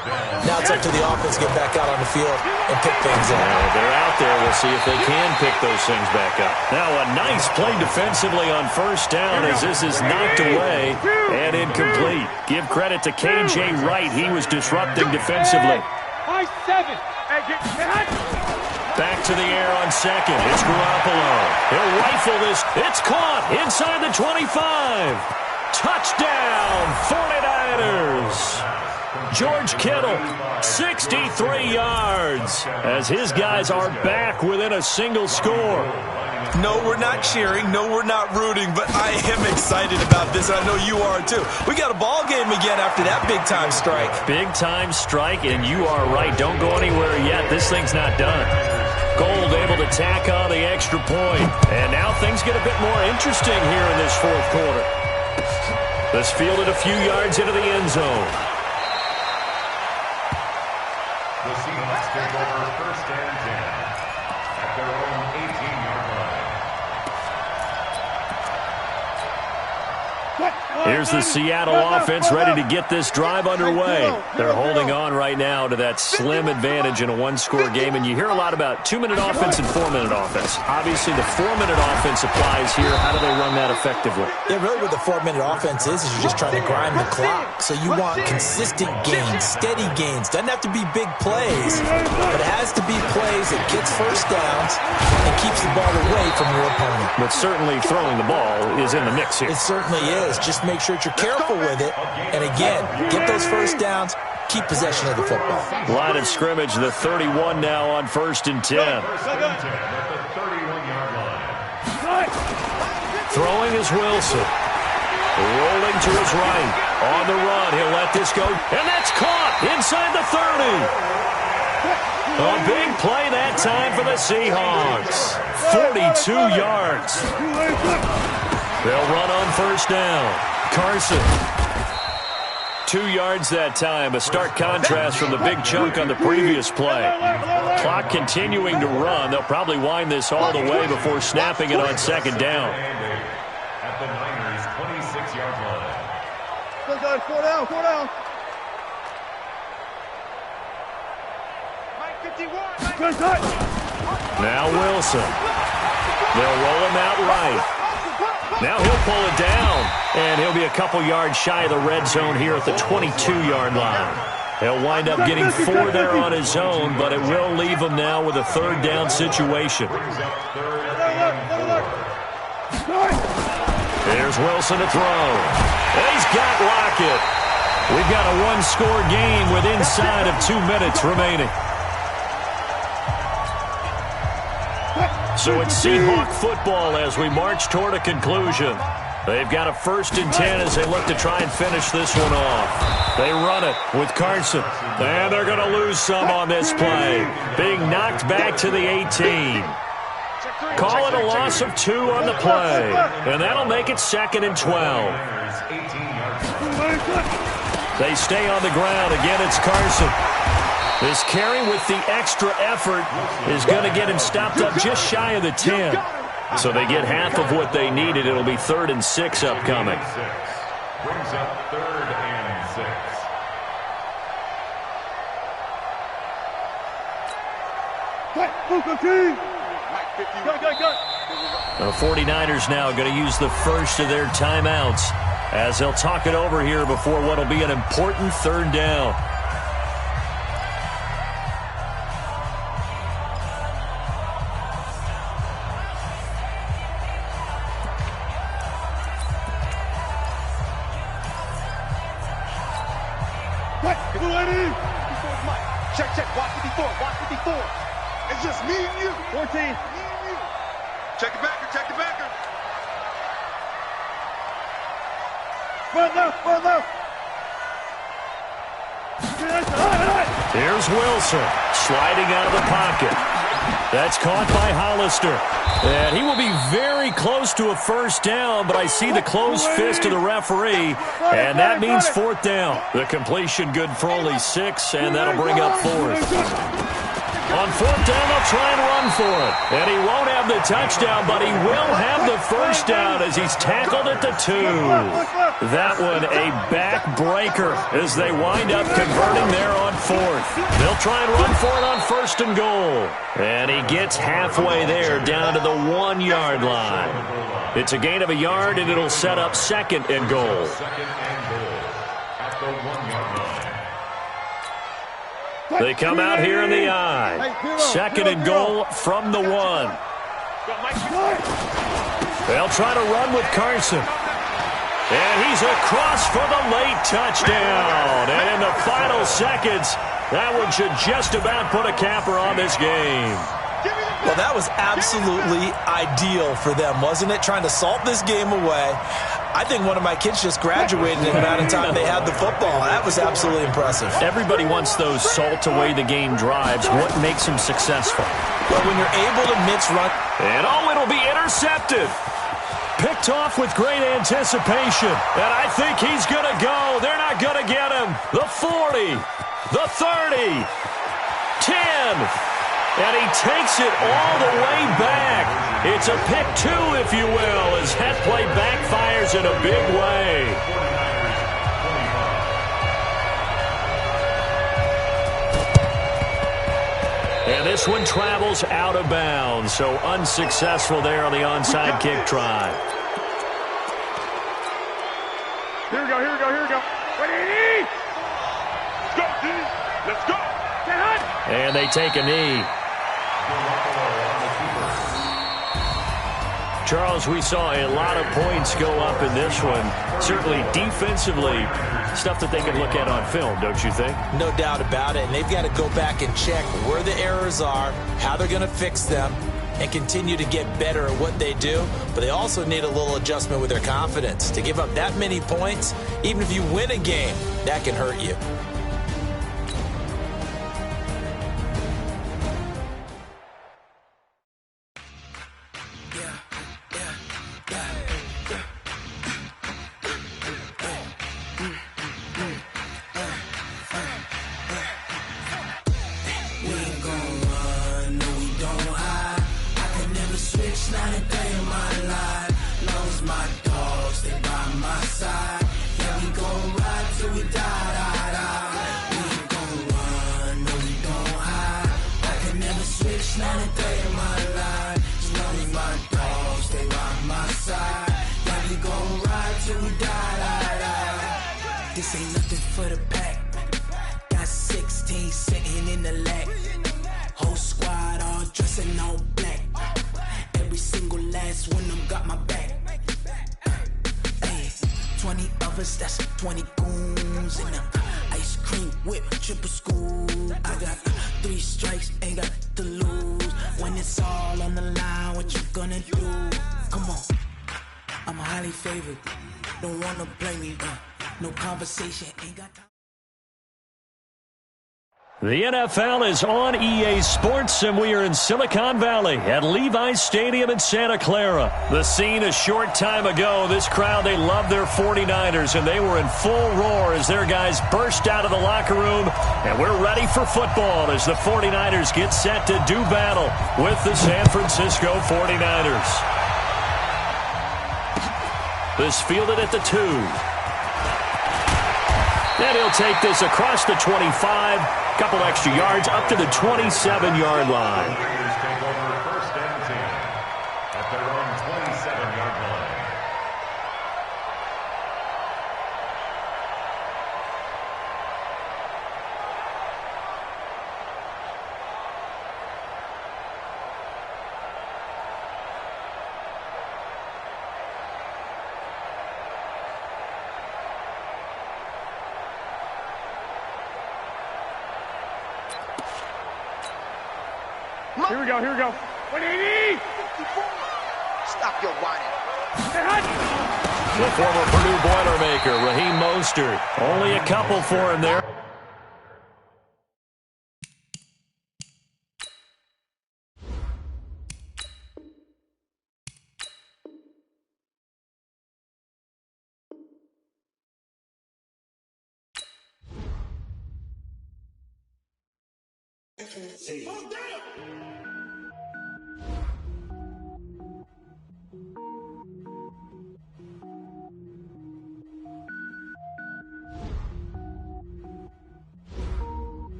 Now it's up to the offense to get back out on the field and pick things up. They're out there. We'll see if they can pick those things back up. Now a nice play defensively on first down as this is knocked away and incomplete. Give credit to K.J. Wright. He was disrupting defensively. Back to the air on second. It's Garoppolo. He'll rifle this. It's caught inside the 25. Touchdown, 49ers. George Kittle, 63 yards, as his guys are back within a single score. No, we're not cheering. No, we're not rooting, but I am excited about this, and I know you are too. We got a ball game again after that big-time strike. Big-time strike, and you are right. Don't go anywhere yet. This thing's not done. Gold able to tack on the extra point. And now things get a bit more interesting here in this 4th quarter. This fielded a few yards into the end zone. The Seahawks take over 1st and 10 at their own 18-yard line. Here's the Seattle offense ready to get this drive underway. They're holding on right now to that slim advantage in a one-score game, and you hear a lot about 2-minute offense and 4-minute offense. Obviously, the 4-minute offense applies here. How do they run that effectively? Yeah, really what the 4-minute offense is you're just trying to grind the clock. So you want consistent gains, steady gains. Doesn't have to be big plays, but it has to be plays that gets first downs and keeps the ball away from your opponent. But certainly throwing the ball is in the mix here. It certainly is. Just make sure that you're careful with it. And again, get those first downs, keep possession of the football. Line of scrimmage, the 31 now on 1st and 10. Throwing is Wilson. Rolling to his right. On the run, he'll let this go. And that's caught inside the 30. A big play that time for the Seahawks. 42 yards. They'll run on first down. Carson. 2 yards that time. A stark contrast from the big chunk on the previous play. Clock continuing to run. They'll probably wind this all the way before snapping it on second down. At the Niners' 26-yard line. Four down. Now Wilson. They'll roll him out right. Now he'll pull it down, and he'll be a couple yards shy of the red zone here at the 22-yard line. He'll wind up getting 4 there on his own, but it will leave him now with a third down situation. Here's Wilson to throw. And he's got Lockett. We've got a one-score game with inside of 2 minutes remaining. So it's Seahawk football as we march toward a conclusion. They've got a 1st and 10 as they look to try and finish this one off. They run it with Carson. And they're going to lose some on this play. Being knocked back to the 18. Call it a loss of 2 on the play. And that'll make it 2nd and 12. They stay on the ground. Again, it's Carson. This carry with the extra effort is going to get him stopped up just shy of the 10. So they get half of what they needed. It'll be 3rd and 6 upcoming. Brings up 3rd and 6. The 49ers now going to use the first of their timeouts as they'll talk it over here before what will be an important 3rd down. Check. Watch it before. It's just me and you. 14. Me and you. Check the backer. Run left. Here's Wilson sliding out of the pocket. That's caught by Hollister. And he will be very close to a 1st down, but I see the closed fist of the referee, and that means 4th down. The completion good for only 6, and that'll bring up 4th. On 4th down, they'll try and run for it. And he won't have the touchdown, but he will have the 1st down as he's tackled at the 2. That one a backbreaker as they wind up converting there on 4th. They'll try and run for it on 1st and goal. And he gets halfway there down to the 1-yard line. It's a gain of a yard, and it'll set up 2nd and goal. 2nd and goal at the 1-yard line. They come out here in the I. 2nd and goal from the 1. They'll try to run with Carson. And he's across for the late touchdown. And in the final seconds, that one should just about put a capper on this game. Well, that was absolutely ideal for them, wasn't it? Trying to salt this game away. I think one of my kids just graduated in the amount of time they had the football. That was absolutely impressive. Everybody wants those salt-away-the-game drives. What makes them successful? Well, when you're able to mix run. And it'll be intercepted. Picked off with great anticipation. And I think he's going to go. They're not going to get him. The 40. The 30. 10. And he takes it all the way back. It's a pick 2, if you will, as that play backfires in a big way. And this one travels out of bounds, so unsuccessful there on the onside kick try. Here we go. Ready? Let's go, D. Let's go. And they take a knee. Charles, we saw a lot of points go up in this one. Certainly defensively, stuff that they can look at on film, don't you think? No doubt about it. And they've got to go back and check where the errors are, how they're going to fix them, and continue to get better at what they do. But they also need a little adjustment with their confidence. To give up that many points, even if you win a game, that can hurt you. Not a day in my life, as long as my dogs, they by my side. This ain't nothing for the pack. Got 16 sitting in the lap. Whole squad all dressing all black. Every single last one of them got my back. Hey, 20 of us, that's 20 goons in the ice cream whip, triple school. I got 3 strikes, ain't got to lose. When it's all on the line, what you gonna do? Come on, I'm highly favored. Don't wanna blame me, no conversation, ain't got time. The NFL is on EA Sports, and we are in Silicon Valley at Levi's Stadium in Santa Clara. The scene a short time ago, this crowd, they love their 49ers, and they were in full roar as their guys burst out of the locker room, and we're ready for football as the 49ers get set to do battle with the San Francisco 49ers. This fielded at the 2. And he'll take this across the 25. Couple extra yards up to the 27-yard line. Raiders take over first and 10 at their own 27-yard line. Here we go, here we go. 180! Stop your whining. The former Purdue Boilermaker, Raheem Mostert. Only a couple for him there.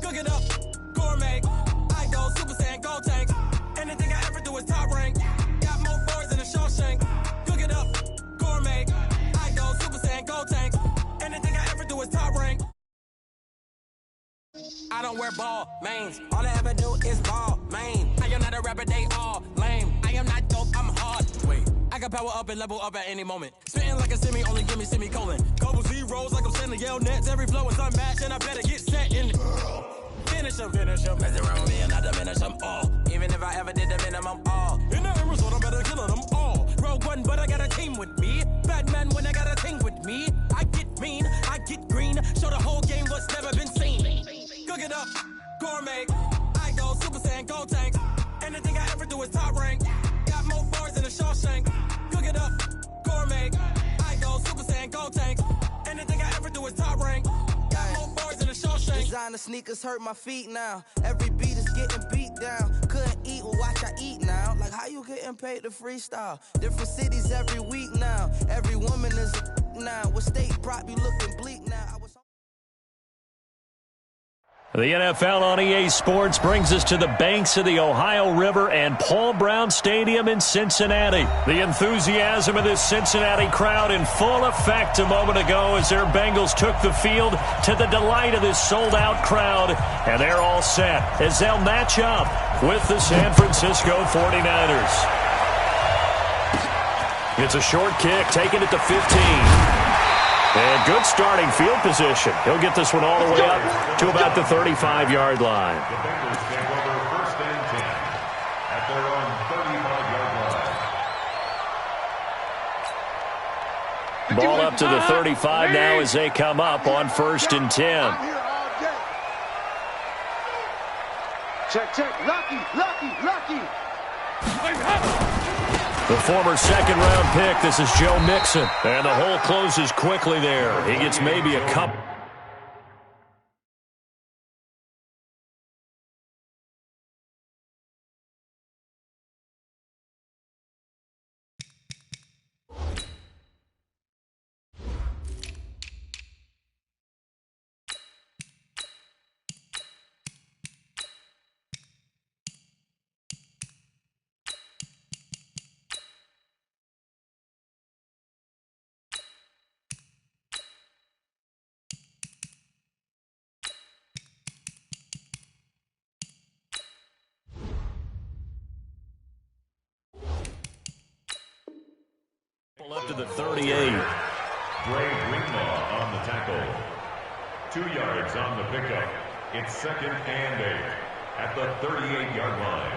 Cook it up, gourmet. I go Super Saiyan, go tank. Anything I ever do is top rank. Got more boys than a Shawshank. Cook it up, gourmet. I go Super Saiyan, go tank. Anything I ever do is top rank. I don't wear ball mains. All I ever do is ball main. I am not a rapper, they all lame. I am not dope, I'm hard. Wait, I can power up and level up at any moment. Spitting like a semi, only give me semicolon. Couple zeros like I'm sending yell nets. Every flow is unmatched and I better get set in. Finish them. Mess around with me and I diminish them all. Even if I ever did the minimum all. In the end result, I'm better killing them all. Rogue One, but I got a team with me. Batman when I got a thing with me. I get mean, I get green. Show the whole game what's never been seen. Cook it up, gourmet. I go Super Saiyan, go tank. Anything I ever do is top rank. Got more bars than a Shawshank. Cook it up, gourmet. I go Super Saiyan, go tank. Anything I ever do is top rank. Got more bars than a Shawshank. Designer sneakers hurt my feet now. Every beat is getting beat down. Couldn't eat, well watch I eat now. Like how you getting paid to freestyle? Different cities every week now. Every woman is a now. What state prop you looking bleak now? The NFL on EA Sports brings us to the banks of the Ohio River and Paul Brown Stadium in Cincinnati. The enthusiasm of this Cincinnati crowd in full effect a moment ago as their Bengals took the field to the delight of this sold-out crowd. And they're all set as they'll match up with the San Francisco 49ers. It's a short kick, taken at the 15. And good starting field position. He'll get this one all the way up to about the 35-yard line. The Bengals take over first and 10 at their own 35-yard line. Ball up to the 35 now as they come up on first and 10. Check. Lucky. The former second-round pick, this is Joe Mixon. And the hole closes quickly there. He gets maybe a couple. Left to the 38. Dre Greenlaw on the tackle. 2 yards on the pickup. It's 2nd and 8 at the 38-yard line.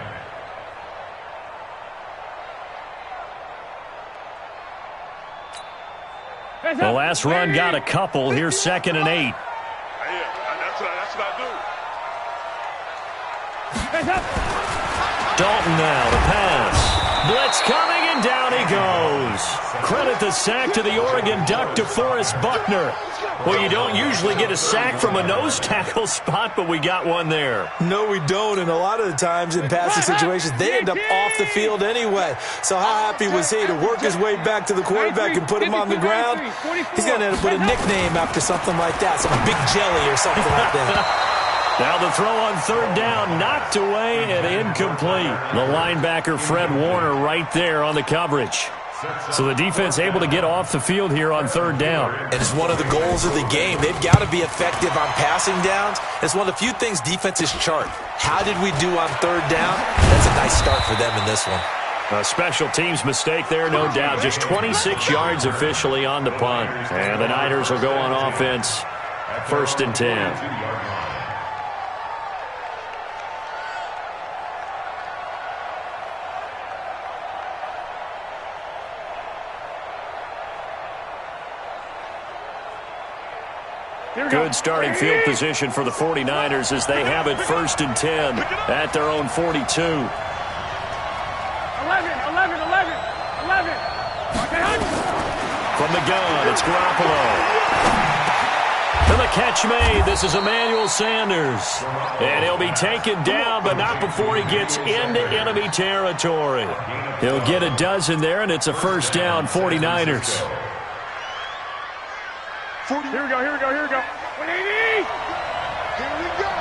The last run got a couple. Here's 2nd and 8. That's what I do. Dalton now to pass. Blitz coming, and down he goes. Credit the sack to the Oregon Duck, DeForest Buckner. Well, you don't usually get a sack from a nose tackle spot, but we got one there. No, we don't, and a lot of the times in passing situations, they end up off the field anyway. So how happy was he to work his way back to the quarterback and put him on the ground? He's going to end up with a nickname after something like that, some Big Jelly or something like that. Now the throw on 3rd down, knocked away and incomplete. The linebacker, Fred Warner, right there on the coverage. So the defense able to get off the field here on 3rd down. And it's one of the goals of the game. They've got to be effective on passing downs. It's one of the few things defenses chart. How did we do on 3rd down? That's a nice start for them in this one. A special teams mistake there, no doubt. Just 26 yards officially on the punt. And the Niners will go on offense. 1st and 10. Good starting field position for the 49ers as they have it 1st and 10 at their own 42. 11. From the gun, it's Garoppolo. And the catch made. This is Emmanuel Sanders. And he'll be taken down, but not before he gets into enemy territory. He'll get a dozen there, and it's a 1st down, 49ers. Here we go. 180. Here we go.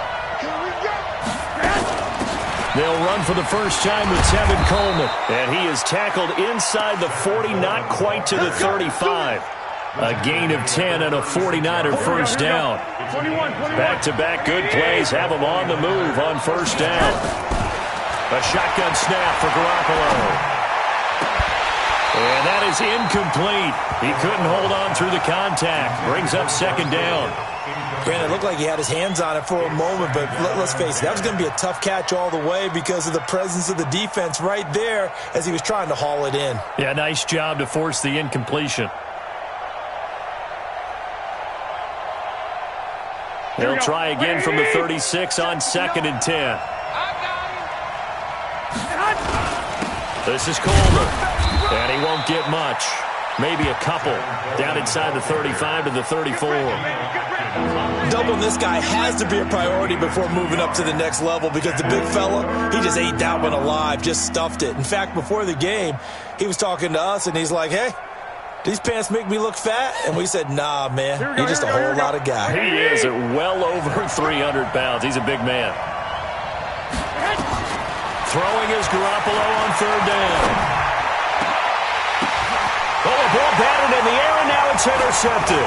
They'll run for the first time with Tevin Coleman. And he is tackled inside the 40, not quite to the 35. A gain of 10 and a 49er 1st down. Back-to-back good plays have him on the move on 1st down. A shotgun snap for Garoppolo. And that is incomplete. He couldn't hold on through the contact. Brings up 2nd down. Brandon, it looked like he had his hands on it for a moment, but let's face it, that was going to be a tough catch all the way because of the presence of the defense right there as he was trying to haul it in. Yeah, nice job to force the incompletion. They'll try again from the 36 on 2nd and 10. This is Coleman. And he won't get much. Maybe a couple. Down inside the 35 to the 34. Doubling this guy has to be a priority before moving up to the next level because the big fella, he just ate that one alive, just stuffed it. In fact, before the game, he was talking to us, and he's like, hey, these pants make me look fat? And we said, nah, man, you're just a whole lot of guy. He is at well over 300 pounds. He's a big man. Throwing is Garoppolo on 3rd down. Oh, a ball batted in the air, and now it's intercepted.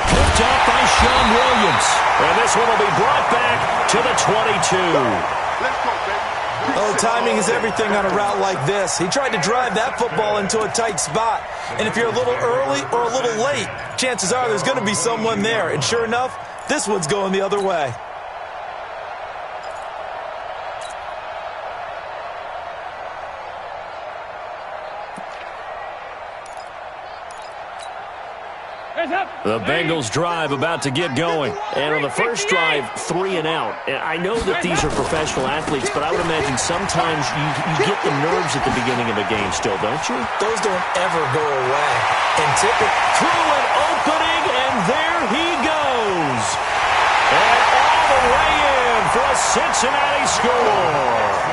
Picked off by Sean Williams. And this one will be brought back to the 22. Oh, timing is everything on a route like this. He tried to drive that football into a tight spot. And if you're a little early or a little late, chances are there's going to be someone there. And sure enough, this one's going the other way. The Bengals drive about to get going. And on the first drive, 3 and out. And I know that these are professional athletes, but I would imagine sometimes you get the nerves at the beginning of a game still, don't you? Those don't ever go away. And typically through an opening, and there he goes. And all the way in for a Cincinnati score.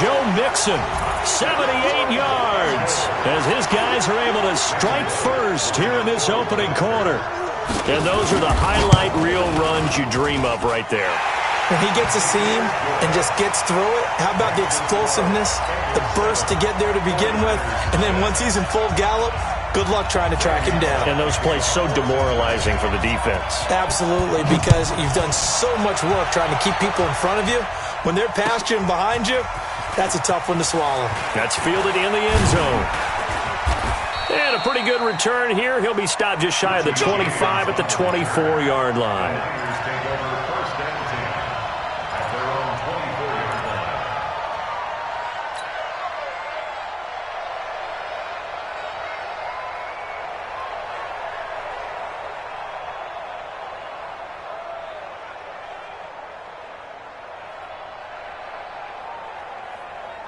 Joe Mixon, 78 yards, as his guys are able to strike first here in this opening quarter. And those are the highlight reel runs you dream of right there. When he gets a seam and just gets through it, how about the explosiveness, the burst to get there to begin with, and then once he's in full gallop, good luck trying to track him down. And those plays so demoralizing for the defense. Absolutely, because you've done so much work trying to keep people in front of you. When they're past you and behind you, that's a tough one to swallow. That's fielded in the end zone. And a pretty good return here. He'll be stopped just shy of the 25 at the 24-yard line.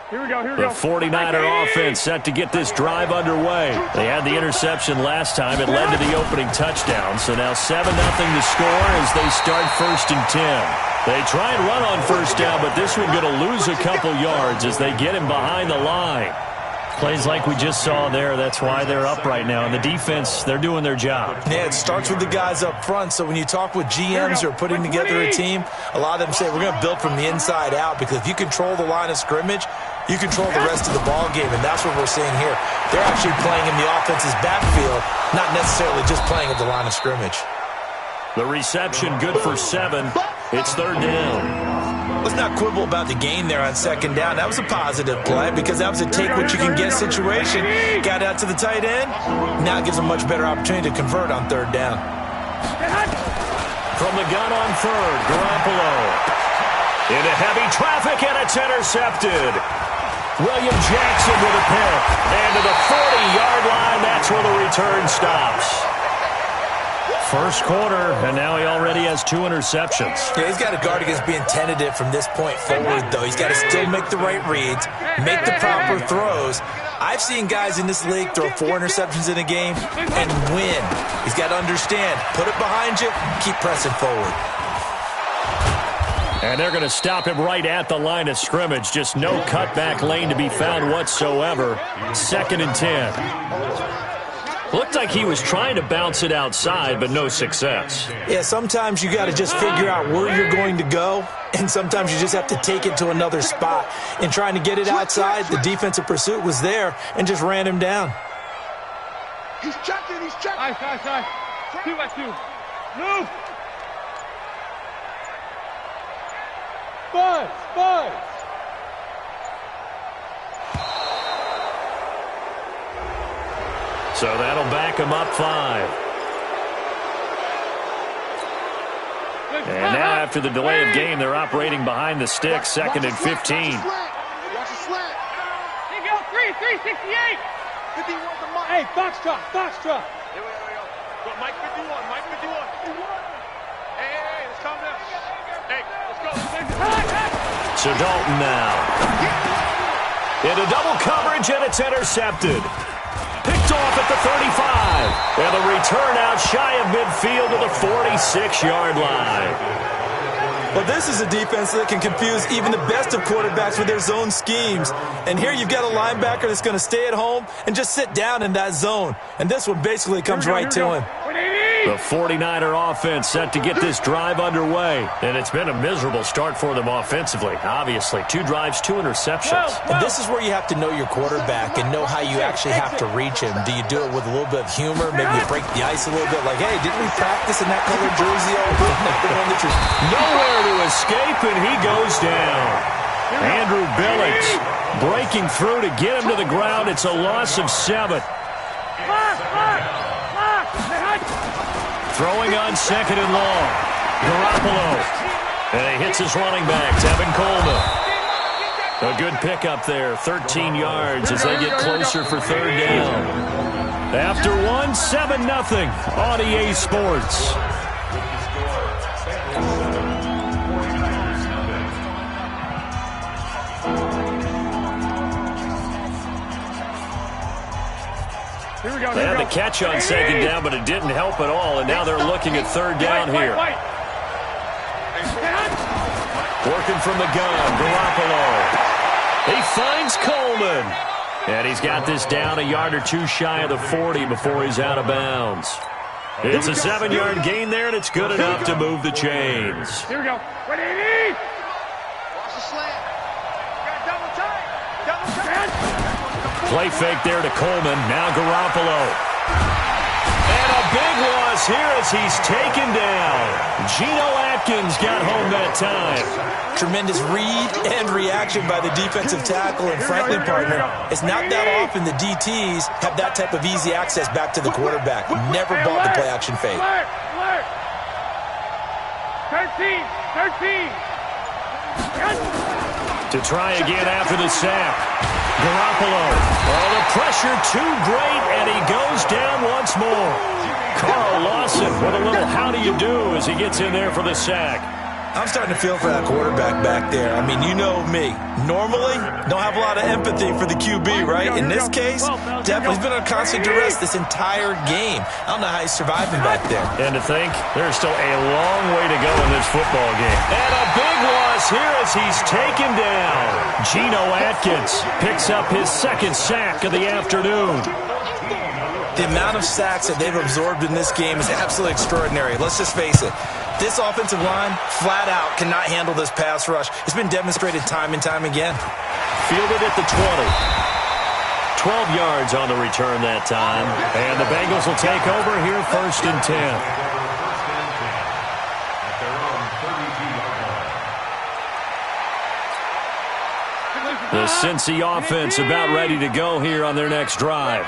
Here we go, here we The go. 49er offense set to get this drive underway. They had the interception last time. It led to the opening touchdown. So now 7-0 to score as they start 1st and 10. They try and run on first down, but this one going to lose a couple yards as they get him behind the line. Plays like we just saw there. That's why they're up right now. And the defense, they're doing their job. Yeah, it starts with the guys up front. So when you talk with GMs who are putting together a team, a lot of them say we're going to build from the inside out, because if you control the line of scrimmage, you control the rest of the ball game, and that's what we're seeing here. They're actually playing in the offense's backfield, not necessarily just playing at the line of scrimmage. The reception good for 7. It's 3rd down. Let's not quibble about the gain there on 2nd down. That was a positive play because that was a take-what-you-can-get situation. Got out to the tight end. Now it gives a much better opportunity to convert on 3rd down. From the gun on 3rd, Garoppolo. Into heavy traffic, and it's intercepted. William Jackson with a pick. And to the 40-yard line, that's where the return stops. First quarter, and now he already has 2 interceptions. Yeah, he's got to guard against being tentative from this point forward, though. He's got to still make the right reads, make the proper throws. I've seen guys in this league throw 4 interceptions in a game and win. He's got to understand, put it behind you, keep pressing forward. And they're going to stop him right at the line of scrimmage. Just no cutback lane to be found whatsoever. 2nd and 10. Looked like he was trying to bounce it outside, but no success. Yeah, sometimes you got to just figure out where you're going to go, and sometimes you just have to take it to another spot. In trying to get it outside, the defensive pursuit was there and just ran him down. He's checking, he's checking. Nice. 2 by 2. Move. Buzz. So that'll back him up 5. And now after the delay of game, they're operating behind the stick, 2nd and 15. Watch the slant. Here we go, 368. 51 to Mike. Hey, Foxtrot. Here we go. Go, Mike 51. Hey, let's calm down. Hey, let's go. So Dalton now. Into double coverage, and it's intercepted. Picked off at the 35. And the return out shy of midfield to the 46-yard line. Well, this is a defense that can confuse even the best of quarterbacks with their zone schemes. And here you've got a linebacker that's going to stay at home and just sit down in that zone. And this one basically comes right to him. The 49er offense set to get this drive underway. And it's been a miserable start for them offensively. Obviously, 2 drives, 2 interceptions. And this is where you have to know your quarterback and know how you actually have to reach him. Do you do it with a little bit of humor? Maybe you break the ice a little bit like, hey, didn't we practice in that colored jersey all week? Nowhere to escape, and he goes down. Andrew Billings breaking through to get him to the ground. It's a loss of 7. Throwing on 2nd and long. Garoppolo. And he hits his running back, Tevin Coleman. A good pickup there, 13 yards as they get closer for 3rd down. After 1, 7-0 on EA Sports. They had the catch on 2nd down, but it didn't help at all, and now they're looking at 3rd down here. Working from the gun, Garoppolo. He finds Coleman. And he's got this down a yard or 2 shy of the 40 before he's out of bounds. It's a 7-yard gain there, and it's good enough to move the chains. Here we go. Watch the slant. Got double tight. Play fake there to Coleman. Now Garoppolo. And a big loss here as he's taken down. Geno Atkins got home that time. Tremendous read and reaction by the defensive tackle, and frankly, partner, it's not that often the DTs have that type of easy access back to the quarterback. Never bought the play-action fake. 13. To try again after the sack. Garoppolo. Oh, the pressure too great, and he goes down once more. Carl Lawson with a little how do you do as he gets in there for the sack. I'm starting to feel for that quarterback back there. I mean, you know me. Normally, don't have a lot of empathy for the QB, right? In this case, definitely he's been on constant duress this entire game. I don't know how he's surviving back there. And to think, there's still a long way to go in this football game. And a big loss here as he's taken down. Geno Atkins picks up his second sack of the afternoon. The amount of sacks that they've absorbed in this game is absolutely extraordinary. Let's just face it. This offensive line, flat out, cannot handle this pass rush. It's been demonstrated time and time again. Fielded at the 20. 12 yards on the return that time. And the Bengals will take over here 1st and 10. The Cincy offense about ready to go here on their next drive.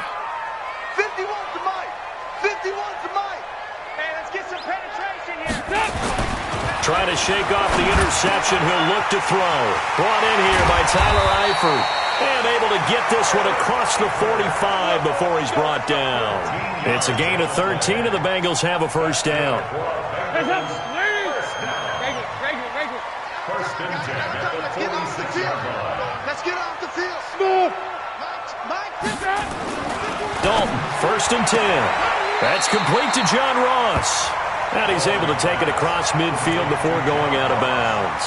51 to Mike. 51 to Mike. Hey, let's get some penetration here. Trying to shake off the interception. He'll look to throw. Brought in here by Tyler Eifert. And able to get this one across the 45 before he's brought down. It's a gain of 13, and the Bengals have a first down. Let's get off the field. Smooth. Dalton, 1st and 10. That's complete to John Ross. And he's able to take it across midfield before going out of bounds.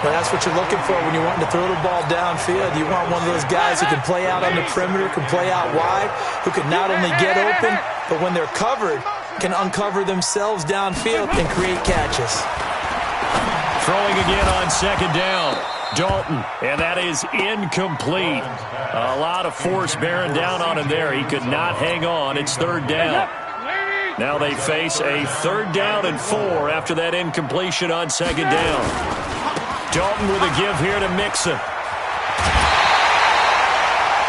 Well, that's what you're looking for when you're wanting to throw the ball downfield. You want one of those guys who can play out on the perimeter, can play out wide, who can not only get open, but when they're covered, can uncover themselves downfield and create catches. Throwing again on 2nd down. Dalton, and that is incomplete. A lot of force bearing down on him there. He could not hang on. It's 3rd down. Now they face a 3rd down and 4 after that incompletion on 2nd down. Dalton with a give here to Mixon.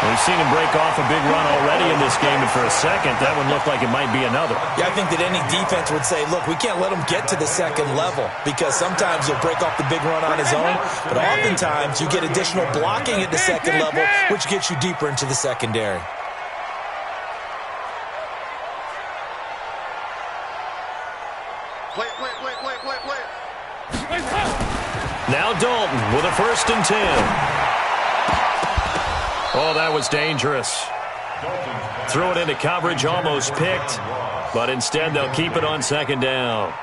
We've seen him break off a big run already in this game, and for a second, that one looked like it might be another. Yeah, I think that any defense would say, look, we can't let him get to the 2nd level, because sometimes he'll break off the big run on his own, but oftentimes you get additional blocking at the 2nd level, which gets you deeper into the secondary. Play. Now Dalton with a 1st and 10. Oh, that was dangerous. Threw it into coverage, almost picked, but instead they'll keep it on 2nd down.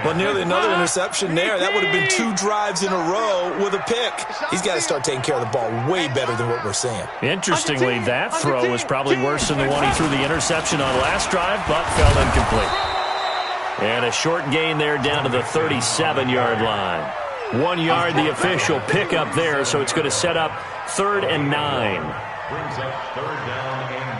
Well, nearly another interception there. That would have been 2 drives in a row with a pick. He's got to start taking care of the ball way better than what we're seeing. Interestingly, that throw was probably worse than the one he threw the interception on last drive, but fell incomplete. And a short gain there down to the 37-yard line. 1 yard, the official pickup there, so it's going to set up 3rd and 9. Brings up 3rd down and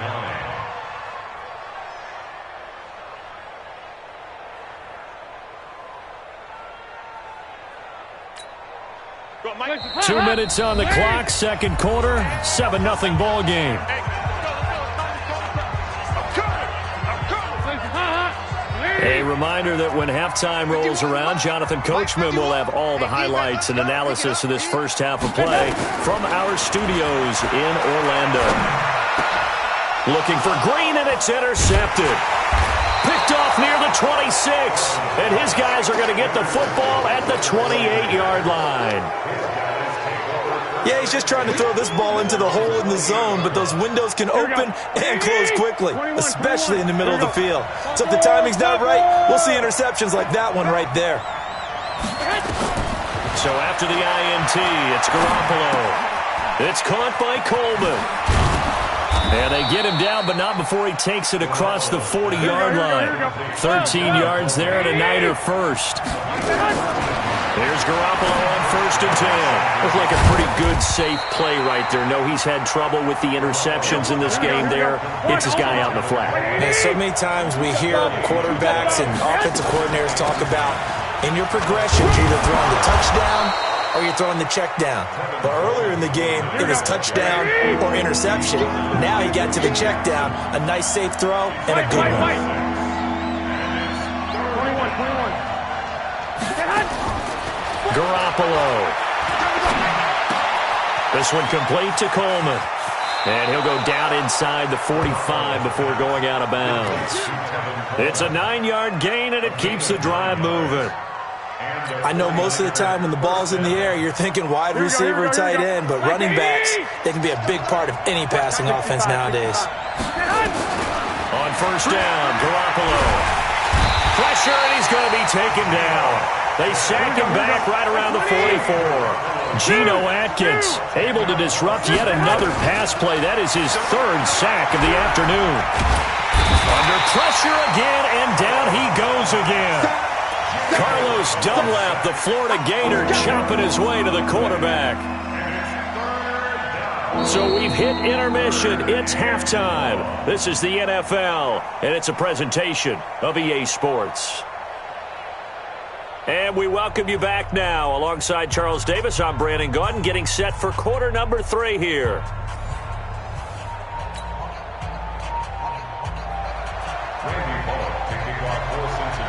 9. 2 minutes on the clock, 2nd quarter, 7-0 ball game. A reminder that when halftime rolls around, Jonathan Coachman will have all the highlights and analysis of this first half of play from our studios in Orlando. Looking for Green, and it's intercepted. Picked off near the 26, and his guys are going to get the football at the 28-yard line. Yeah, he's just trying to throw this ball into the hole in the zone, but those windows can open and close quickly, especially in the middle of the field. So if the timing's not right, we'll see interceptions like that one right there. So after the INT, it's Garoppolo. It's caught by Coleman. And they get him down, but not before he takes it across the 40-yard line. 13 yards there and a Niner first. Here's Garoppolo on 1st and 10. Looks like a pretty good, safe play right there. No, he's had trouble with the interceptions in this game there. Hits his guy out in the flat. And so many times we hear quarterbacks and offensive coordinators talk about in your progressions, you're either throwing the touchdown or you're throwing the check down. But earlier in the game, it was touchdown or interception. Now he got to the check down, a nice safe throw, and a good one. 21. Garoppolo. This one complete to Coleman. And he'll go down inside the 45 before going out of bounds. It's a 9-yard gain, and it keeps the drive moving. I know most of the time when the ball's in the air, you're thinking wide receiver, tight end, but running backs, they can be a big part of any passing offense nowadays. On 1st down, Garoppolo. Pressure, and he's going to be taken down. They sack him back right around the 44. Geno Atkins able to disrupt yet another pass play. That is his 3rd sack of the afternoon. Under pressure again, and down he goes again. Carlos Dunlap, the Florida Gator, chopping his way to the quarterback. So we've hit intermission. It's halftime. This is the NFL, and it's a presentation of EA Sports. And we welcome you back now. Alongside Charles Davis, I'm Brandon Gaudin, getting set for quarter number 3 here.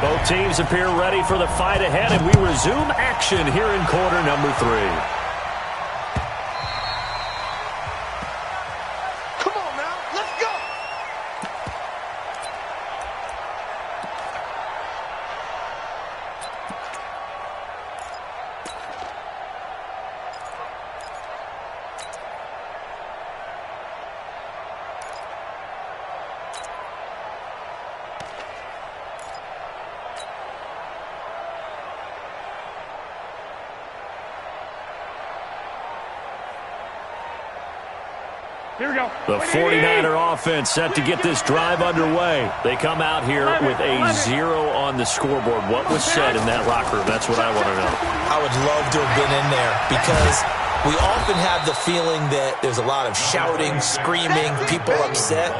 Both teams appear ready for the fight ahead, and we resume action here in quarter number 3. Here we go. The 49er offense set to get this drive underway. They come out here with a 0 on the scoreboard. What was said in that locker room? That's what I want to know. I would love to have been in there because we often have the feeling that there's a lot of shouting, screaming, people upset.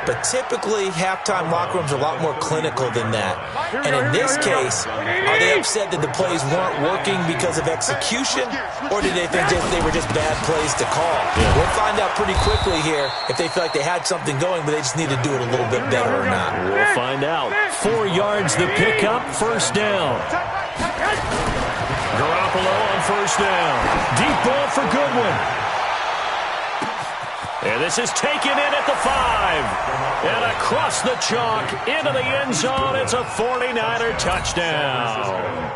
But typically, halftime locker rooms are a lot more clinical than that. And in this case, are they upset that the plays weren't working because of execution, or did they think they were just bad plays to call? Yeah. We'll find out pretty quickly here if they feel like they had something going, but they just need to do it a little bit better or not. We'll find out. 4 yards the pickup, 1st down. Garoppolo on 1st down. Deep ball for Goodwin. And this is taken in at the 5. And across the chalk into the end zone. It's a 49er touchdown.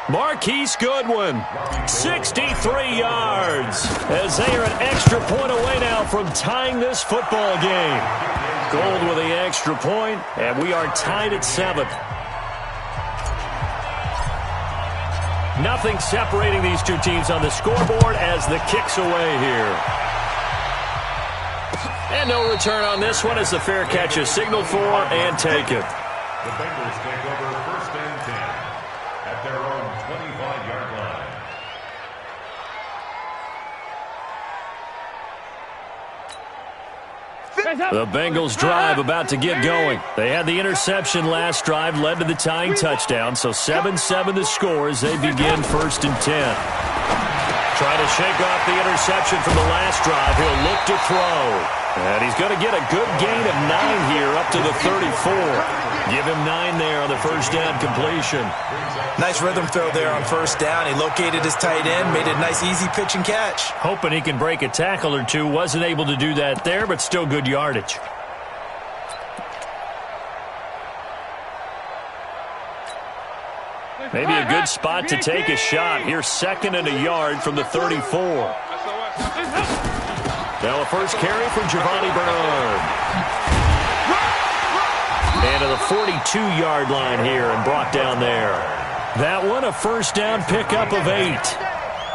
Marquise Goodwin, 63 yards, as they are an extra point away now from tying this football game. Gold with the extra point, and we are tied at 7. Nothing separating these two teams on the scoreboard as the kick's away here. And no return on this one as the fair catch is signaled for and taken. The Bengals take over 1st and 10 at their own 25-yard line. The Bengals drive about to get going. They had the interception last drive, led to the tying touchdown. So 7-7 the score as they begin 1st and 10. Trying to shake off the interception from the last drive. He'll look to throw. And he's going to get a good gain of 9 here up to the 34. Give him 9 there on the 1st down completion. Nice rhythm throw there on 1st down. He located his tight end, made a nice easy pitch and catch. Hoping he can break a tackle or two. Wasn't able to do that there, but still good yardage. Maybe a good spot to take a shot. Here's 2nd and a yard from the 34. Now a first carry from Giovanni Bernard. And to the 42-yard line here and brought down there. That one a 1st down pickup of 8.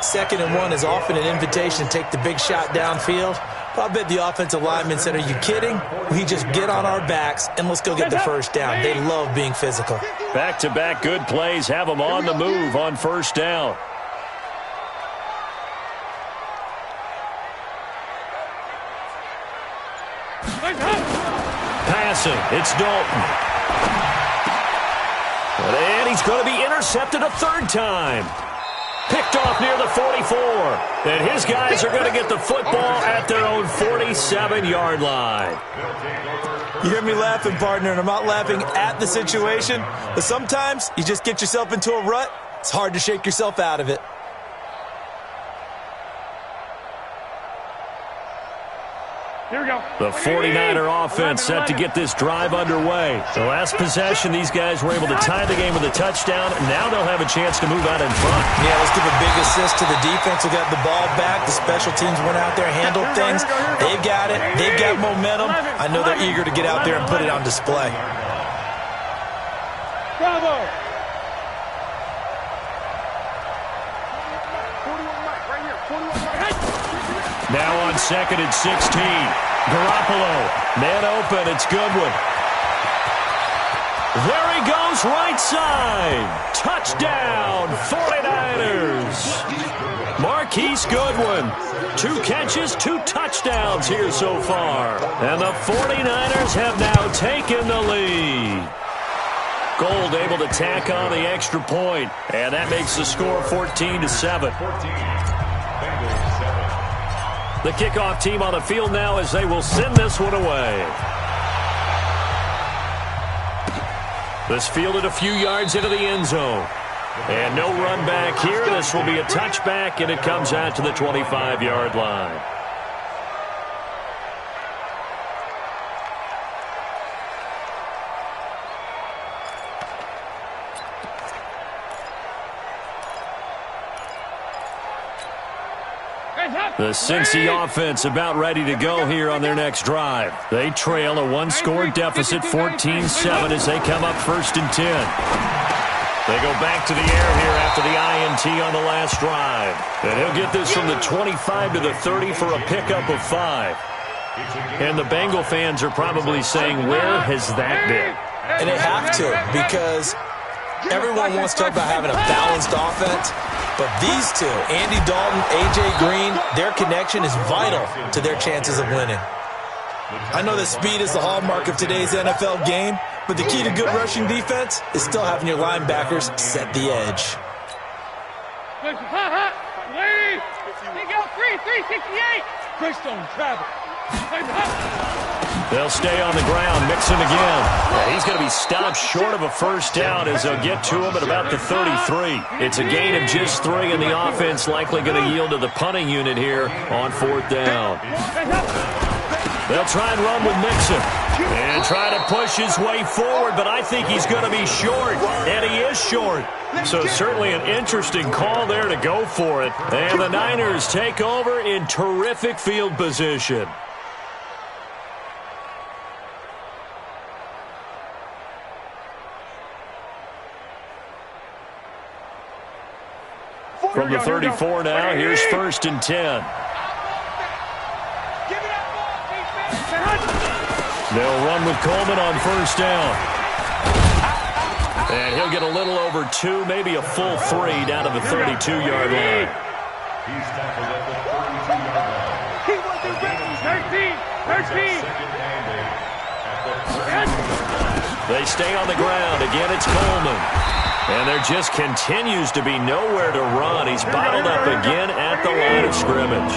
2nd and 1 is often an invitation to take the big shot downfield. But I bet the offensive linemen said, are you kidding? We just get on our backs and let's go get the first down. They love being physical. Back-to-back good plays have them on the move on first down. Passing, it's Dalton. And he's going to be intercepted a third time. Picked off near the 44. And his guys are going to get the football at their own 47-yard line. You hear me laughing, partner, and I'm not laughing at the situation. But sometimes you just get yourself into a rut. It's hard to shake yourself out of it. Here we go. The 49er offense set to get this drive underway. The last possession, these guys were able to tie the game with a touchdown. Now they'll have a chance to move out in front. Yeah, let's give a big assist to the defense who got the ball back. The special teams went out there, handled things. They've got it. They've got momentum. I know they're eager to get out there and put it on display. Bravo. Now on 2nd and 16. Garoppolo. Man open. It's Goodwin. There he goes, right side. Touchdown, 49ers. Marquise Goodwin. 2 catches, 2 touchdowns here so far. And the 49ers have now taken the lead. Gold able to tack on the extra point. And that makes the score 14-7. The kickoff team on the field now as they will send this one away. This fielded a few yards into the end zone. And no run back here. This will be a touchback, and it comes out to the 25-yard line. The Cincy offense about ready to go here on their next drive. They trail a 1-score deficit, 14-7, as they come up 1st and 10. They go back to the air here after the INT on the last drive. And he'll get this from the 25 to the 30 for a pickup of 5. And the Bengal fans are probably saying, where has that been? And they have to, because everyone wants to talk about having a balanced offense. But these two, Andy Dalton, A.J. Green, their connection is vital to their chances of winning. I know that speed is the hallmark of today's NFL game, but the key to good rushing defense is still having your linebackers set the edge. He got 368. Greystone travel. They'll stay on the ground. Mixon again. Yeah, he's going to be stopped short of a first down as they'll get to him at about the 33. It's a gain of just 3, and the offense likely going to yield to the punting unit here on 4th down. They'll try and run with Mixon and try to push his way forward, but I think he's going to be short, and he is short. So certainly an interesting call there to go for it. And the Niners take over in terrific field position. From the 34 now, here's 1st and 10. They'll run with Coleman on 1st down. And he'll get a little over 2, maybe a full 3 down to the 32-yard line. He's tackled at the 32-yard line. He wasn't ready. 13. They stay on the ground. Again, it's Coleman. And there just continues to be nowhere to run. He's bottled up again at the line of scrimmage.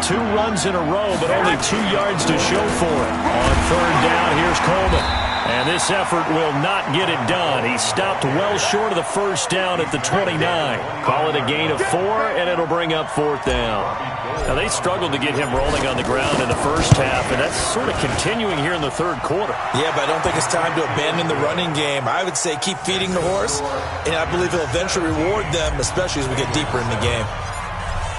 2 runs in a row, but only 2 yards to show for it. On 3rd down, here's Coleman. And this effort will not get it done. He stopped well short of the first down at the 29. Call it a gain of 4, and it'll bring up 4th down. Now, they struggled to get him rolling on the ground in the first half, and that's sort of continuing here in the 3rd quarter. Yeah, but I don't think it's time to abandon the running game. I would say keep feeding the horse, and I believe he'll eventually reward them, especially as we get deeper in the game.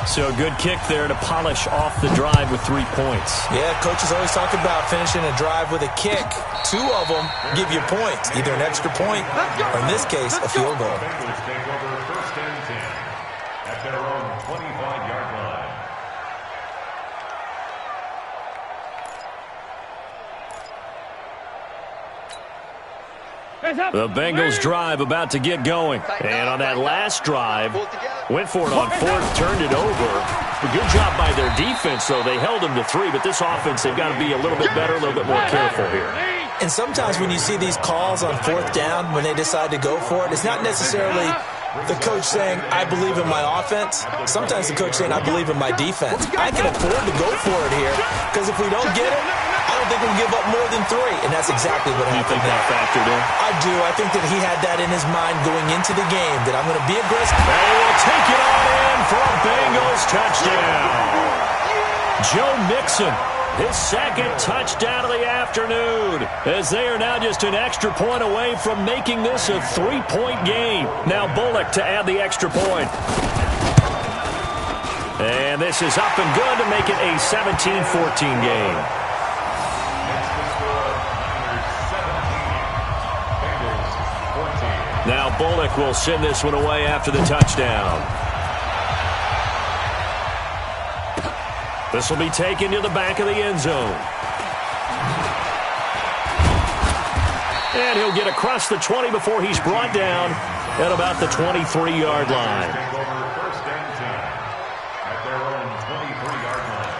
So a good kick there to polish off the drive with 3 points. Yeah, coaches always talk about finishing a drive with a kick. 2 of them give you points, either an extra point or, in this case, a field goal. Bengals take over 1st and 10 at their own 25-yard line. The Bengals drive about to get going. And on that last drive, went for it on fourth, turned it over. A good job by their defense, though. They held them to 3, but this offense, they've got to be a little bit better, a little bit more careful here. And sometimes when you see these calls on fourth down, when they decide to go for it, it's not necessarily the coach saying, I believe in my offense. Sometimes the coach saying, I believe in my defense. I can afford to go for it here, because if we don't get it, I don't think we'll give up more than 3. And that's exactly what happened. You think that factored in? I do. I think that he had that in his mind going into the game, that I'm going to be aggressive. They will take it on in for a Bengals touchdown. Joe Mixon, his second touchdown of the afternoon, as they are now just an extra point away from making this a 3-point game. Now Bullock to add the extra point. And this is up and good to make it a 17-14 game. Now Bullock will send this one away after the touchdown. This will be taken to the back of the end zone. And he'll get across the 20 before he's brought down at about the 23-yard line. First and 10 at their own 23-yard line.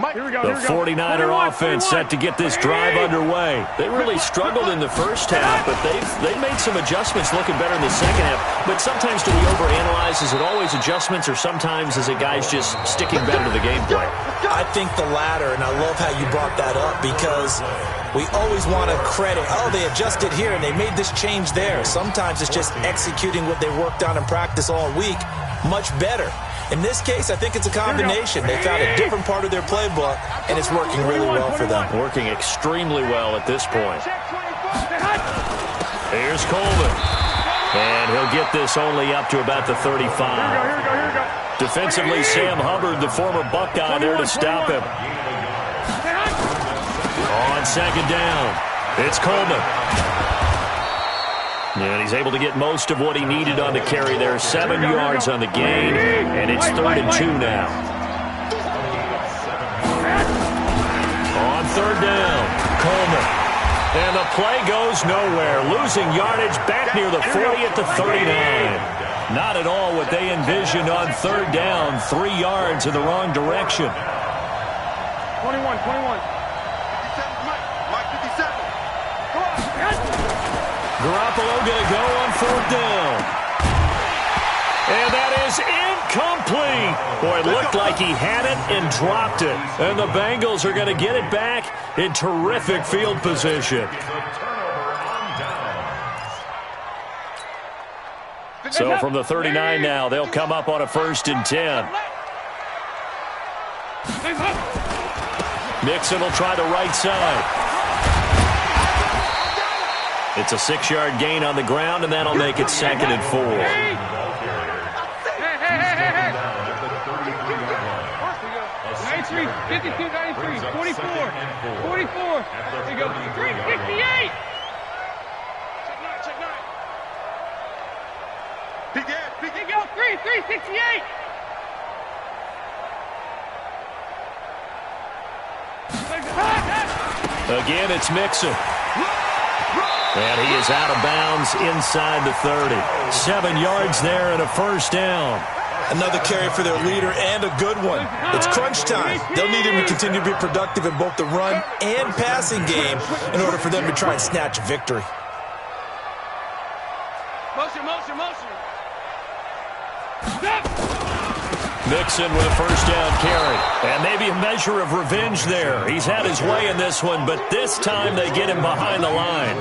The 49er offense set to get this drive underway. They really struggled in the first half, but they've made some adjustments looking better in the second half. But sometimes do we overanalyze? Is it always adjustments, or sometimes is it guys just sticking better to the game plan? I think the latter, and I love how you brought that up, because we always want to credit, oh, they adjusted here and they made this change there. Sometimes it's just executing what they worked on in practice all week much better. In this case, I think it's a combination. They found a different part of their playbook, and it's working really well for them. Working extremely well at this point. Here's Coleman. And he'll get this only up to about the 35. Defensively, Sam Hubbard, the former Buckeye, there to stop him. On second down, it's Coleman. And he's able to get most of what he needed on the carry there. 7 yards on the gain, and it's 3rd and 2 now. On third down, Coleman. And the play goes nowhere. Losing yardage back near the 40 at the 39. Not at all what they envisioned on third down. 3 yards in the wrong direction. 21. Garoppolo going to go on fourth down. And that is incomplete. Boy, it looked like he had it and dropped it. And the Bengals are going to get it back in terrific field position. So from the 39 now, they'll come up on a 1st and 10. Mixon will try the right side. It's a 6-yard gain on the ground, and that'll make it 2nd and 4. 93, 52, 93, 44. There you go. 368. Check 9. Big go. 368. Again, it's Mixon. And he is out of bounds inside the 30. 7 yards there and a 1st down. Another carry for their leader, and a good one. It's crunch time. They'll need him to continue to be productive in both the run and passing game in order for them to try and snatch a victory. Motion. Mixon with a 1st down carry. And maybe a measure of revenge there. He's had his way in this one, but this time they get him behind the line.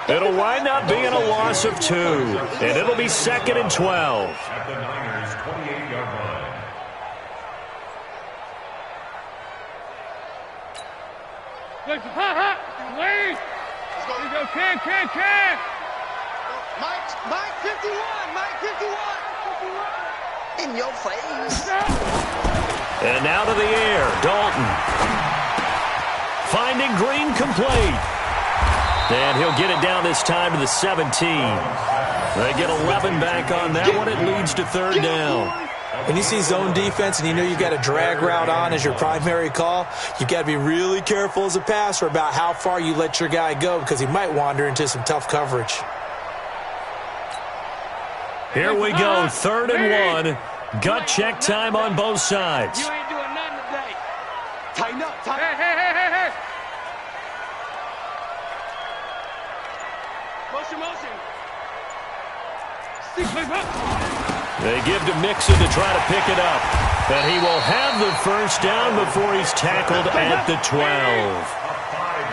It'll wind up being a loss of 2, and it'll be 2nd and 12. At the Niners' 28-yard line. Wait. Let's go. Can. Mike 51. In your face. And now to the air, Dalton. Finding Green complete. And he'll get it down this time to the 17. They get 11 back on that one. It leads to third down. When you see zone defense and you know you've got a drag route on as your primary call, you've got to be really careful as a passer about how far you let your guy go because he might wander into some tough coverage. Here we go, 3rd and 1. Gut check time on both sides. You ain't doing nothing today. Tighten up, tighten up. Hey. Motion. They give to Mixon to try to pick it up. And he will have the first down before he's tackled at the 12.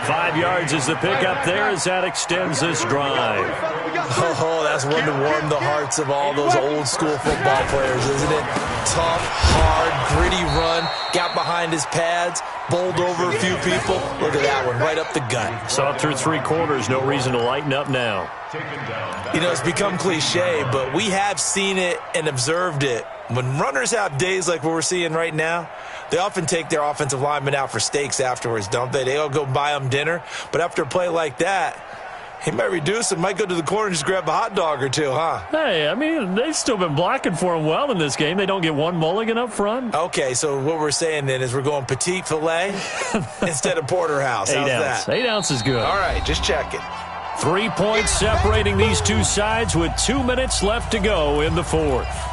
5 yards is the pickup there as that extends this drive. Oh, that's one to warm the hearts of all those old school football players, isn't it? Tough, hard, gritty run, got behind his pads, bowled over a few people. Look at that one, right up the gut. Saw it through 3 quarters, no reason to lighten up now. You know, it's become cliche, but we have seen it and observed it. When runners have days like what we're seeing right now, they often take their offensive linemen out for steaks afterwards, don't they? They all go buy them dinner. But after a play like that, he might reduce it, might go to the corner and just grab a hot dog or two, huh? Hey, I mean, they've still been blocking for him well in this game. They don't get one mulligan up front. Okay, so what we're saying then is we're going petite filet instead of porterhouse. How's 8 ounce. that? 8 ounce is good. All right, just check it. 3 points separating these two sides with 2 minutes left to go in the 4th.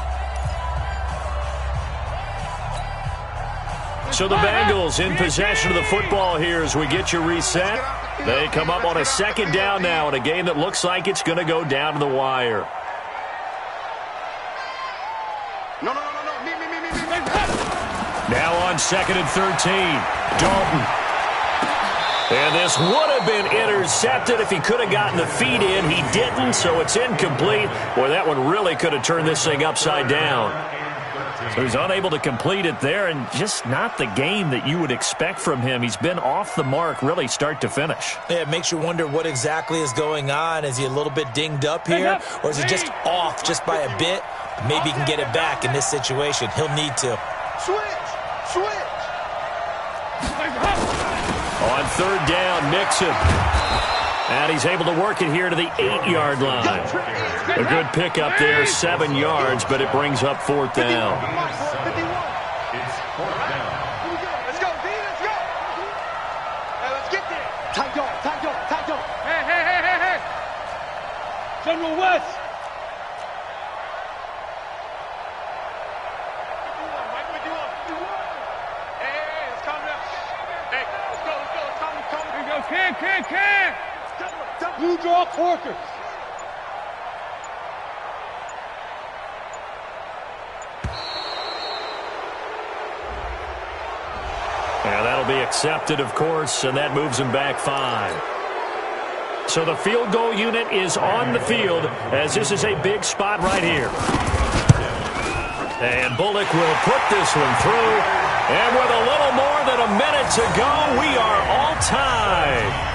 So the Bengals in possession of the football here as we get you reset. They come up on a 2nd down now in a game that looks like it's going to go down to the wire. No. Now on 2nd and 13, Dalton. And this would have been intercepted if he could have gotten the feet in. He didn't, so it's incomplete. Boy, that one really could have turned this thing upside down. So he's unable to complete it there, and just not the game that you would expect from him. He's been off the mark really start to finish. Yeah, it makes you wonder what exactly is going on. Is he a little bit dinged up here, or is he just off just by a bit? Maybe he can get it back in this situation. He'll need to. Switch. On 3rd down, Mixon. And he's able to work it here to the 8-yard line. A good pickup there, 7 yards, but it brings up 4th down. It's 4th down. Let's go, D, let's go. Hey, let's get there. Tight dog. Hey. General West. Hey, let's calm down. Hey, let's go. Can. Blue draw Corkers. And that'll be accepted, of course, and that moves him back 5. So the field goal unit is on the field as this is a big spot right here. And Bullock will put this one through. And with a little more than a minute to go, we are all tied.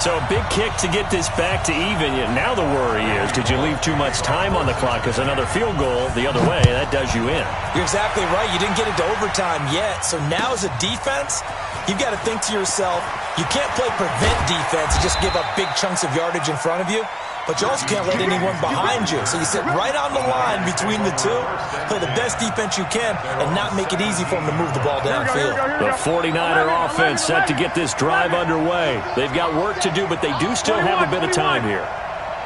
So a big kick to get this back to even. Now the worry is, did you leave too much time on the clock? Because another field goal the other way, that does you in. You're exactly right. You didn't get into overtime yet. So now as a defense, you've got to think to yourself, you can't play prevent defense and just give up big chunks of yardage in front of you. But you also can't let anyone behind you. So you sit right on the line between the two, play the best defense you can, and not make it easy for them to move the ball downfield. The 49er offense set to get this drive underway. They've got work to do, but they do still have a bit of time here.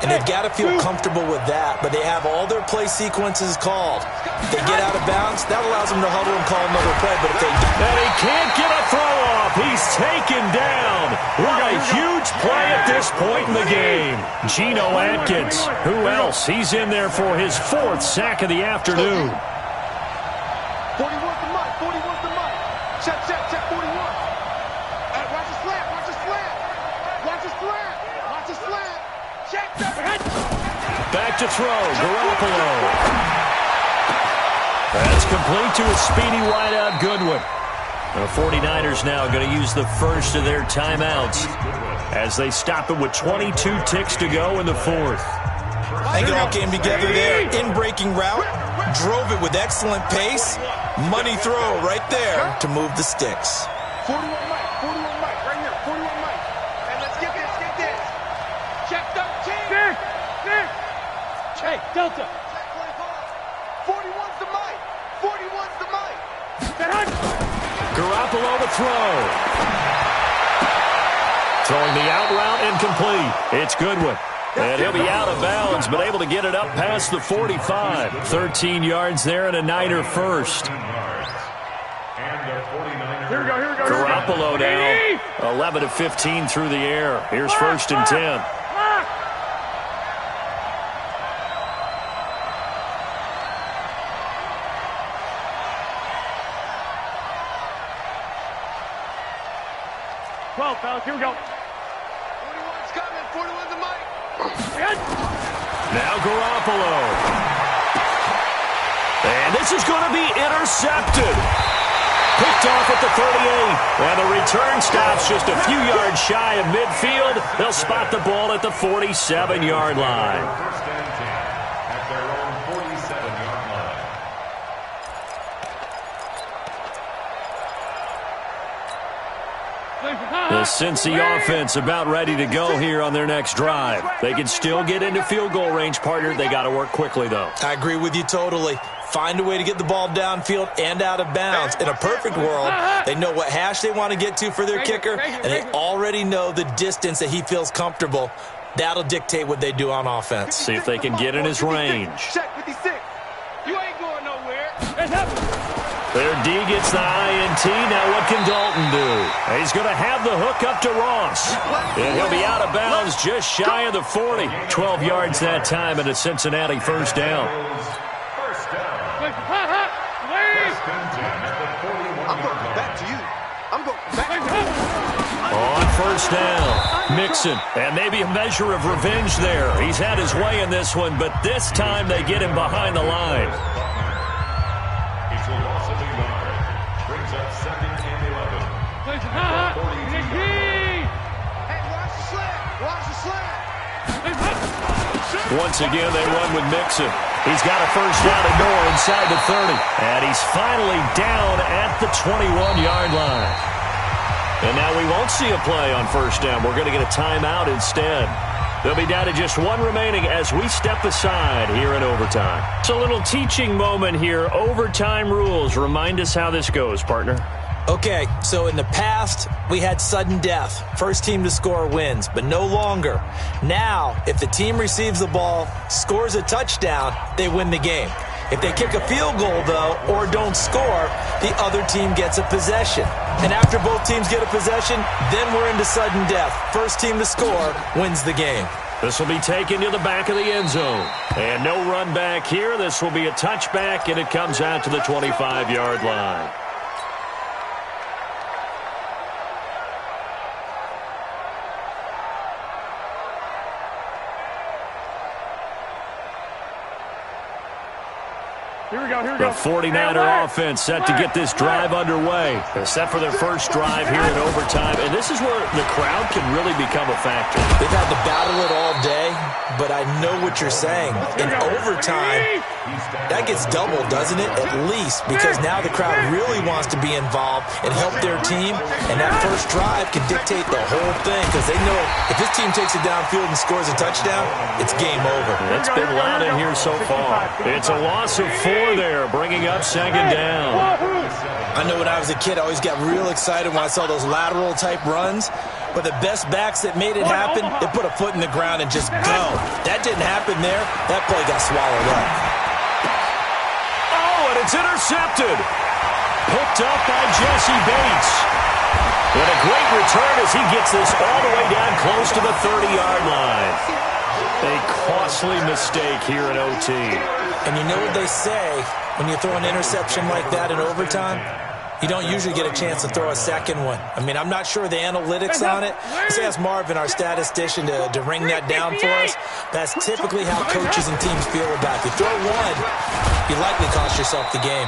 And they've got to feel comfortable with that, but they have all their play sequences called. If they get out of bounds, that allows them to huddle and call another play. But if they and he can't get a throw off. He's taken down. What a huge play at this point in the game. Geno Atkins. Who else? He's in there for his 4th sack of the afternoon. 41 to Mike. Check, 41. Watch the slant. Check that. Back to throw, Garoppolo. That's complete to a speedy wideout, Goodwin. The 49ers now going to use the first of their timeouts as they stop it with 22 ticks to go in the 4th. I think it all came together there. In-breaking route, drove it with excellent pace. Money throw right there to move the sticks. 41 Mike, right here. 41 Mike. And let's get this. Hey, Delta. 41's the mic. 41's the mic. Garoppolo to throw. Throwing the out route incomplete. It's Goodwin. And he'll be out of bounds, but able to get it up past the 45. 13 yards there and a Niner first. Here we go. Garoppolo now 11 of 15 through the air. Here's 1st and 10. Fellas, here we go. 41's coming. 41's the mic. Now Garoppolo. And this is going to be intercepted. Picked off at the 38. And the return stops just a few yards shy of midfield. They'll spot the ball at the 47-yard line. First and 10 at their own 47-yard line. The Cincy offense about ready to go here on their next drive. They can still get into field goal range, partner. They got to work quickly, though. I agree with you totally. Find a way to get the ball downfield and out of bounds. In a perfect world, they know what hash they want to get to for their kicker, and they already know the distance that he feels comfortable. That'll dictate what they do on offense. See if they can get in his range. Check 56. You ain't going nowhere. Their D gets the INT. Now what can Dalton do? He's going to have the hook up to Ross. And he'll be out of bounds just shy of the 40. 12 yards that time and a Cincinnati first down. I'm going back to you. I'm going back to you. On first down, Mixon. And maybe a measure of revenge there. He's had his way in this one, but this time they get him behind the line. It's a loss of a yard. Brings up 2nd and 11. Hey, watch the slant. Watch the slant. Once again, they run with Mixon. He's got a first down and more inside the 30. And he's finally down at the 21-yard line. And now we won't see a play on first down. We're going to get a timeout instead. They'll be down to just one remaining as we step aside here in overtime. It's a little teaching moment here. Overtime rules. Remind us how this goes, partner. Okay, so in the past, we had sudden death. First team to score wins, but no longer. Now, if the team receives the ball, scores a touchdown, they win the game. If they kick a field goal, though, or don't score, the other team gets a possession. And after both teams get a possession, then we're into sudden death. First team to score wins the game. This will be taken to the back of the end zone. And no run back here. This will be a touchback, and it comes out to the 25-yard line. Here we go. The 49er offense set to get this drive underway. They're set for their first drive here in overtime. And this is where the crowd can really become a factor. They've had to battle it all day, but I know what you're saying. In overtime, that gets doubled, doesn't it? At least, because now the crowd really wants to be involved and help their team. And that first drive can dictate the whole thing because they know if this team takes it downfield and scores a touchdown, it's game over. It's been loud in here so far. It's a loss of 4 there, bringing up 2nd down. I know when I was a kid, I always got real excited when I saw those lateral-type runs. But the best backs that made it happen, they put a foot in the ground and just go. That didn't happen there. That play got swallowed up. Oh, and it's intercepted. Picked up by Jesse Bates. And a great return as he gets this all the way down close to the 30-yard line. A costly mistake here in OT. And you know what they say, when you throw an interception like that in overtime, you don't usually get a chance to throw a second one. I mean, I'm not sure the analytics on it. Let's ask Marvin, our statistician, to ring that down for us. That's typically how coaches and teams feel about it. If you throw one, you likely cost yourself the game.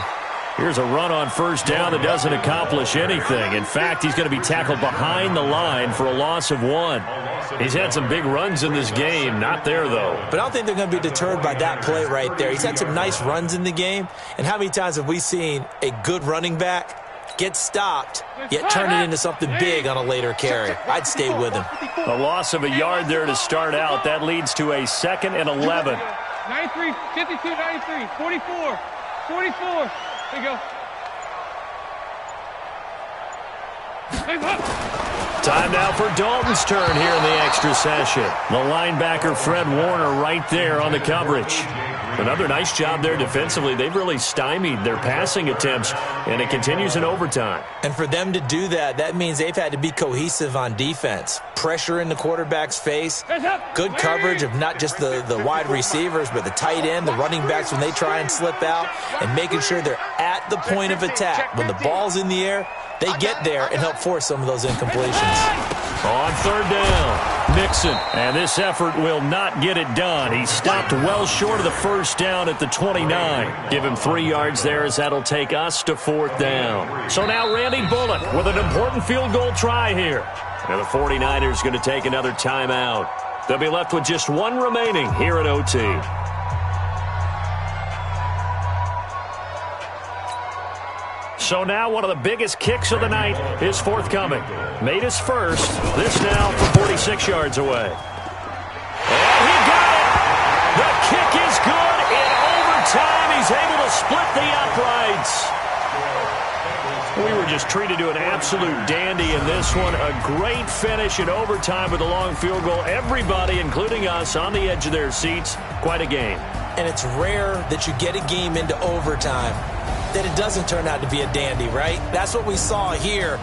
Here's a run on first down that doesn't accomplish anything. In fact, he's going to be tackled behind the line for a loss of 1. He's had some big runs in this game. Not there, though. But I don't think they're going to be deterred by that play right there. He's had some nice runs in the game. And how many times have we seen a good running back get stopped, yet turn it into something big on a later carry? I'd stay with him. A loss of a yard there to start out. That leads to a 2nd and 11. 93, 52, 93, 44, 44. There you go. Time now for Dalton's turn here in the extra session. The linebacker, Fred Warner, right there on the coverage. Another nice job there defensively. They've really stymied their passing attempts, and it continues in overtime. And for them to do that, that means they've had to be cohesive on defense. Pressure in the quarterback's face, good coverage of not just the wide receivers, but the tight end, the running backs when they try and slip out, and making sure they're at the point of attack. When the ball's in the air, they get there and help force some of those incompletions. On third down, Mixon. And this effort will not get it done. He stopped well short of the first down at the 29. Give him 3 yards there as that'll take us to fourth down. So now Randy Bullock with an important field goal try here. And the 49ers going to take another timeout. They'll be left with just one remaining here at OT. So now one of the biggest kicks of the night is forthcoming. Made his first. This now from 46 yards away. And he got it! The kick is good in overtime. He's able to split the uprights. We were just treated to an absolute dandy in this one. A great finish in overtime with a long field goal. Everybody, including us, on the edge of their seats. Quite a game. And it's rare that you get a game into overtime that it doesn't turn out to be a dandy, right? That's what we saw here.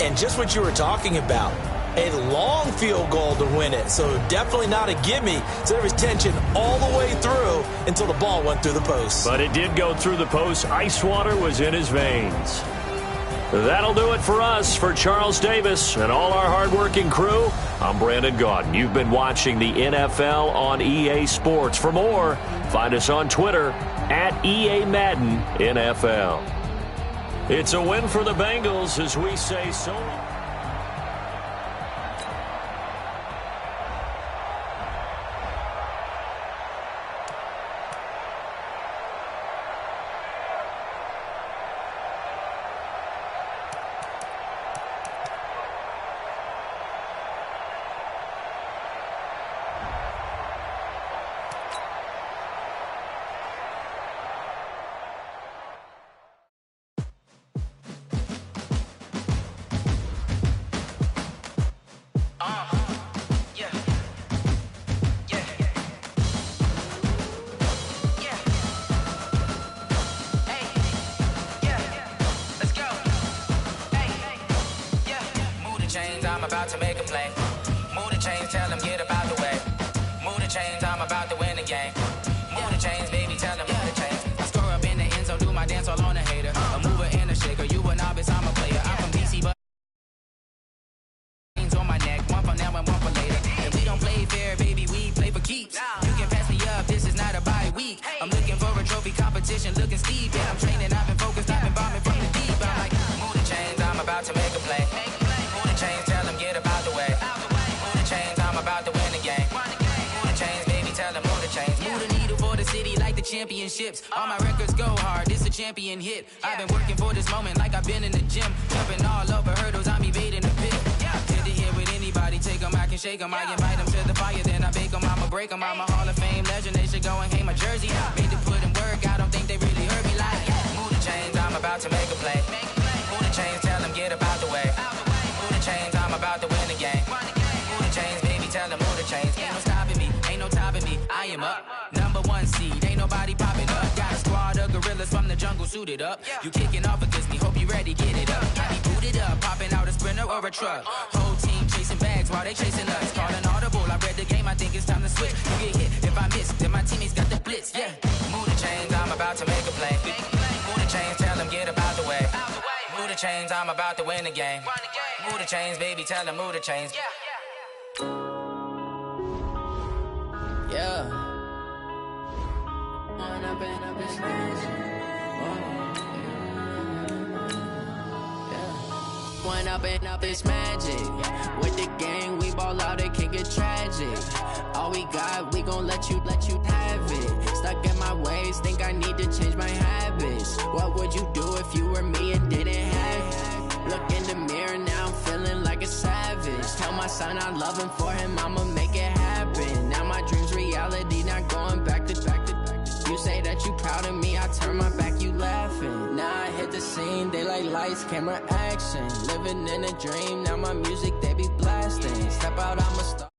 And just what you were talking about, a long field goal to win it. So definitely not a gimme. So there was tension all the way through until the ball went through the post. But it did go through the post. Ice water was in his veins. That'll do it for us. For Charles Davis and all our hardworking crew, I'm Brandon Gaudin. You've been watching the NFL on EA Sports. For more, find us on Twitter at EA Madden NFL. It's a win for the Bengals as we say so. I'm about to make a play. Move the chains, tell them get about the way. Move the chains, I'm about to win the game. Move the chains, baby, tell them move the chains. I score up in the end zone, do my dance all on a hater. A mover and a shaker, you a novice, I'm a player. I'm from DC, but chains on my neck, one for now and one for later. If we don't play fair, baby, we play for keeps. You can pass me up, this is not a bye week. I'm looking for a trophy competition, looking steep. Yeah, I'm training, I've been focused, I've been bombing from the deep. I'm like, move the chains, I'm about to make a play. Move the chains, tell them get about the way. Move the chains, I'm about to win the game. Move the chains, baby, tell them move the chains. Move the needle for the city like the championships. All my records go hard, this a champion hit. I've been working for this moment like I've been in the gym. Jumping all over hurdles, I'm evading the pit. Good to hear with anybody, take them, I can shake them. I invite them to the fire, then I bake them, I'ma break them. I'm a Hall of Fame legend, they should go and hang my jersey. Made to put in work, I don't think they really heard me like. Move the chains, I'm about to make a play. Move the chains, tell them get about the way. Move the chains, I'm about to win the game. Move the chains, baby, tell them move the chains. Ain't no stopping me, ain't no topping me. I am up, number one seed, ain't nobody popping up. Got a squad of gorillas from the jungle suited up. You kicking off against me, hope you ready, get it up. I be booted up, popping out a sprinter or a truck. Whole team chasing bags while they chasing us. Calling audible, I read the game, I think it's time to switch. You get hit, if I miss, then my teammates got the blitz, yeah. Move the chains, I'm about to make a play. Move the chains, tell them get about the way. Move the chains, I'm about to win the game. Move the chains, baby, tell them move the chains. Yeah. One up and up, it's magic. With the gang, we ball out, it can get tragic. All we got, we gon' let you have it. Stuck in my ways, think I need to change my habits. What would you do if you were me and didn't have it? Look in the mirror, now I'm feeling like a savage. Tell my son I love him, for him I'ma make it happen. Now my dream's reality, not going back to I turn my back, you laughing. Now I hit the scene, they like lights, camera, action. Living in a dream, now my music, they be blasting. Step out, I'm a star.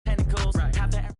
Tentacles, right. Have the